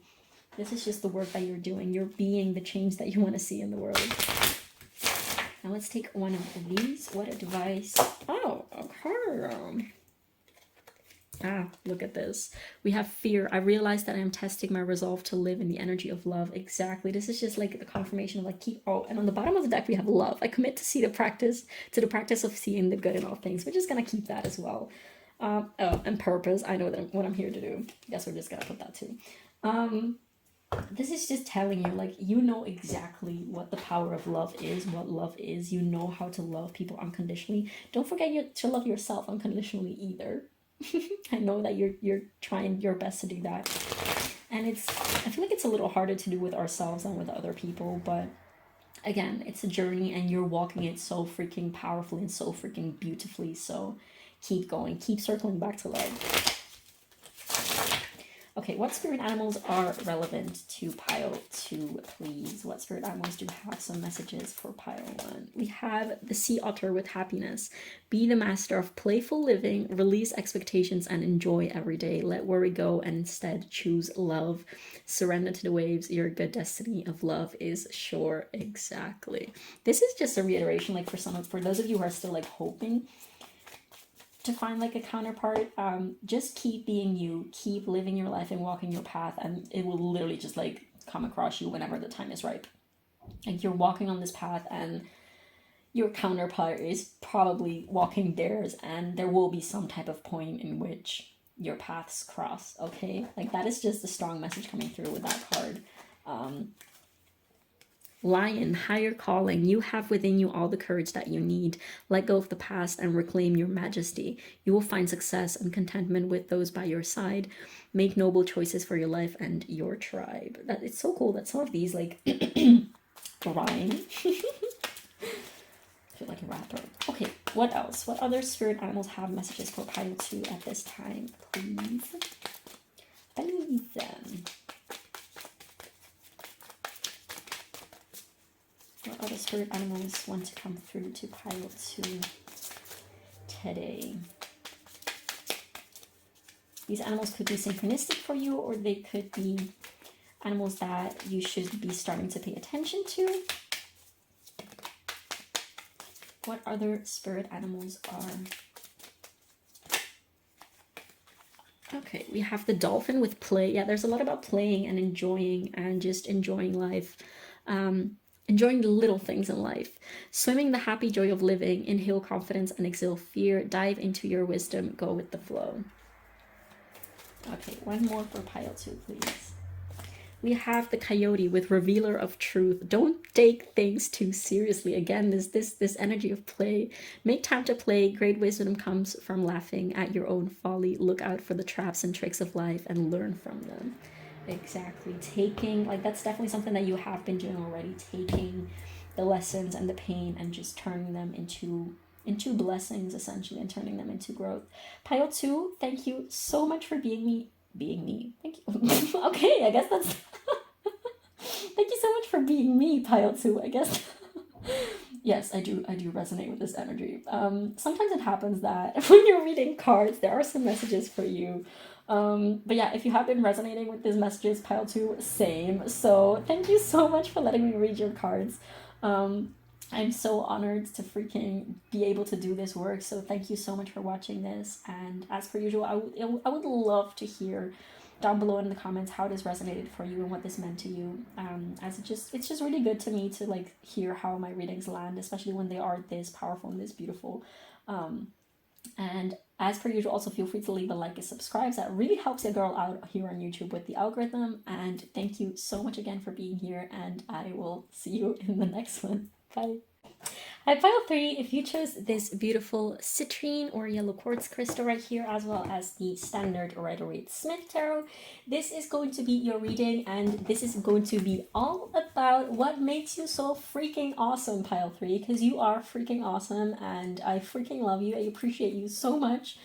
A: This is just the work that you're doing. You're being the change that you want to see in the world. Now let's take one of these. What advice? Oh, a card. Ah, look at this. We have fear. I realize that I am testing my resolve to live in the energy of love. Exactly. This is just like the confirmation of, like, keep. Oh, and on the bottom of the deck we have love. I commit to the practice of seeing the good in all things. We're just gonna keep that as well. Oh, and purpose. I know that what I'm here to do. Guess we're just gonna put that too. This is just telling you, like, you know exactly what the power of love is, what love is. You know how to love people unconditionally. Don't forget to love yourself unconditionally either. I know that you're trying your best to do that, and I feel like it's a little harder to do with ourselves than with other people, but again, it's a journey and you're walking it so freaking powerfully and so freaking beautifully. So keep going, keep circling back to love. Okay, what spirit animals are relevant to pile 2, please? What spirit animals do have some messages for pile 1? We have the sea otter with happiness. Be the master of playful living, release expectations, and enjoy every day. Let worry go and instead choose love. Surrender to the waves. Your good destiny of love is sure. Exactly. This is just a reiteration, like, for those of you who are still, like, hoping to find, like, a counterpart, just keep being you, keep living your life and walking your path, and it will literally just, like, come across you whenever the time is ripe. Like, you're walking on this path and your counterpart is probably walking theirs, and there will be some type of point in which your paths cross. Okay, like, that is just a strong message coming through with that card. Lion, higher calling. You have within you all the courage that you need. Let go of the past and reclaim your majesty. You will find success and contentment with those by your side. Make noble choices for your life and your tribe. It's so cool that some of these, like, rhyme. I feel like a rapper. Okay, what else? What other spirit animals have messages for pile 2 at this time, please? Please. What other spirit animals want to come through to pile 2 today? These animals could be synchronistic for you, or they could be animals that you should be starting to pay attention to. What other spirit animals are? Okay, we have the dolphin with play. Yeah, there's a lot about playing and enjoying and just enjoying life. Enjoying the little things in life. Swimming the happy joy of living. Inhale confidence and exhale fear. Dive into your wisdom. Go with the flow. Okay, one more for pile 2, please. We have the coyote with revealer of truth. Don't take things too seriously. Again, this energy of play. Make time to play. Great wisdom comes from laughing at your own folly. Look out for the traps and tricks of life and learn from them. Exactly. Taking, like, that's definitely something that you have been doing already. Taking the lessons and the pain and just turning them into blessings, essentially, and turning them into growth. Pile 2, thank you so much for being me. Thank you. Okay, I guess that's thank you so much for being me, pile 2, I guess. Yes, I do resonate with this energy. Sometimes it happens that when you're reading cards, there are some messages for you. But yeah, if you have been resonating with these messages, pile 2, same. So thank you so much for letting me read your cards. I'm so honored to freaking be able to do this work. So thank you so much for watching this. And as per usual, I would love to hear down below in the comments how this resonated for you and what this meant to you. As it's just really good to me to, like, hear how my readings land, especially when they are this powerful and this beautiful. And as per usual, also feel free to leave a like and subscribe. That really helps your girl out here on YouTube with the algorithm. And thank you so much again for being here, and I will see you in the next one. Bye. At pile 3, if you chose this beautiful citrine or yellow quartz crystal right here, as well as the standard Waite Smith tarot, this is going to be your reading, and this is going to be all about what makes you so freaking awesome, pile 3, because you are freaking awesome, and I freaking love you. I appreciate you so much,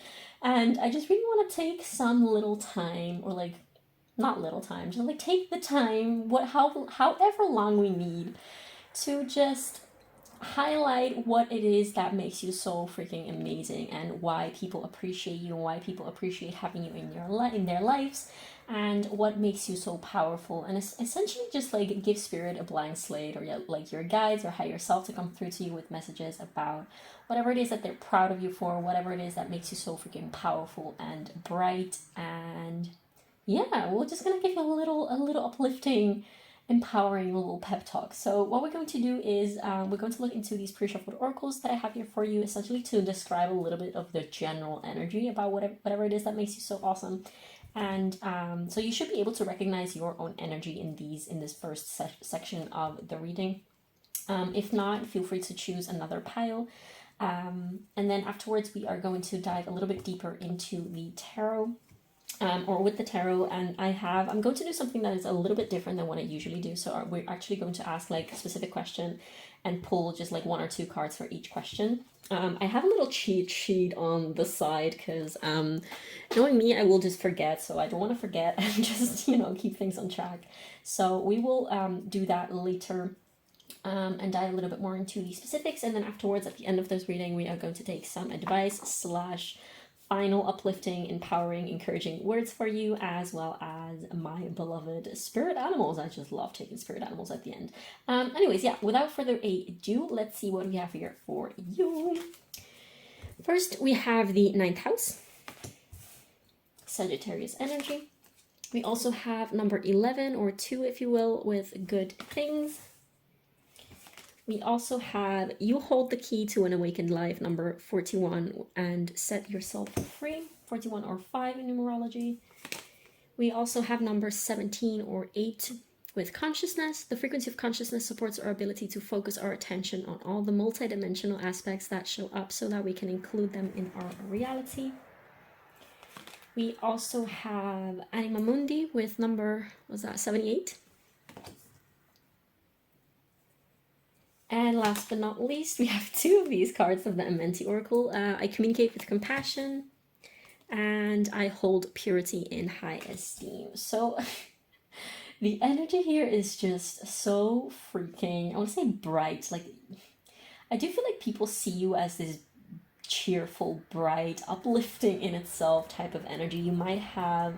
A: and I just really want to take some little time, or like, not little time, just like take the time, however long we need, to just highlight what it is that makes you so freaking amazing, and why people appreciate you, and why people appreciate having you in in their lives, and what makes you so powerful, and essentially just like give spirit a blank slate, or like your guides or higher self to come through to you with messages about whatever it is that they're proud of you for, whatever it is that makes you so freaking powerful and bright. And yeah, we're just gonna give you a little uplifting, empowering little pep talk. So what we're going to do is we're going to look into these pre-shuffled oracles that I have here for you, essentially to describe a little bit of the general energy about whatever it is that makes you so awesome. And so you should be able to recognize your own energy in this first section of the reading. If not, feel free to choose another pile. And then afterwards, we are going to dive a little bit deeper into the tarot. Or with the tarot, and I'm going to do something that is a little bit different than what I usually do. So we're actually going to ask like a specific question and pull just like 1 or 2 cards for each question. I have a little cheat sheet on the side because knowing me, I will just forget, so I don't want to forget and just, keep things on track. So we will do that later. And dive a little bit more into the specifics, and then afterwards, at the end of this reading, we are going to take some advice / final uplifting, empowering, encouraging words for you, as well as my beloved spirit animals. I just love taking spirit animals at the end. Anyways, yeah, without further ado, let's see what we have here for you. First, we have the 9th house, Sagittarius energy. We also have number 11, or 2, if you will, with good things. We also have you hold the key to an awakened life, number 41, and set yourself free, 41 or 5 in numerology. We also have number 17 or 8 with consciousness. The frequency of consciousness supports our ability to focus our attention on all the multidimensional aspects that show up so that we can include them in our reality. We also have Anima Mundi with number, 78? And last but not least, we have 2 of these cards of the Amenti Oracle. I communicate with compassion, and I hold purity in high esteem. So the energy here is just so freaking, I want to say bright. Like, I do feel like people see you as this cheerful, bright, uplifting in itself type of energy. You might have,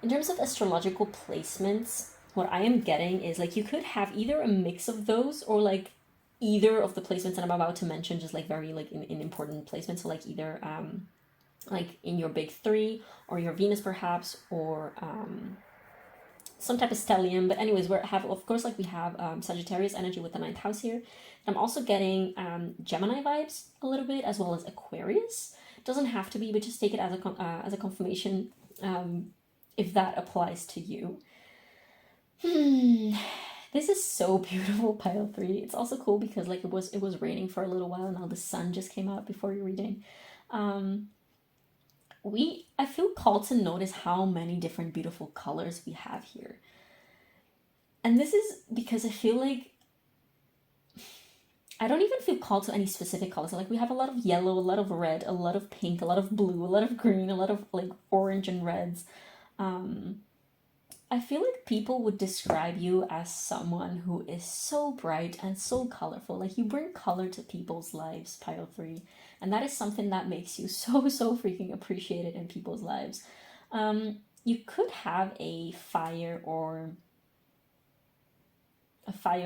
A: in terms of astrological placements, what I am getting is like you could have either a mix of those, or like either of the placements that I'm about to mention, just like very like in important placements. So like either like in your big 3, or your Venus perhaps, or some type of stellium. But anyways, we have Sagittarius energy with the 9th house here. I'm also getting Gemini vibes a little bit, as well as Aquarius. It doesn't have to be, but just take it as a confirmation if that applies to you. This is so beautiful, pile 3. It's also cool because like it was raining for a little while, and now the sun just came out before your reading. I feel called to notice how many different beautiful colors we have here. And this is because I feel like I don't even feel called to any specific colors. Like we have a lot of yellow, a lot of red, a lot of pink, a lot of blue, a lot of green, a lot of like orange and reds. I feel like people would describe you as someone who is so bright and so colorful. Like you bring color to people's lives, pile 3. And that is something that makes you so freaking appreciated in people's lives. You could have a fire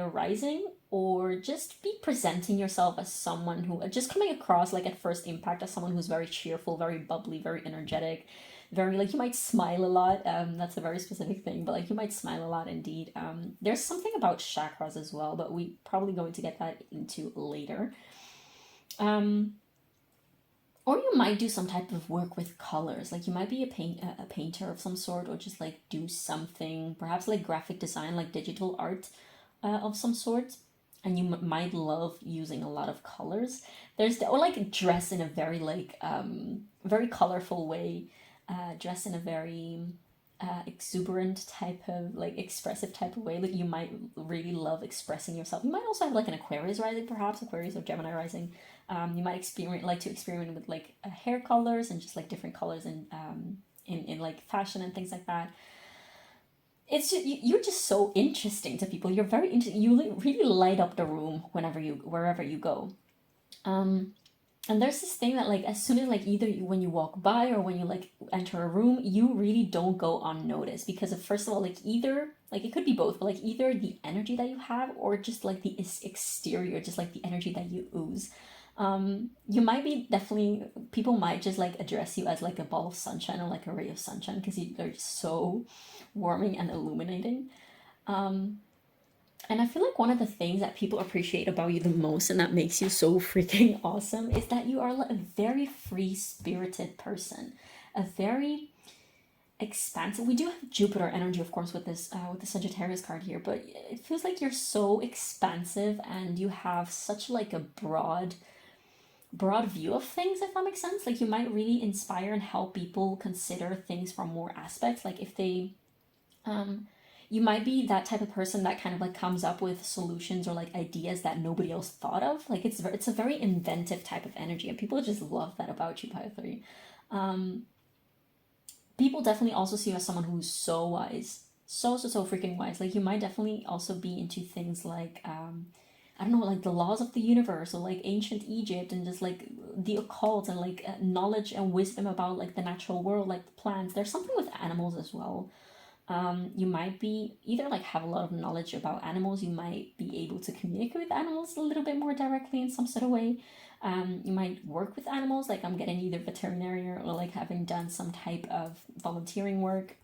A: rising, or just be presenting yourself as someone who, just coming across like at first impact as someone who's very cheerful, very bubbly, very energetic, very like you might smile a lot. That's a very specific thing, but like you might smile a lot indeed. There's something about chakras as well, but we probably going to get that into later. Or you might do some type of work with colors, like you might be a painter of some sort, or just like do something, perhaps like graphic design, like digital art of some sort. and you might love using a lot of colors. Or like dress in a very like very colorful way, dress in a very exuberant type of like expressive type of way. Like you might really love expressing yourself. You might also have like an Aquarius rising, perhaps Aquarius or Gemini rising. You might experiment with like hair colors and just like different colors and in like fashion and things like that. It's just, you're just so interesting to people. You're very interesting. You really light up the room wherever you go. Um, and there's this thing that like as soon as like either when you walk by or when you like enter a room, you really don't go unnoticed because of first of all like either like it could be both, but like either the energy that you have or just like the exterior, just like the energy that you ooze. You might be definitely people might just like address you as like a ball of sunshine or like a ray of sunshine because they're just so warming and illuminating. Um, and I feel like one of the things that people appreciate about you the most and that makes you so freaking awesome is that you are like a very free spirited person, a very expansive. We do have Jupiter energy, of course, with the Sagittarius card here, but it feels like you're so expansive and you have such like a broad view of things, if that makes sense. Like you might really inspire and help people consider things from more aspects. Like if they um you might be that type of person that kind of like comes up with solutions or like ideas that nobody else thought of. Like it's a very inventive type of energy and people just love that about you, Pile 3. Um People definitely also see you as someone who's so wise. So freaking wise. Like you might definitely also be into things like I don't know, like the laws of the universe or like ancient Egypt and just like the occult and like knowledge and wisdom about like the natural world, like the plants. There's something with animals as well. You might be either like have a lot of knowledge about animals, you might be able to communicate with animals a little bit more directly in some sort of way. You might work with animals, like I'm getting either veterinary or like having done some type of volunteering work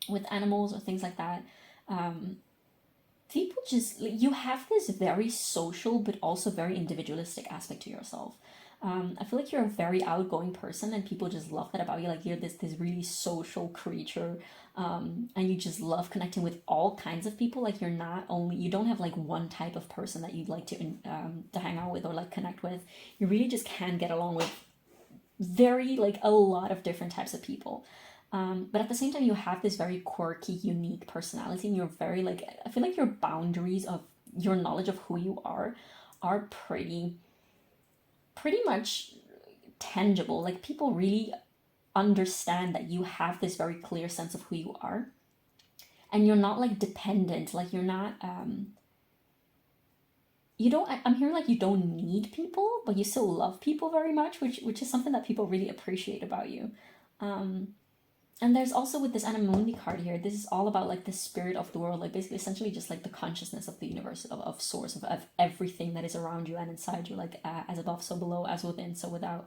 A: with animals or things like that. Um, People just like, you have this very social but also very individualistic aspect to yourself. I feel like you're a very outgoing person and people just love that about you. Like you're this really social creature, and you just love connecting with all kinds of people. Like you don't have like one type of person that you'd like to hang out with or like connect with. You really just can get along with very like a lot of different types of people. But at the same time, you have this very quirky, unique personality, and you're very like I feel like your boundaries of your knowledge of who you are pretty much tangible. Like people really understand that you have this very clear sense of who you are, and you're not like dependent. Like you're not you don't. I'm hearing like you don't need people, but you still love people very much, which is something that people really appreciate about you. Um, And there's also with this Animundi card here, this is all about like the spirit of the world, like basically essentially just like the consciousness of the universe, of source, of everything that is around you and inside you, like as above, so below, as within, so without.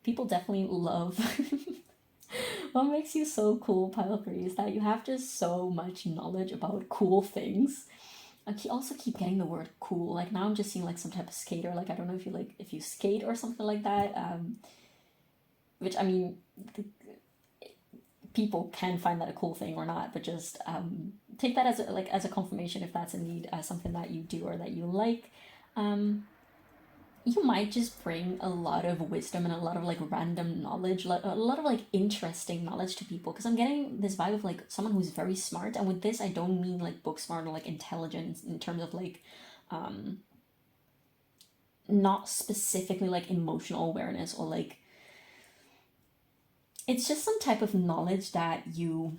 A: People definitely love what makes you so cool, Pile 3, is that you have just so much knowledge about cool things. Also keep getting the word cool. Like now I'm just seeing like some type of skater. Like I don't know if you like if you skate or something like that. Which I mean, people can find that a cool thing or not, but just take that as as a confirmation if that's indeed something that you do or that you like. Um, you might just bring a lot of wisdom and a lot of like random knowledge, a lot of like interesting knowledge to people. Because I'm getting this vibe of like someone who's very smart, and with this I don't mean like book smart or like intelligence in terms of like um, not specifically like emotional awareness or like it's just some type of knowledge that you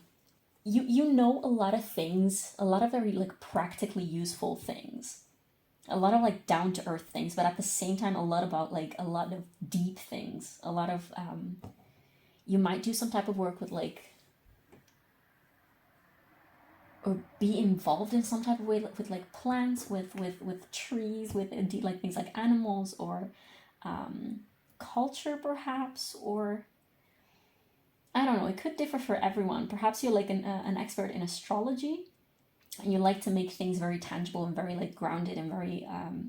A: know a lot of things, a lot of very like practically useful things, a lot of like down to earth things, but at the same time a lot about like a lot of deep things, a lot of you might do some type of work with like or be involved in some type of way with like plants, with trees, with indeed like things like animals or culture perhaps, or I don't know, it could differ for everyone. Perhaps you're like an expert in astrology and you like to make things very tangible and very like grounded and very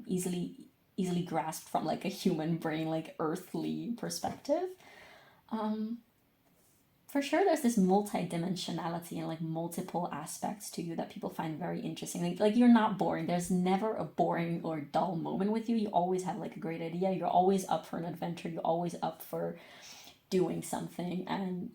A: easily grasped from like a human brain, like earthly perspective. Um, for sure there's this multi-dimensionality and like multiple aspects to you that people find very interesting. Like you're not boring. There's never a boring or dull moment with you. You always have like a great idea. You're always up for an adventure. You're always up for doing something, and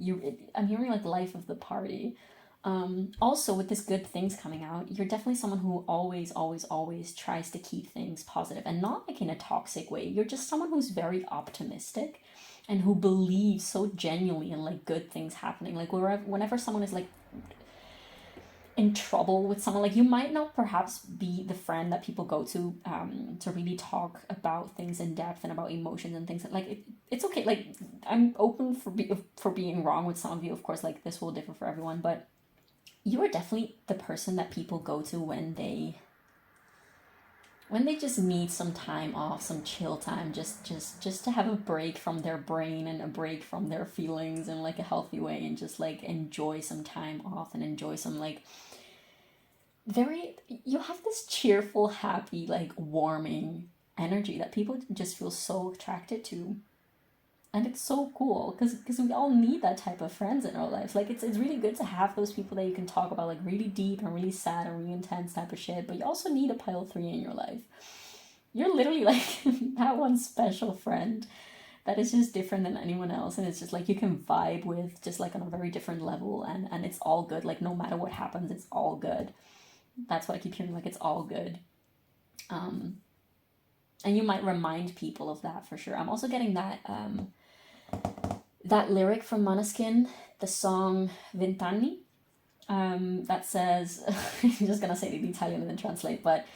A: I'm hearing like life of the party. Also, with this good things coming out, you're definitely someone who always tries to keep things positive, and not like in a toxic way. You're just someone who's very optimistic and who believes so genuinely in like good things happening. Like whenever someone is like in trouble with someone, like you might not perhaps be the friend that people go to really talk about things in depth and about emotions and things. Like it's okay. Like I'm open for being wrong with some of you, of course. Like this will differ for everyone, but you are definitely the person that people go to when they just need some time off, some chill time, just to have a break from their brain and a break from their feelings in like a healthy way, and just like enjoy some time off and enjoy some like you have this cheerful, happy, like warming energy that people just feel so attracted to. And it's so cool because we all need that type of friends in our lives. Like it's really good to have those people that you can talk about like really deep and really sad and really intense type of shit, but you also need a pile 3 in your life. You're literally like that one special friend that is just different than anyone else, and it's just like you can vibe with just like on a very different level, and it's all good. Like no matter what happens, it's all good. That's what I keep hearing, like it's all good. And you might remind people of that for sure. I'm also getting that lyric from Måneskin, the song Vent'anni, that says, I'm just gonna say it in Italian and then translate, but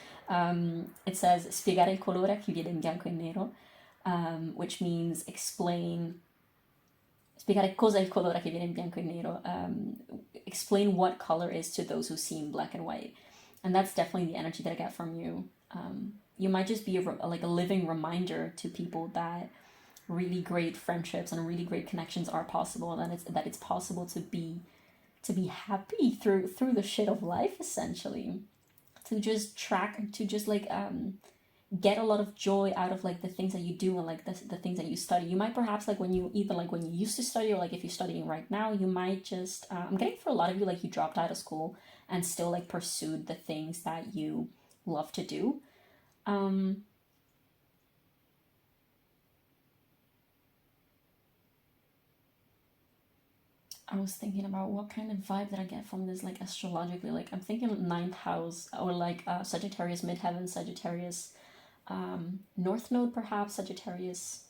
A: it says, spiegare il colore che viene in bianco e nero, which means spiegare cosa è il colore che viene in bianco e nero, explain what color is to those who see in black and white. And that's definitely the energy that I get from you. You might just be like a living reminder to people that really great friendships and really great connections are possible, and that it's possible to be happy through the shit of life, essentially. To just get a lot of joy out of like the things that you do and like the things that you study. You might perhaps like when you used to study, or like if you're studying right now, you might just I'm getting for a lot of you like you dropped out of school and still like pursued the things that you love to do. I was thinking about what kind of vibe that I get from this, like astrologically. Like I'm thinking ninth house, or like Sagittarius midheaven, Sagittarius North Node, perhaps Sagittarius.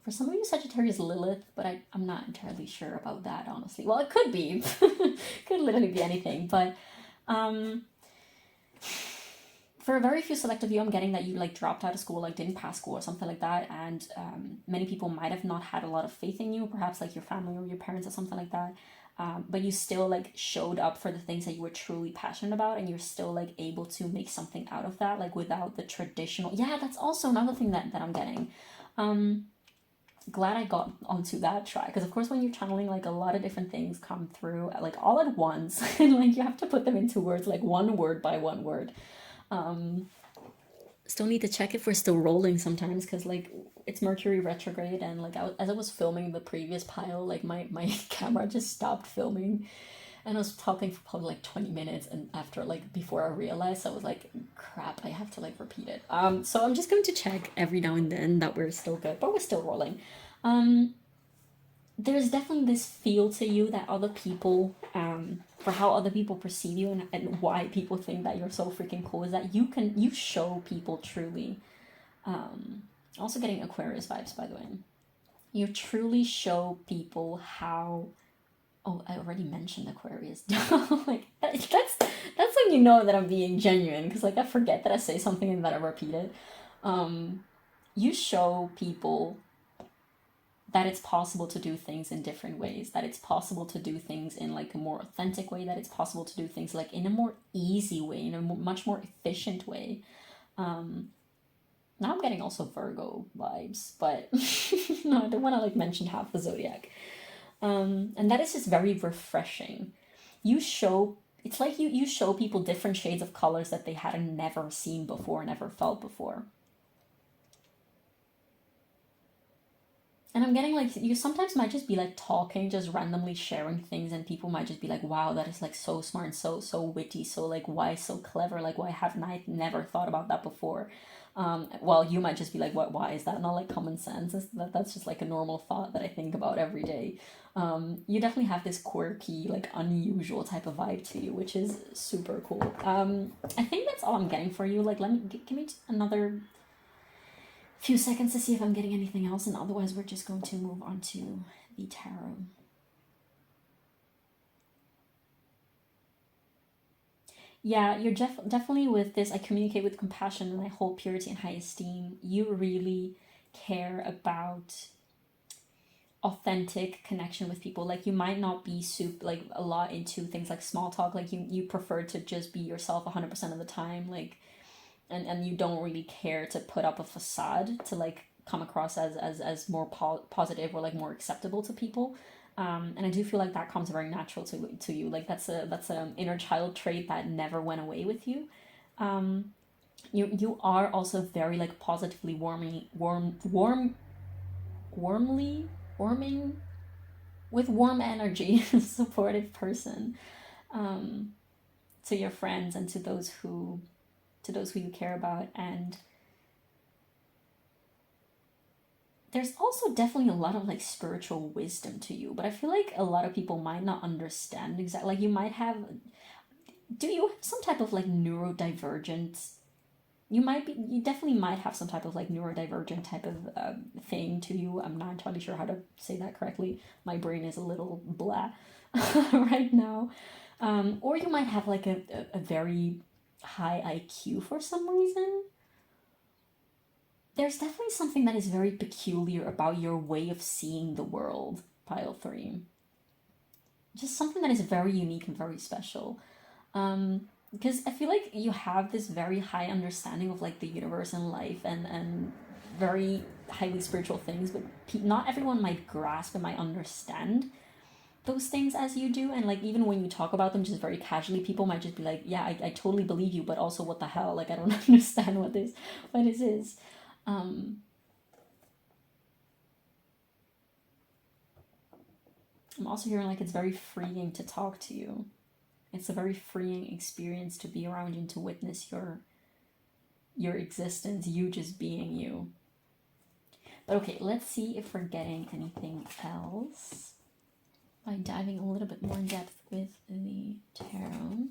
A: For some of you, Sagittarius Lilith, but I'm not entirely sure about that, honestly. Well, it could be, could literally be anything, but for a very few select of you, I'm getting that you like dropped out of school, like didn't pass school or something like that, and many people might have not had a lot of faith in you, perhaps like your family or your parents or something like that, but you still like showed up for the things that you were truly passionate about, and you're still like able to make something out of that, like without the traditional. Yeah, that's also another thing that I'm getting. Glad I got onto that track, because of course when you're channeling, like a lot of different things come through like all at once, and like you have to put them into words, like one word by one word. Still need to check if we're still rolling sometimes, because like it's Mercury retrograde, and like as I was filming the previous pile, like my camera just stopped filming, and I was talking for probably like 20 minutes, and after like before I realized, I was like, crap, I have to like repeat it. So I'm just going to check every now and then that we're still good, but we're still rolling. There's definitely this feel to you that other people, for how other people perceive you, and why people think that you're so freaking cool, is that you show people truly. Also getting Aquarius vibes, by the way. You truly show people how. Oh, I already mentioned Aquarius. Like that's when you know that I'm being genuine, because like I forget that I say something and that I repeat it. You show people that it's possible to do things in different ways, that it's possible to do things in like a more authentic way, that it's possible to do things like in a more easy way, in a much more efficient way. Now I'm getting also Virgo vibes, but no, I don't want to like mention half the zodiac. And that is just very refreshing. It's like you show people different shades of colors that they hadn't never seen before, never felt before. And I'm getting like, you sometimes might just be like talking, just randomly sharing things, and people might just be like, wow, that is like so smart, so witty, so like, why so clever, like, why haven't I never thought about that before? Well, you might just be like, what, why is that not like common sense? That's just like a normal thought that I think about every day. You definitely have this quirky, like unusual type of vibe to you, which is super cool. I think that's all I'm getting for you. Like, let me give me another few seconds to see if I'm getting anything else, and otherwise we're just going to move on to the tarot. Yeah, you're definitely with this. I communicate with compassion and I hold purity and high esteem. You really care about authentic connection with people. Like, you might not be like a lot into things like small talk. Like, you prefer to just be yourself 100% of the time. Like, and you don't really care to put up a facade to like come across as more positive or like more acceptable to people. And I do feel like that comes very natural to you. Like, that's an inner child trait that never went away with you. You are also very like positively warming with warm energy, supportive person, to your friends and to those who you care about. And there's also definitely a lot of like spiritual wisdom to you, but I feel like a lot of people might not understand exactly. Like, you might have, do you have some type of like neurodivergent, you definitely might have some type of like neurodivergent type of thing to you. I'm not entirely sure how to say that correctly. My brain is a little blah right now. Or you might have like a very high IQ for some reason. There's definitely something that is very peculiar about your way of seeing the world, pile 3. Just something that is very unique and very special. Because I feel like you have this very high understanding of like the universe and life, and very highly spiritual things, but not everyone might grasp and might understand those things as you do. And like, even when you talk about them just very casually, people might just be like, yeah, I totally believe you, but also what the hell, like, I don't understand what this is. I'm also hearing like it's very freeing to talk to you. It's a very freeing experience to be around you and to witness your existence, you just being you. But okay, let's see if we're getting anything else by diving a little bit more in depth with the tarot.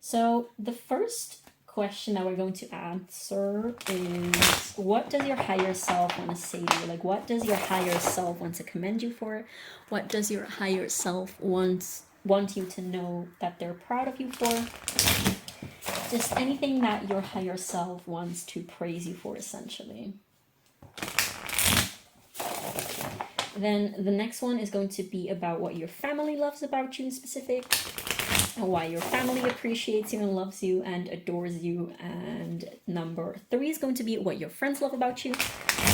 A: So the first question that we're going to answer is, what does your higher self want to say to you? Like, what does your higher self want to commend you for? What does your higher self want you to know that they're proud of you for? Just anything that your higher self wants to praise you for, essentially. Then the next one is going to be about what your family loves about you in specific, and why your family appreciates you and loves you and adores you. And number 3 is going to be what your friends love about you,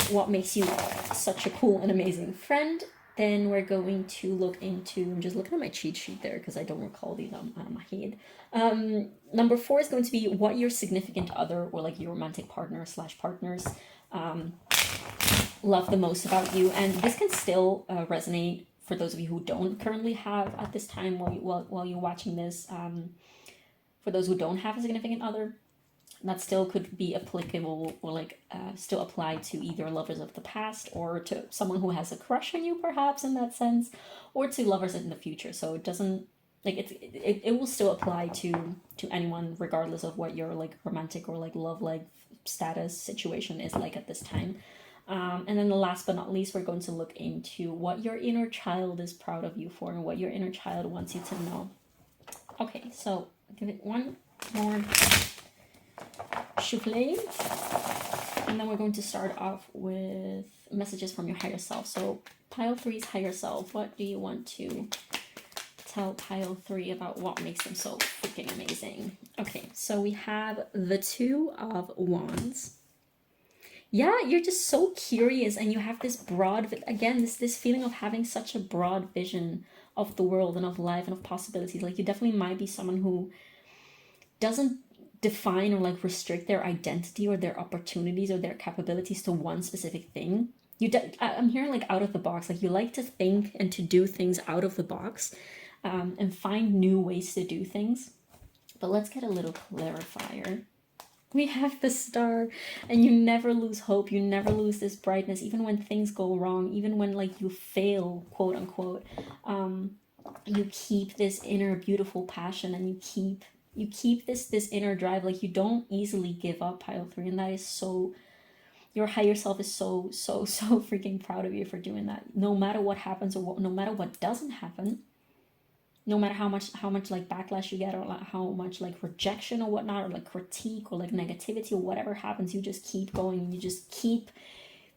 A: what makes you such a cool and amazing friend. Then we're going to look into, I'm just looking at my cheat sheet there because I don't recall these on my head. Number 4 is going to be what your significant other, or like your romantic partner / partners, love the most about you. And this can still resonate for those of you who don't currently have at this time while you're watching this. For those who don't have a significant other, that still could be applicable, or like still apply to either lovers of the past, or to someone who has a crush on you, perhaps, in that sense, or to lovers in the future. So it doesn't, like, it will still apply to anyone, regardless of what your like romantic or like love life status situation is like at this time. And then the last but not least, we're going to look into what your inner child is proud of you for, and what your inner child wants you to know. Okay, so give it one more shuffle, and then we're going to start off with messages from your higher self. So pile 3's higher self, what do you want to tell pile 3 about what makes them so freaking amazing? Okay, so we have the 2 of Wands. Yeah, you're just so curious, and you have this broad, again, this feeling of having such a broad vision of the world and of life and of possibilities. Like, you definitely might be someone who doesn't define or like restrict their identity or their opportunities or their capabilities to one specific thing. I'm hearing like out of the box, like you like to think and to do things out of the box, and find new ways to do things. But let's get a little clarifier. We have the star, and you never lose hope. You never lose this brightness, even when things go wrong, even when like you fail, quote unquote. You keep this inner beautiful passion, and you keep this inner drive. Like you don't easily give up, pile 3, and that is so, your higher self is so freaking proud of you for doing that. No matter what happens, or no matter what doesn't happen, no matter how much like backlash you get, or like how much like rejection or whatnot, or like critique or like negativity or whatever happens, you just keep going. You just keep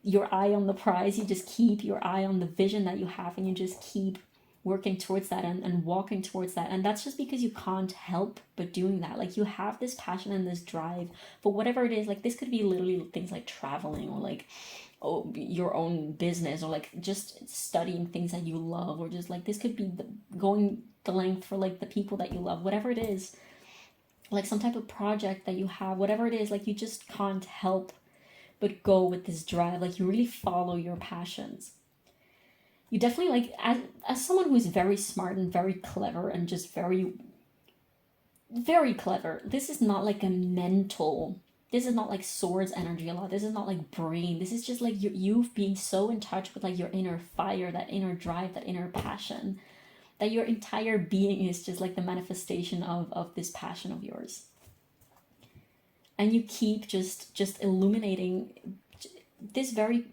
A: your eye on the prize. You just keep your eye on the vision that you have, and you just keep working towards that, and walking towards that. And that's just because you can't help but doing that. Like you have this passion and this drive for whatever it is. Like this could be literally things like traveling, or like your own business, or like just studying things that you love, or just like this could be going the length for like the people that you love, whatever it is, like some type of project that you have, whatever it is. Like you just can't help but go with this drive. Like you really follow your passions. You definitely, like, as someone who's very smart and very clever, and just very clever, this is not like a mental, this is not like swords energy a lot, this is not like brain, this is just like you've been so in touch with like your inner fire, that inner drive, that inner passion, that your entire being is just like the manifestation of this passion of yours. And you keep just illuminating this very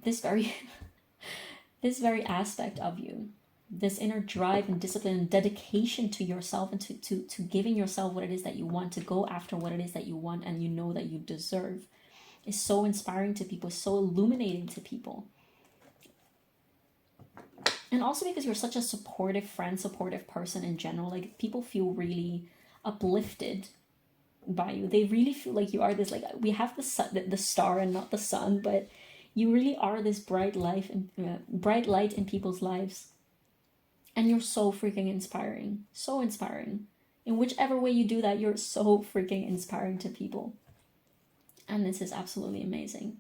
A: this very aspect of you, this inner drive and discipline and dedication to yourself, and to giving yourself what it is that you want, to go after what it is that you want and you know that you deserve, is so inspiring to people, is so illuminating to people. And also because you're such a supportive friend, supportive person in general, like people feel really uplifted by you. They really feel like you are this, like, we have the star and not the sun, but you really are this bright light in people's lives. And you're so freaking inspiring. So inspiring. In whichever way you do that, you're so freaking inspiring to people. And this is absolutely amazing.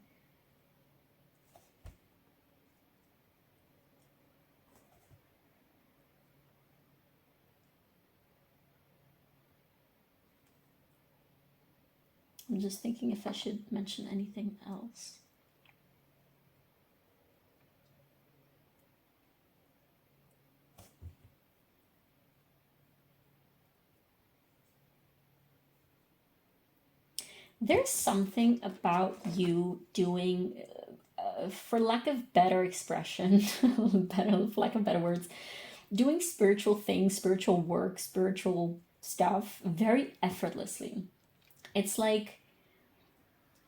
A: I'm just thinking if I should mention anything else. There's something about you doing, for lack of better expression, for lack of better words, doing spiritual things, spiritual work, spiritual stuff very effortlessly. It's like,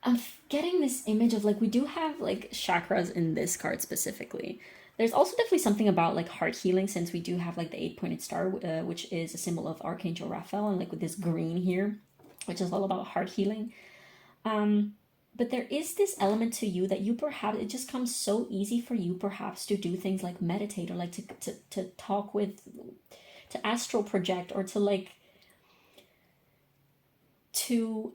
A: I'm getting this image of like, we do have like chakras in this card specifically. There's also definitely something about like heart healing, since we do have like the 8-pointed star, which is a symbol of Archangel Raphael, and like with this green here, which is all about heart healing. But there is this element to you that you perhaps, it just comes so easy for you perhaps to do things like meditate, or like to talk with, to astral project, or to like, to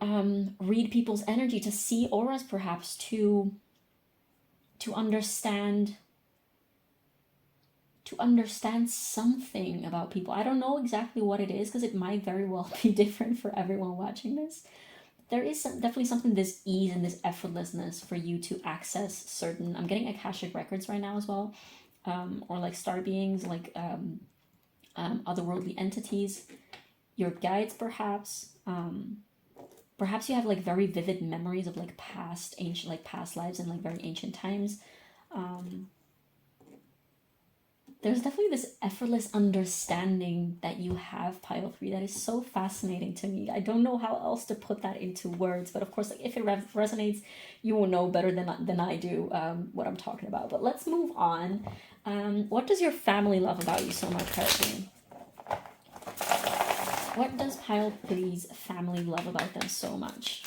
A: read people's energy, to see auras perhaps, to understand something about people. I don't know exactly what it is, because it might very well be different for everyone watching this. There is definitely something, this ease and this effortlessness for you to access certain, I'm getting Akashic records right now as well, or like star beings, like otherworldly entities, your guides perhaps. Perhaps you have like very vivid memories of like past lives in like very ancient times. There's definitely this effortless understanding that you have, pile 3, that is so fascinating to me. I don't know how else to put that into words, but of course, like if it resonates, you will know better than I do what I'm talking about. But let's move on. What does your family love about you so much, pile 3? What does pile 3's family love about them so much?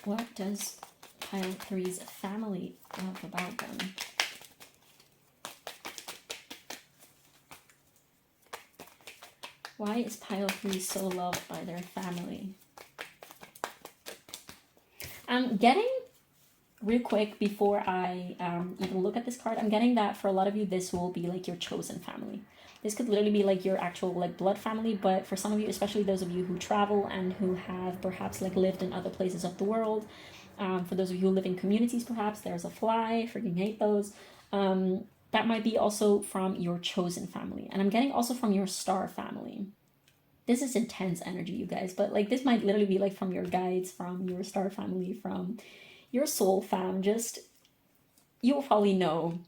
A: What does pile 3's family love about them? Why is pile 3 so loved by their family? I'm getting real quick before I even look at this card, I'm getting that for a lot of you, this will be like your chosen family. This could literally be like your actual like blood family, but for some of you, especially those of you who travel and who have perhaps like lived in other places of the world, for those of you who live in communities, perhaps there's a fly, freaking hate those. That might be also from your chosen family. And I'm getting also from your star family. This is intense energy, you guys, but like this might literally be like from your guides, from your star family, from your soul fam. Just, you will probably know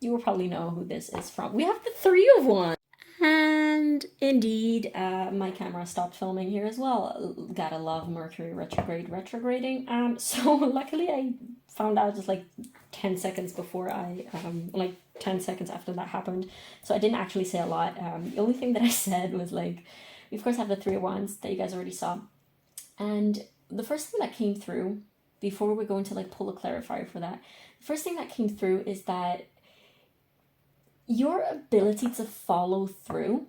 A: who this is from. We have the Three of Wands. And indeed, my camera stopped filming here as well. Gotta love Mercury retrograding. So luckily I found out just like 10 seconds before like 10 seconds after that happened. So I didn't actually say a lot. The only thing that I said was like, we of course have the Three of Wands that you guys already saw. And the first thing that came through, before we're going to like pull a clarifier for that, the first thing that came through is that your ability to follow through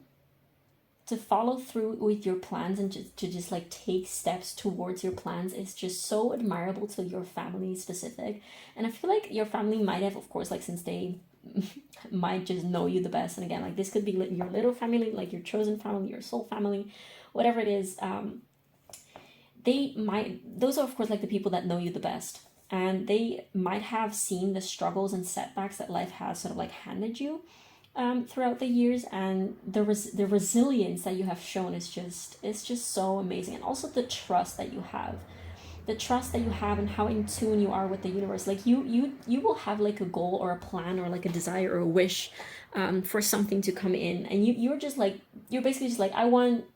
A: with your plans and to just like take steps towards your plans is just so admirable to your family specific. And I feel like your family might have, of course, like since they might just know you the best, and again, like this could be your little family, like your chosen family, your soul family, whatever it is, those are of course like the people that know you the best, and they might have seen the struggles and setbacks that life has sort of like handed you throughout the years, and the resilience that you have shown is just so amazing. And also the trust that you have, and how in tune you are with the universe. Like you will have like a goal or a plan or like a desire or a wish for something to come in, and you're basically just like, I want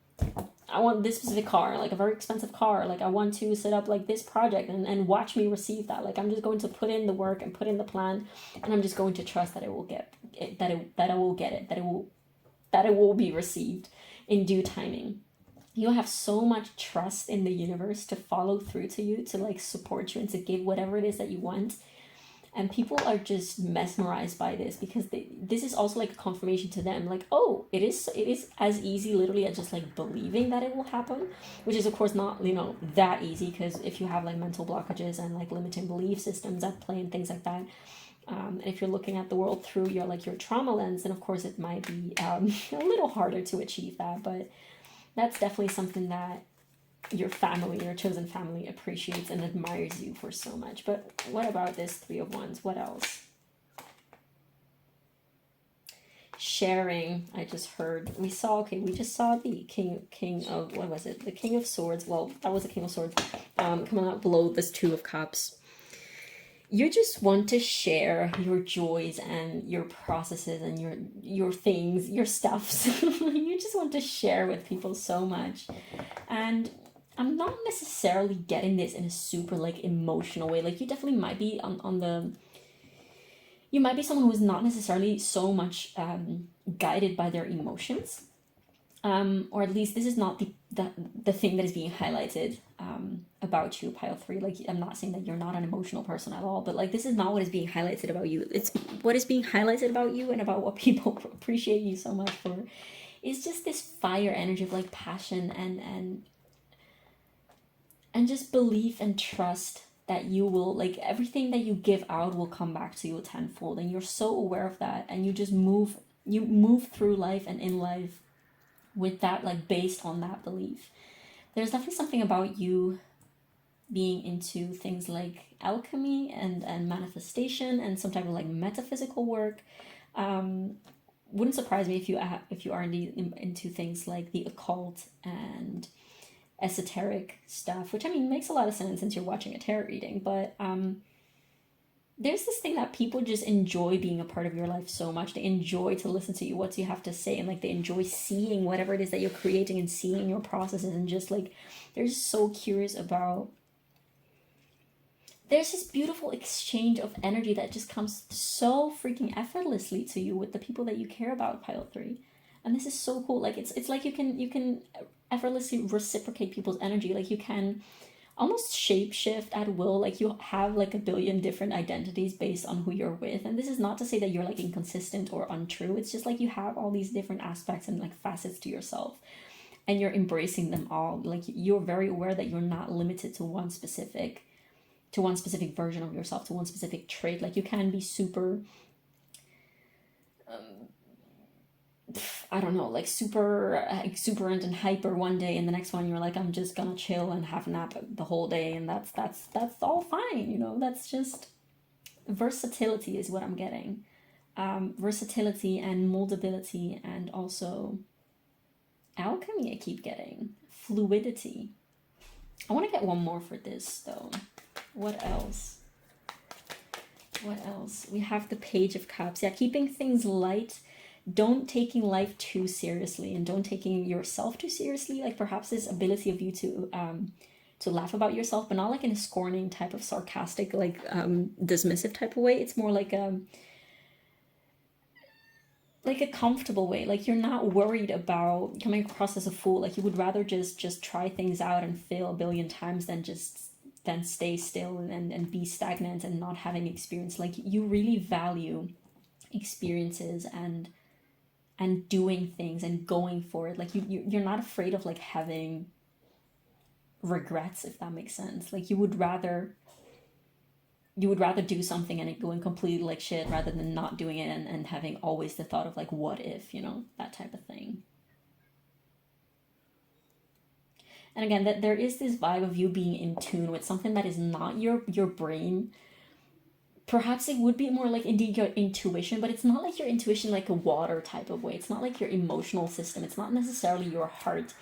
A: this specific car, like a very expensive car. Like I want to set up like this project and watch me receive that. Like I'm just going to put in the work and put in the plan, and I'm just going to trust that it will get it, that it will be received in due timing. You have so much trust in the universe to follow through to you, to like support you and to give whatever it is that you want. And people are just mesmerized by this because this is also like a confirmation to them, like, oh, it is as easy literally as just like believing that it will happen, which is of course not that easy, because if you have like mental blockages and like limiting belief systems at play and things like that, and if you're looking at the world through your trauma lens, then of course it might be a little harder to achieve that. But that's definitely something that your family, your chosen family, appreciates and admires you for so much. But what about this Three of Wands? What else? Sharing. I just heard, we just saw the king of, what was it? The King of Swords. Well, that was the King of Swords coming out below this Two of Cups. You just want to share your joys and your processes and your things, your stuffs. You just want to share with people so much. And I'm not necessarily getting this in a super like emotional way. Like you definitely might be you might be someone who is not necessarily so much guided by their emotions, or at least this is not the thing that is being highlighted about you, pile 3. Like I'm not saying that you're not an emotional person at all, but like this is not what is being highlighted about you. It's what is being highlighted about you and about what people appreciate you so much for. It's just this fire energy of like passion and just belief and trust that you will, like, everything that you give out will come back to you tenfold, and you're so aware of that, and you just move through life and in life with that, like, based on that belief. There's definitely something about you being into things like alchemy and manifestation and some type of like metaphysical work. Wouldn't surprise me if you are indeed into things like the occult and esoteric stuff, which I mean makes a lot of sense since you're watching a tarot reading. But there's this thing that people just enjoy being a part of your life so much. They enjoy to listen to you, what you have to say, and like they enjoy seeing whatever it is that you're creating and seeing your processes, and just like they're just so curious about. There's this beautiful exchange of energy that just comes so freaking effortlessly to you with the people that you care about, pile 3. And this is so cool. Like it's like you can effortlessly reciprocate people's energy. Like you can almost shape shift at will. Like you have like a billion different identities based on who you're with. And this is not to say that you're like inconsistent or untrue. It's just like you have all these different aspects and like facets to yourself, and you're embracing them all. Like you're very aware that you're not limited to one specific to one specific version of yourself, to one specific trait. Like you can be super, I don't know, like super exuberant and hyper one day, and the next one you're like, I'm just gonna chill and have a nap the whole day, and that's all fine, you know. That's just versatility is what I'm getting. Versatility and moldability, and also alchemy I keep getting. Fluidity. I want to get one more for this though. What else? What else? We have the Page of Cups. Yeah, keeping things light. Don't taking life too seriously, and don't taking yourself too seriously. Like perhaps this ability of you to laugh about yourself, but not like in a scorning type of sarcastic, like dismissive type of way. It's more like a comfortable way. Like you're not worried about coming across as a fool. Like you would rather just try things out and fail a billion times than stay still and be stagnant and not having experience. Like you really value experiences and doing things and going for it. Like you're not afraid of like having regrets, if that makes sense. Like you would rather do something and it going completely like shit rather than not doing it and having always the thought of like, what if, you know, that type of thing. And again, that there is this vibe of you being in tune with something that is not your brain. Perhaps it would be more like indeed your intuition, but it's not like your intuition like a water type of way. It's not like your emotional system. It's not necessarily your heart.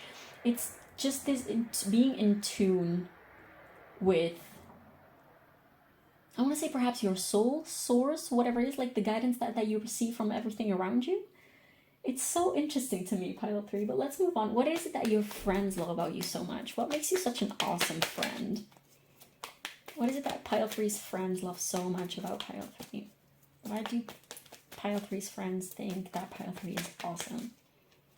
A: It's just this being in tune with, I want to say perhaps your soul, source, whatever it is, like the guidance that you receive from everything around you. It's so interesting to me, Pile 3, but let's move on. What is it that your friends love about you so much? What makes you such an awesome friend? What is it that Pile 3's friends love so much about Pile 3? Why do Pile 3's friends think that Pile 3 is awesome?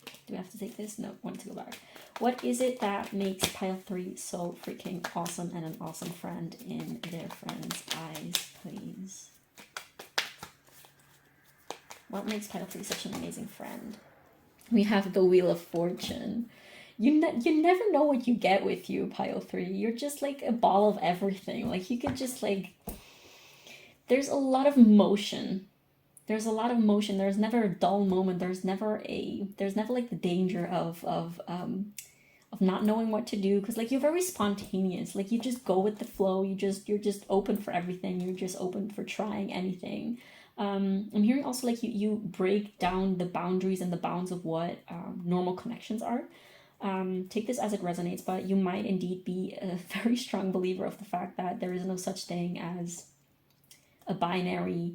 A: Do we have to take this? No, want to go back. What is it that makes Pile 3 so freaking awesome and an awesome friend in their friends' eyes, please? What makes Pile 3 such an amazing friend? We have the Wheel of Fortune. You never know what you get with you, Pile 3. You're just like a ball of everything. Like you could just like, there's a lot of motion. There's a lot of motion. There's never a dull moment. There's never like the danger of not knowing what to do, because like you're very spontaneous. Like you just go with the flow. You're just open for everything. You're just open for trying anything. I'm hearing also like you break down the boundaries and the bounds of what normal connections are. Take this as it resonates, but you might indeed be a very strong believer of the fact that there is no such thing as a binary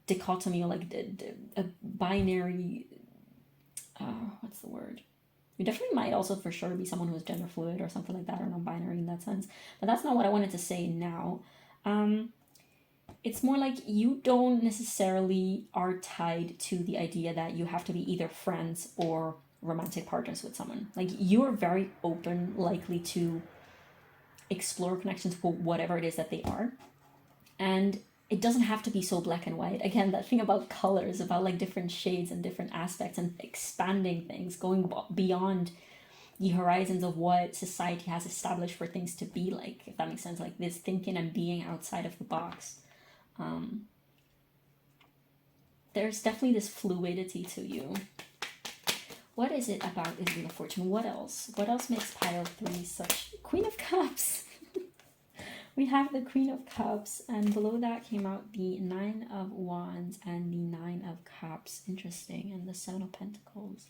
A: dichotomy, or like a binary, what's the word? You definitely might also for sure be someone who is gender fluid or something like that, or non-binary in that sense, but that's not what I wanted to say now. It's more like you don't necessarily are tied to the idea that you have to be either friends or romantic partners with someone. Like you are very open, likely to explore connections for whatever it is that they are. And it doesn't have to be so black and white. Again, that thing about colors, about like different shades and different aspects and expanding things, going beyond the horizons of what society has established for things to be like, if that makes sense. Like this thinking and being outside of the box. There's definitely this fluidity to you. What is it about this Wheel of Fortune? What else? What else makes Pile 3 such... Queen of Cups! We have the Queen of Cups, and below that came out the Nine of Wands and the Nine of Cups. Interesting. And the Seven of Pentacles.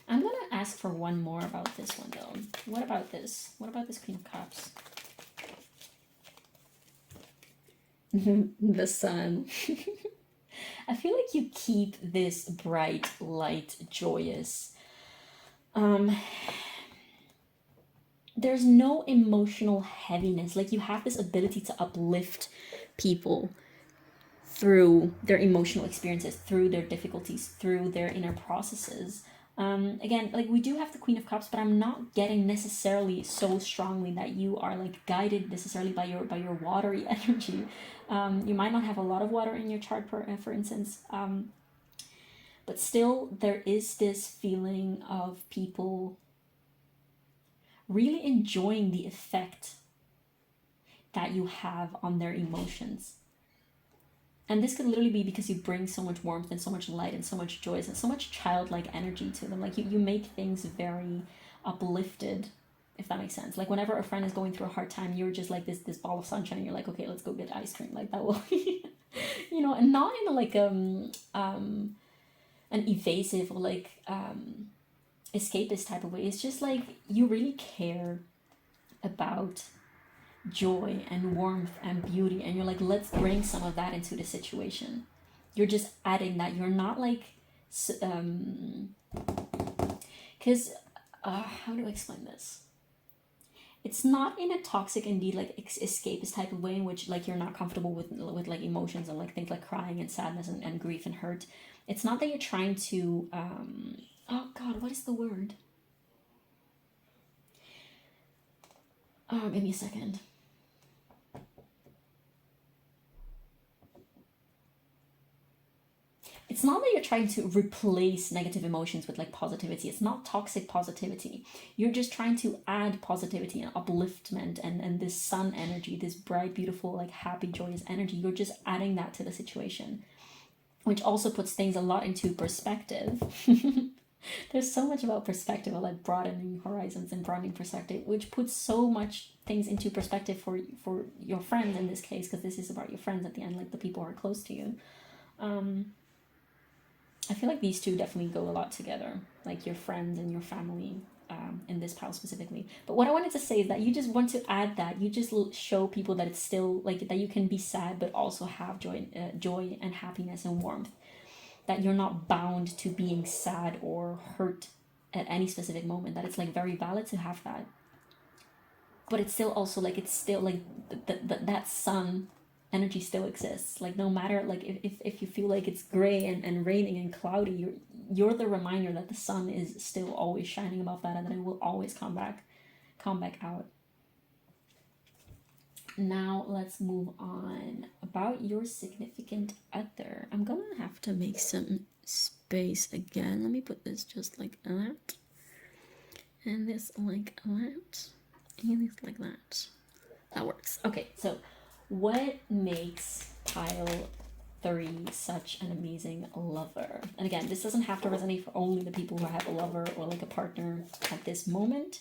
A: I'm going to ask for one more about this one, though. What about this? What about this Queen of Cups? The Sun. I feel like you keep this bright, light, joyous. There's no emotional heaviness. Like you have this ability to uplift people through their emotional experiences, through their difficulties, through their inner processes. Again, like we do have the Queen of Cups, but I'm not getting necessarily so strongly that you are like guided necessarily by your watery energy. You might not have a lot of water in your chart, for instance, but still there is this feeling of people really enjoying the effect that you have on their emotions. And this could literally be because you bring so much warmth and so much light and so much joy and so much childlike energy to them. Like you make things very uplifted, if that makes sense. Like whenever a friend is going through a hard time, you're just like this ball of sunshine. You're like, okay, let's go get ice cream. Like that will, you know, and not in like an evasive or like escapist type of way. It's just like you really care about joy and warmth and beauty, and you're like, let's bring some of that into the situation. You're just adding that. You're not like because how do I explain this? It's not in a toxic, indeed, like escapist type of way in which like you're not comfortable with like emotions and like things like crying and sadness and grief and hurt. It's not that you're trying to oh god, what is the word? Give me a second. It's not that you're trying to replace negative emotions with like positivity. It's not toxic positivity. You're just trying to add positivity and upliftment and this sun energy, this bright, beautiful, like happy, joyous energy. You're just adding that to the situation, which also puts things a lot into perspective. There's so much about perspective, like broadening horizons and broadening perspective, which puts so much things into perspective for your friends in this case, because this is about your friends at the end, like the people who are close to you. I feel like these two definitely go a lot together, like your friends and your family, in this pile specifically. But what I wanted to say is that you just want to add that. You just show people that it's still like that you can be sad but also have joy and happiness and warmth. That you're not bound to being sad or hurt at any specific moment. That it's like very valid to have that. But it's still also like it's still like that sun energy still exists. Like no matter like if you feel like it's gray and raining and cloudy, you're the reminder that the sun is still always shining above that and that it will always come back out. Now let's move on. About your significant other. I'm gonna have to make some space again. Let me put this just like that. And this like that. And this like that. That works. Okay, so what makes pile 3 such an amazing lover? And again, this doesn't have to resonate for only the people who have a lover or like a partner at this moment.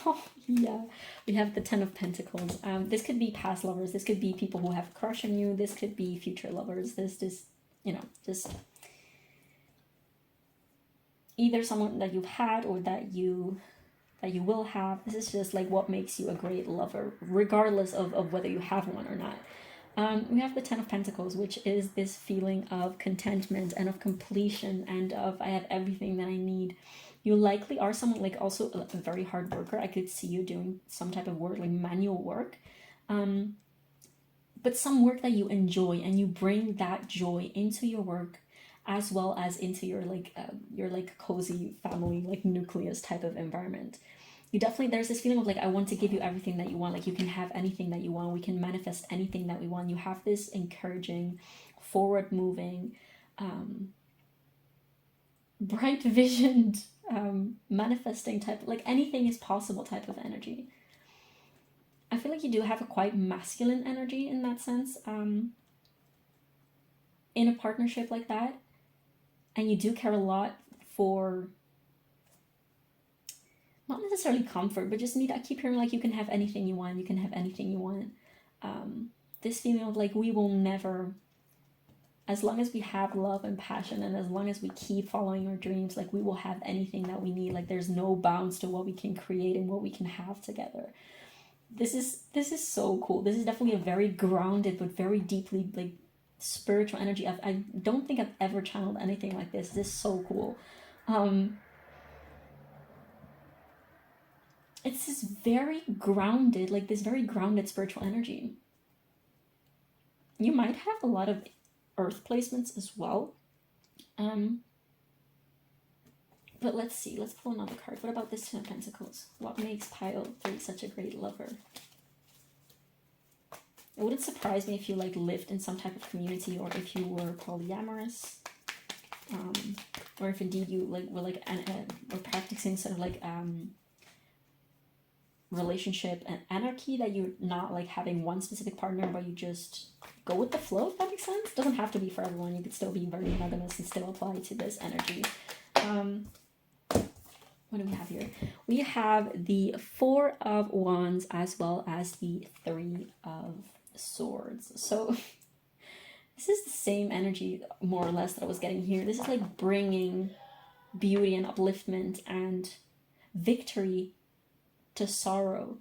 A: Oh yeah, we have the 10 of Pentacles. This could be past lovers. This could be people who have a crush on you. This could be future lovers. This you know, just either someone that you've had or that you will have. This is just like what makes you a great lover, regardless of whether you have one or not. We have the 10 of Pentacles, which is this feeling of contentment and of completion and of I have everything that I need. You likely are someone like also a very hard worker. I could see you doing some type of work, like manual work, but some work that you enjoy, and you bring that joy into your work as well as into your cozy family, like nucleus type of environment. You definitely, there's this feeling of like, I want to give you everything that you want. Like you can have anything that you want. We can manifest anything that we want. You have this encouraging, forward moving, bright visioned, manifesting type, like anything is possible type of energy. I feel like you do have a quite masculine energy in that sense, in a partnership like that. And you do care a lot for not necessarily comfort, but just need, I keep hearing like you can have anything you want, you can have anything you want. This feeling of like we will never, as long as we have love and passion and as long as we keep following our dreams, like we will have anything that we need. Like there's no bounds to what we can create and what we can have together. This is so cool. This is definitely a very grounded but very deeply like spiritual energy. I don't think I've ever channeled anything like this. This is so cool. It's this very grounded, like this very grounded spiritual energy. You might have a lot of earth placements as well. But let's see. Let's pull another card. What about this 10 of Pentacles? What makes pile 3 such a great lover? It wouldn't surprise me if you like lived in some type of community, or if you were polyamorous, or if indeed you like were like or practicing sort of like relationship and anarchy, that you're not like having one specific partner, but you just go with the flow, if that makes sense. Doesn't have to be for everyone. You could still be very monogamous and still apply to this energy. What do we have here? We have the Four of Wands as well as the Three of Swords. So this is the same energy, more or less, that I was getting here. This is like bringing beauty and upliftment and victory to sorrow.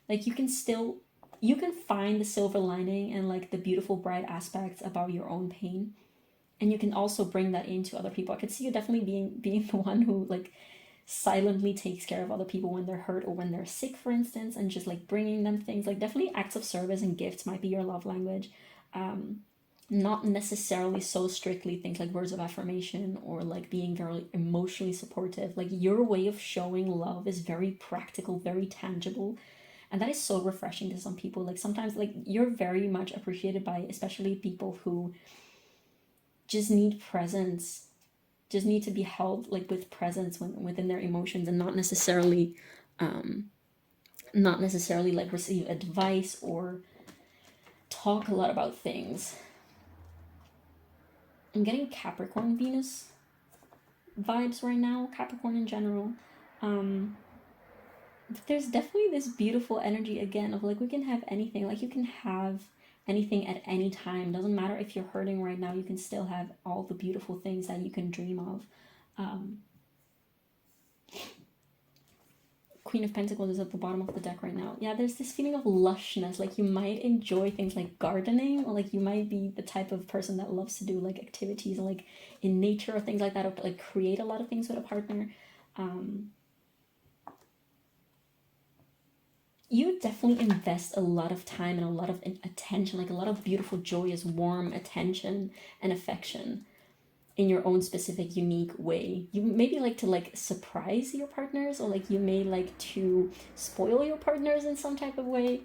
A: Like you can find the silver lining and like the beautiful bright aspects about your own pain, and you can also bring that into other people. I could see you definitely being the one who like silently takes care of other people when they're hurt or when they're sick, for instance, and just like bringing them things. Like definitely acts of service and gifts might be your love language. Not necessarily so strictly things like words of affirmation or like being very emotionally supportive. Like your way of showing love is very practical, very tangible, and that is so refreshing to some people. Like sometimes like you're very much appreciated by especially people who just need presence, just need to be held like with presence within their emotions, and not necessarily like receive advice or talk a lot about things. I'm getting Capricorn Venus vibes right now, Capricorn in general. There's definitely this beautiful energy again of like we can have anything. Like you can have anything at any time. Doesn't matter if you're hurting right now, you can still have all the beautiful things that you can dream of. Queen of Pentacles is at the bottom of the deck right now. Yeah, there's this feeling of lushness. Like you might enjoy things like gardening, or like you might be the type of person that loves to do like activities like in nature or things like that, or like create a lot of things with a partner. You definitely invest a lot of time and a lot of attention, like a lot of beautiful, joyous, warm attention and affection in your own specific, unique way. You maybe like to like surprise your partners, or like you may like to spoil your partners in some type of way,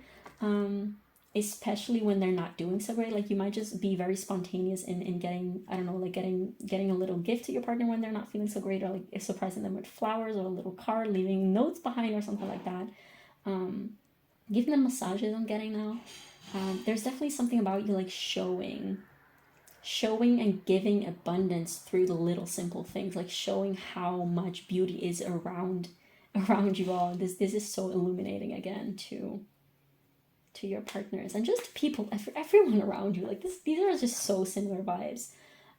A: especially when they're not doing so great. Like you might just be very spontaneous in getting, I don't know, like getting a little gift to your partner when they're not feeling so great, or like surprising them with flowers or a little card, leaving notes behind or something like that. Giving them massages, I'm getting now. There's definitely something about you like showing and giving abundance through the little simple things, like showing how much beauty is around you all. This is so illuminating again to your partners and just people, everyone around you. Like these are just so similar vibes.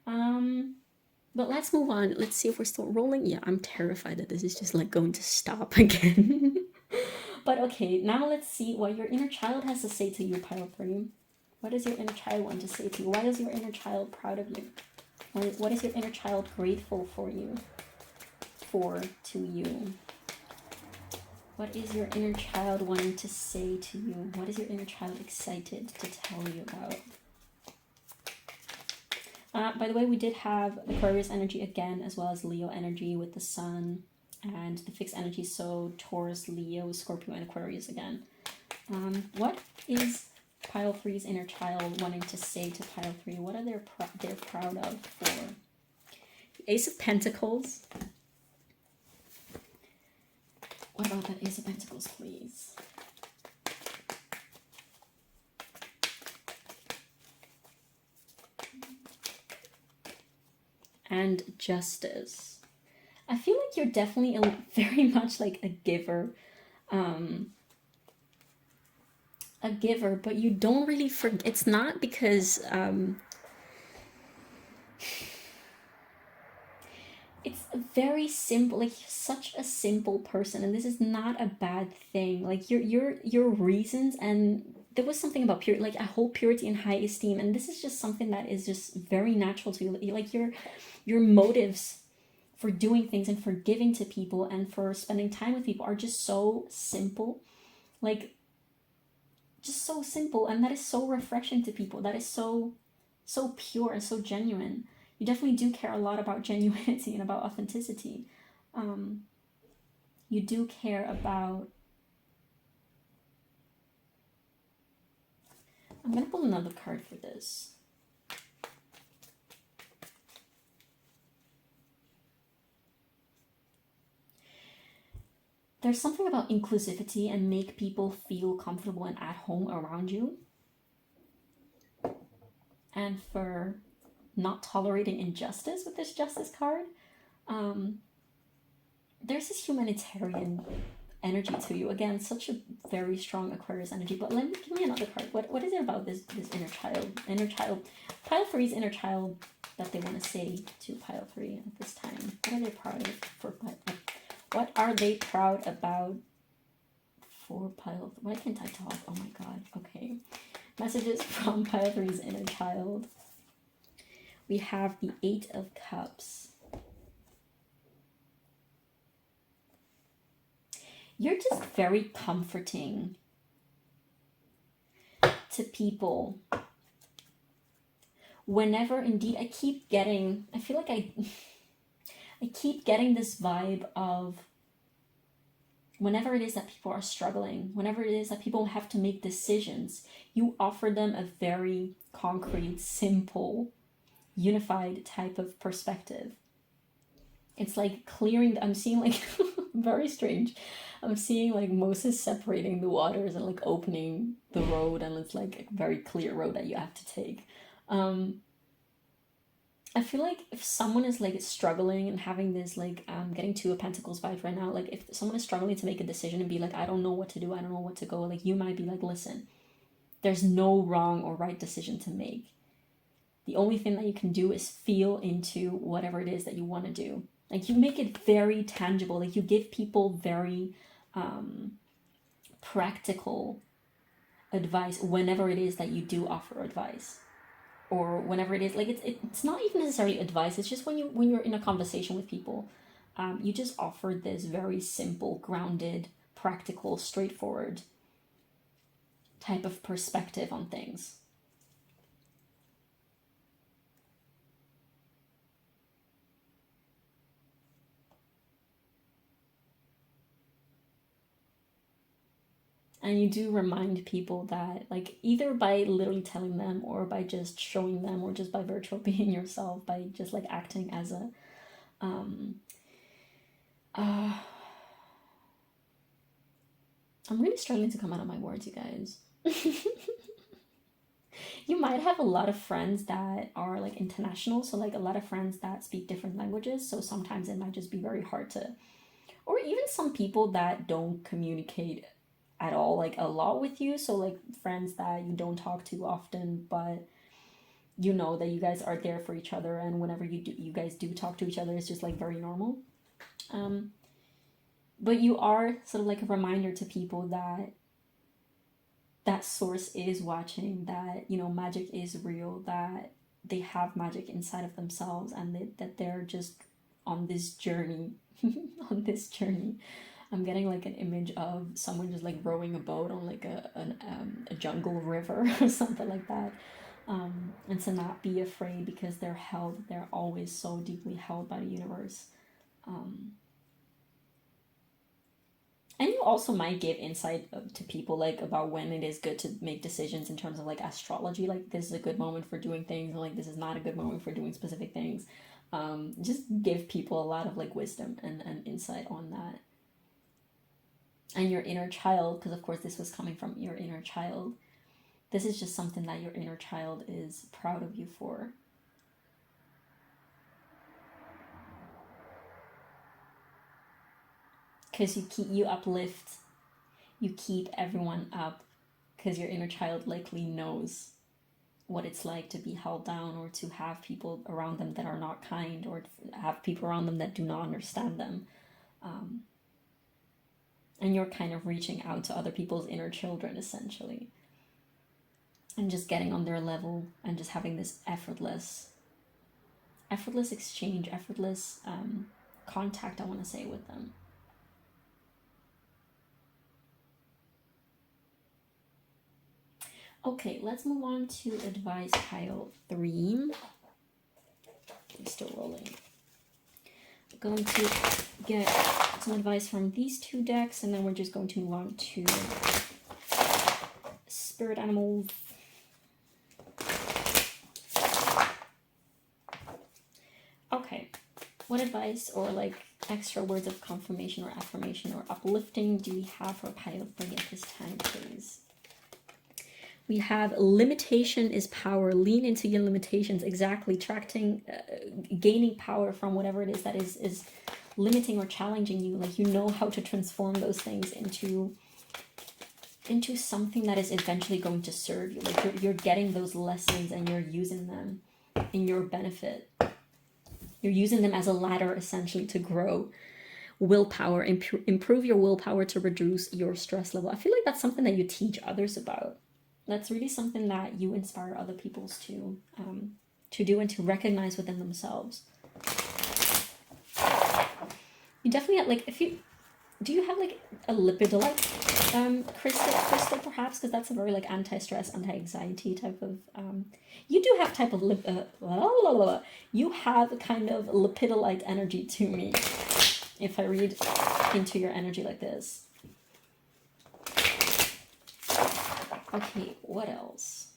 A: But let's move on. Let's see if we're still rolling. Yeah, I'm terrified that this is just like going to stop again. But okay, now let's see what your inner child has to say to you, pile 3. What does your inner child want to say to you? Why is your inner child proud of you? What is your inner child grateful for you? To you? What is your inner child wanting to say to you? What is your inner child excited to tell you about? By the way, we did have Aquarius energy again, as well as Leo energy with the sun and the fixed energy. So Taurus, Leo, Scorpio, and Aquarius again. What is pile 3's inner child wanting to say to pile 3? What are they're proud of for? The Ace of Pentacles. What about that Ace of Pentacles, please? And Justice. I feel like you're definitely very much like a giver. But you don't really forget. It's not because it's very simple, like you're such a simple person, and this is not a bad thing. Like your reasons, and there was something about purity, like I hold purity in high esteem, and this is just something that is just very natural to you. Like your motives for doing things and for giving to people and for spending time with people are just so simple, like just so simple, and that is so refreshing to people. That is so pure and so genuine. You definitely do care a lot about genuinity and about authenticity. You do care about... I'm going to pull another card for this. there's something about inclusivity and make people feel comfortable and at home around you. And for not tolerating injustice with this Justice card. There's this humanitarian energy to you. Again, such a very strong Aquarius energy. But give me another card. What is it about this inner child? Pile 3's inner child that they want to say to pile 3 at this time. What are they proud of for what are they proud about for pile? Why can't I talk? Oh my god. Okay. Messages from pile 3's inner child. We have the 8 of Cups. You're just very comforting to people. Whenever, indeed, I feel like I keep getting this vibe of whenever it is that people are struggling, whenever it is that people have to make decisions, you offer them a very concrete, simple, unified type of perspective. It's like clearing, I'm seeing like, very strange. I'm seeing like Moses separating the waters and like opening the road, and it's like a very clear road that you have to take. I feel like if someone is like struggling and having this like getting 2 of Pentacles vibe right now, like if someone is struggling to make a decision and be like, I don't know what to do, I don't know what to go, like you might be like, listen, there's no wrong or right decision to make. The only thing that you can do is feel into whatever it is that you want to do. Like you make it very tangible. Like you give people very practical advice whenever it is that you do offer advice, or whenever it is like it's not even necessarily advice. It's just when you're in a conversation with people, you just offer this very simple, grounded, practical, straightforward type of perspective on things. And you do remind people that, like, either by literally telling them or by just showing them or just by virtual being yourself, by just like acting as a I'm really struggling to come out of my words, you guys. You might have a lot of friends that are like international, so like a lot of friends that speak different languages, so sometimes it might just be very hard to, or even some people that don't communicate at all, like a lot with you, so like friends that you don't talk to often, but you know that you guys are there for each other, and whenever you guys do talk to each other, it's just like very normal. But you are sort of like a reminder to people that source is watching, that, you know, magic is real, that they have magic inside of themselves, and that they're just on this journey. On this journey. I'm getting like an image of someone just like rowing a boat on like a jungle river or something like that. And to not be afraid, because they're always so deeply held by the universe. And you also might give insight to people like about when it is good to make decisions in terms of like astrology, like this is a good moment for doing things, or like this is not a good moment for doing specific things. Just give people a lot of like wisdom and insight on that. And your inner child, because of course this was coming from your inner child, this is just something that your inner child is proud of you for. Because you uplift, you keep everyone up, because your inner child likely knows what it's like to be held down, or to have people around them that are not kind, or have people around them that do not understand them. And you're kind of reaching out to other people's inner children, essentially, and just getting on their level, and just having this effortless exchange, effortless contact, I want to say, with them. Okay, let's move on to advice pile 3. I'm still rolling. I'm going to get some advice from these 2 decks, and then we're just going to move on to spirit animals. Okay, what advice or like extra words of confirmation or affirmation or uplifting do we have for pile 3 at this time, please? We have limitation is power. Lean into your limitations. Exactly. Gaining power from whatever it is that is limiting or challenging you. Like, you know how to transform those things into something that is eventually going to serve you. Like, you're getting those lessons and you're using them in your benefit. You're using them as a ladder, essentially, to grow. Willpower. Improve your willpower to reduce your stress level. I feel like that's something that you teach others about. That's really something that you inspire other people to do and to recognize within themselves. You definitely have, like, do you have like a lipidolite crystal perhaps? Because that's a very like anti-stress, anti-anxiety type of, you do have type of, you have kind of lipidolite energy to me, if I read into your energy like this. Okay, what else?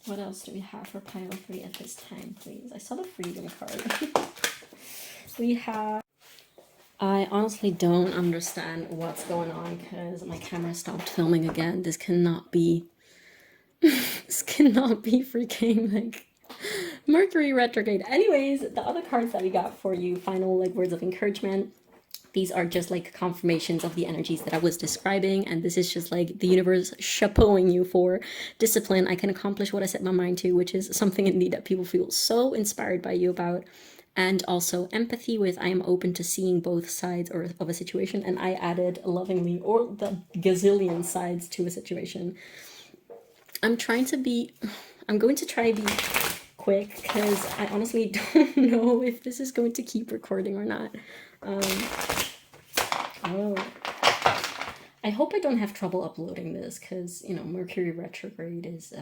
A: What else do we have for pile 3 at this time, please? I saw the freedom card. We have... I honestly don't understand what's going on because my camera stopped filming again. This cannot be... this cannot be freaking, like... Mercury retrograde. Anyways, the other cards that we got for you, final, like, words of encouragement. These are just like confirmations of the energies that I was describing, and this is just like the universe chapeauing you for discipline. I can accomplish what I set my mind to, which is something indeed that people feel so inspired by you about. And also empathy with I am open to seeing both sides of a situation, and I added lovingly or the gazillion sides to a situation. I'm going to try to be quick because I honestly don't know if this is going to keep recording or not. I hope I don't have trouble uploading this because, you know, Mercury retrograde is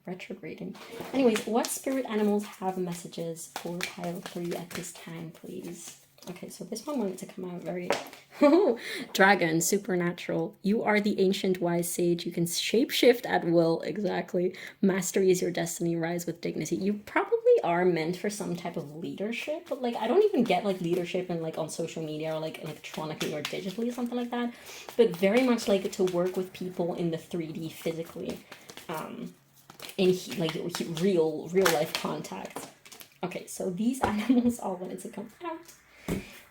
A: retrograding. Anyways, what spirit animals have messages for pile 3 at this time, please? Okay, so this one wanted to come out very... Oh, dragon, supernatural. You are the ancient wise sage. You can shapeshift at will. Exactly. Mastery is your destiny. Rise with dignity. You probably are meant for some type of leadership, but like I don't even get like leadership in like on social media or like electronically or digitally or something like that, but very much like to work with people in the 3D physically, in like real life contact. Okay, so these animals all wanted to come out.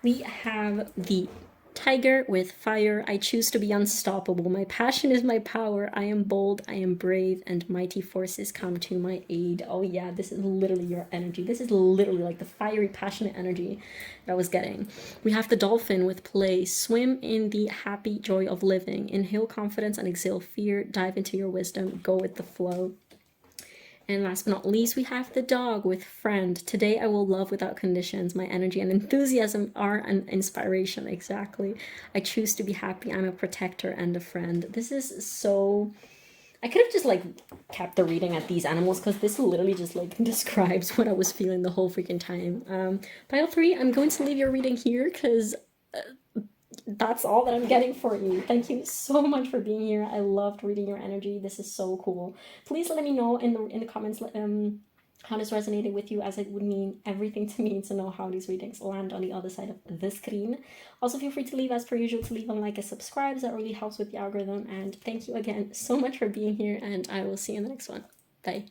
A: We have the tiger with fire. I choose to be unstoppable. My passion is my power. I am bold. I am brave, and mighty forces come to my aid. Oh yeah, this is literally your energy. This is literally like the fiery, passionate energy that I was getting. We have the dolphin with play. Swim in the happy joy of living. Inhale confidence and exhale fear. Dive into your wisdom. Go with the flow. And last but not least, we have the dog with friend. Today I will love without conditions. My energy and enthusiasm are an inspiration. Exactly. I choose to be happy. I'm a protector and a friend. This is so... I could have just like kept the reading at these animals because this literally just like describes what I was feeling the whole freaking time. Pile 3, I'm going to leave your reading here because... that's all that I'm getting for you. Thank you so much for being here. I loved reading your energy. This is so cool. Please let me know in the comments how this resonated with you, as it would mean everything to me to know how these readings land on the other side of the screen. Also, feel free to leave, as per usual, to leave a like and subscribe. That really helps with the algorithm. And thank you again so much for being here, and I will see you in the next one. Bye.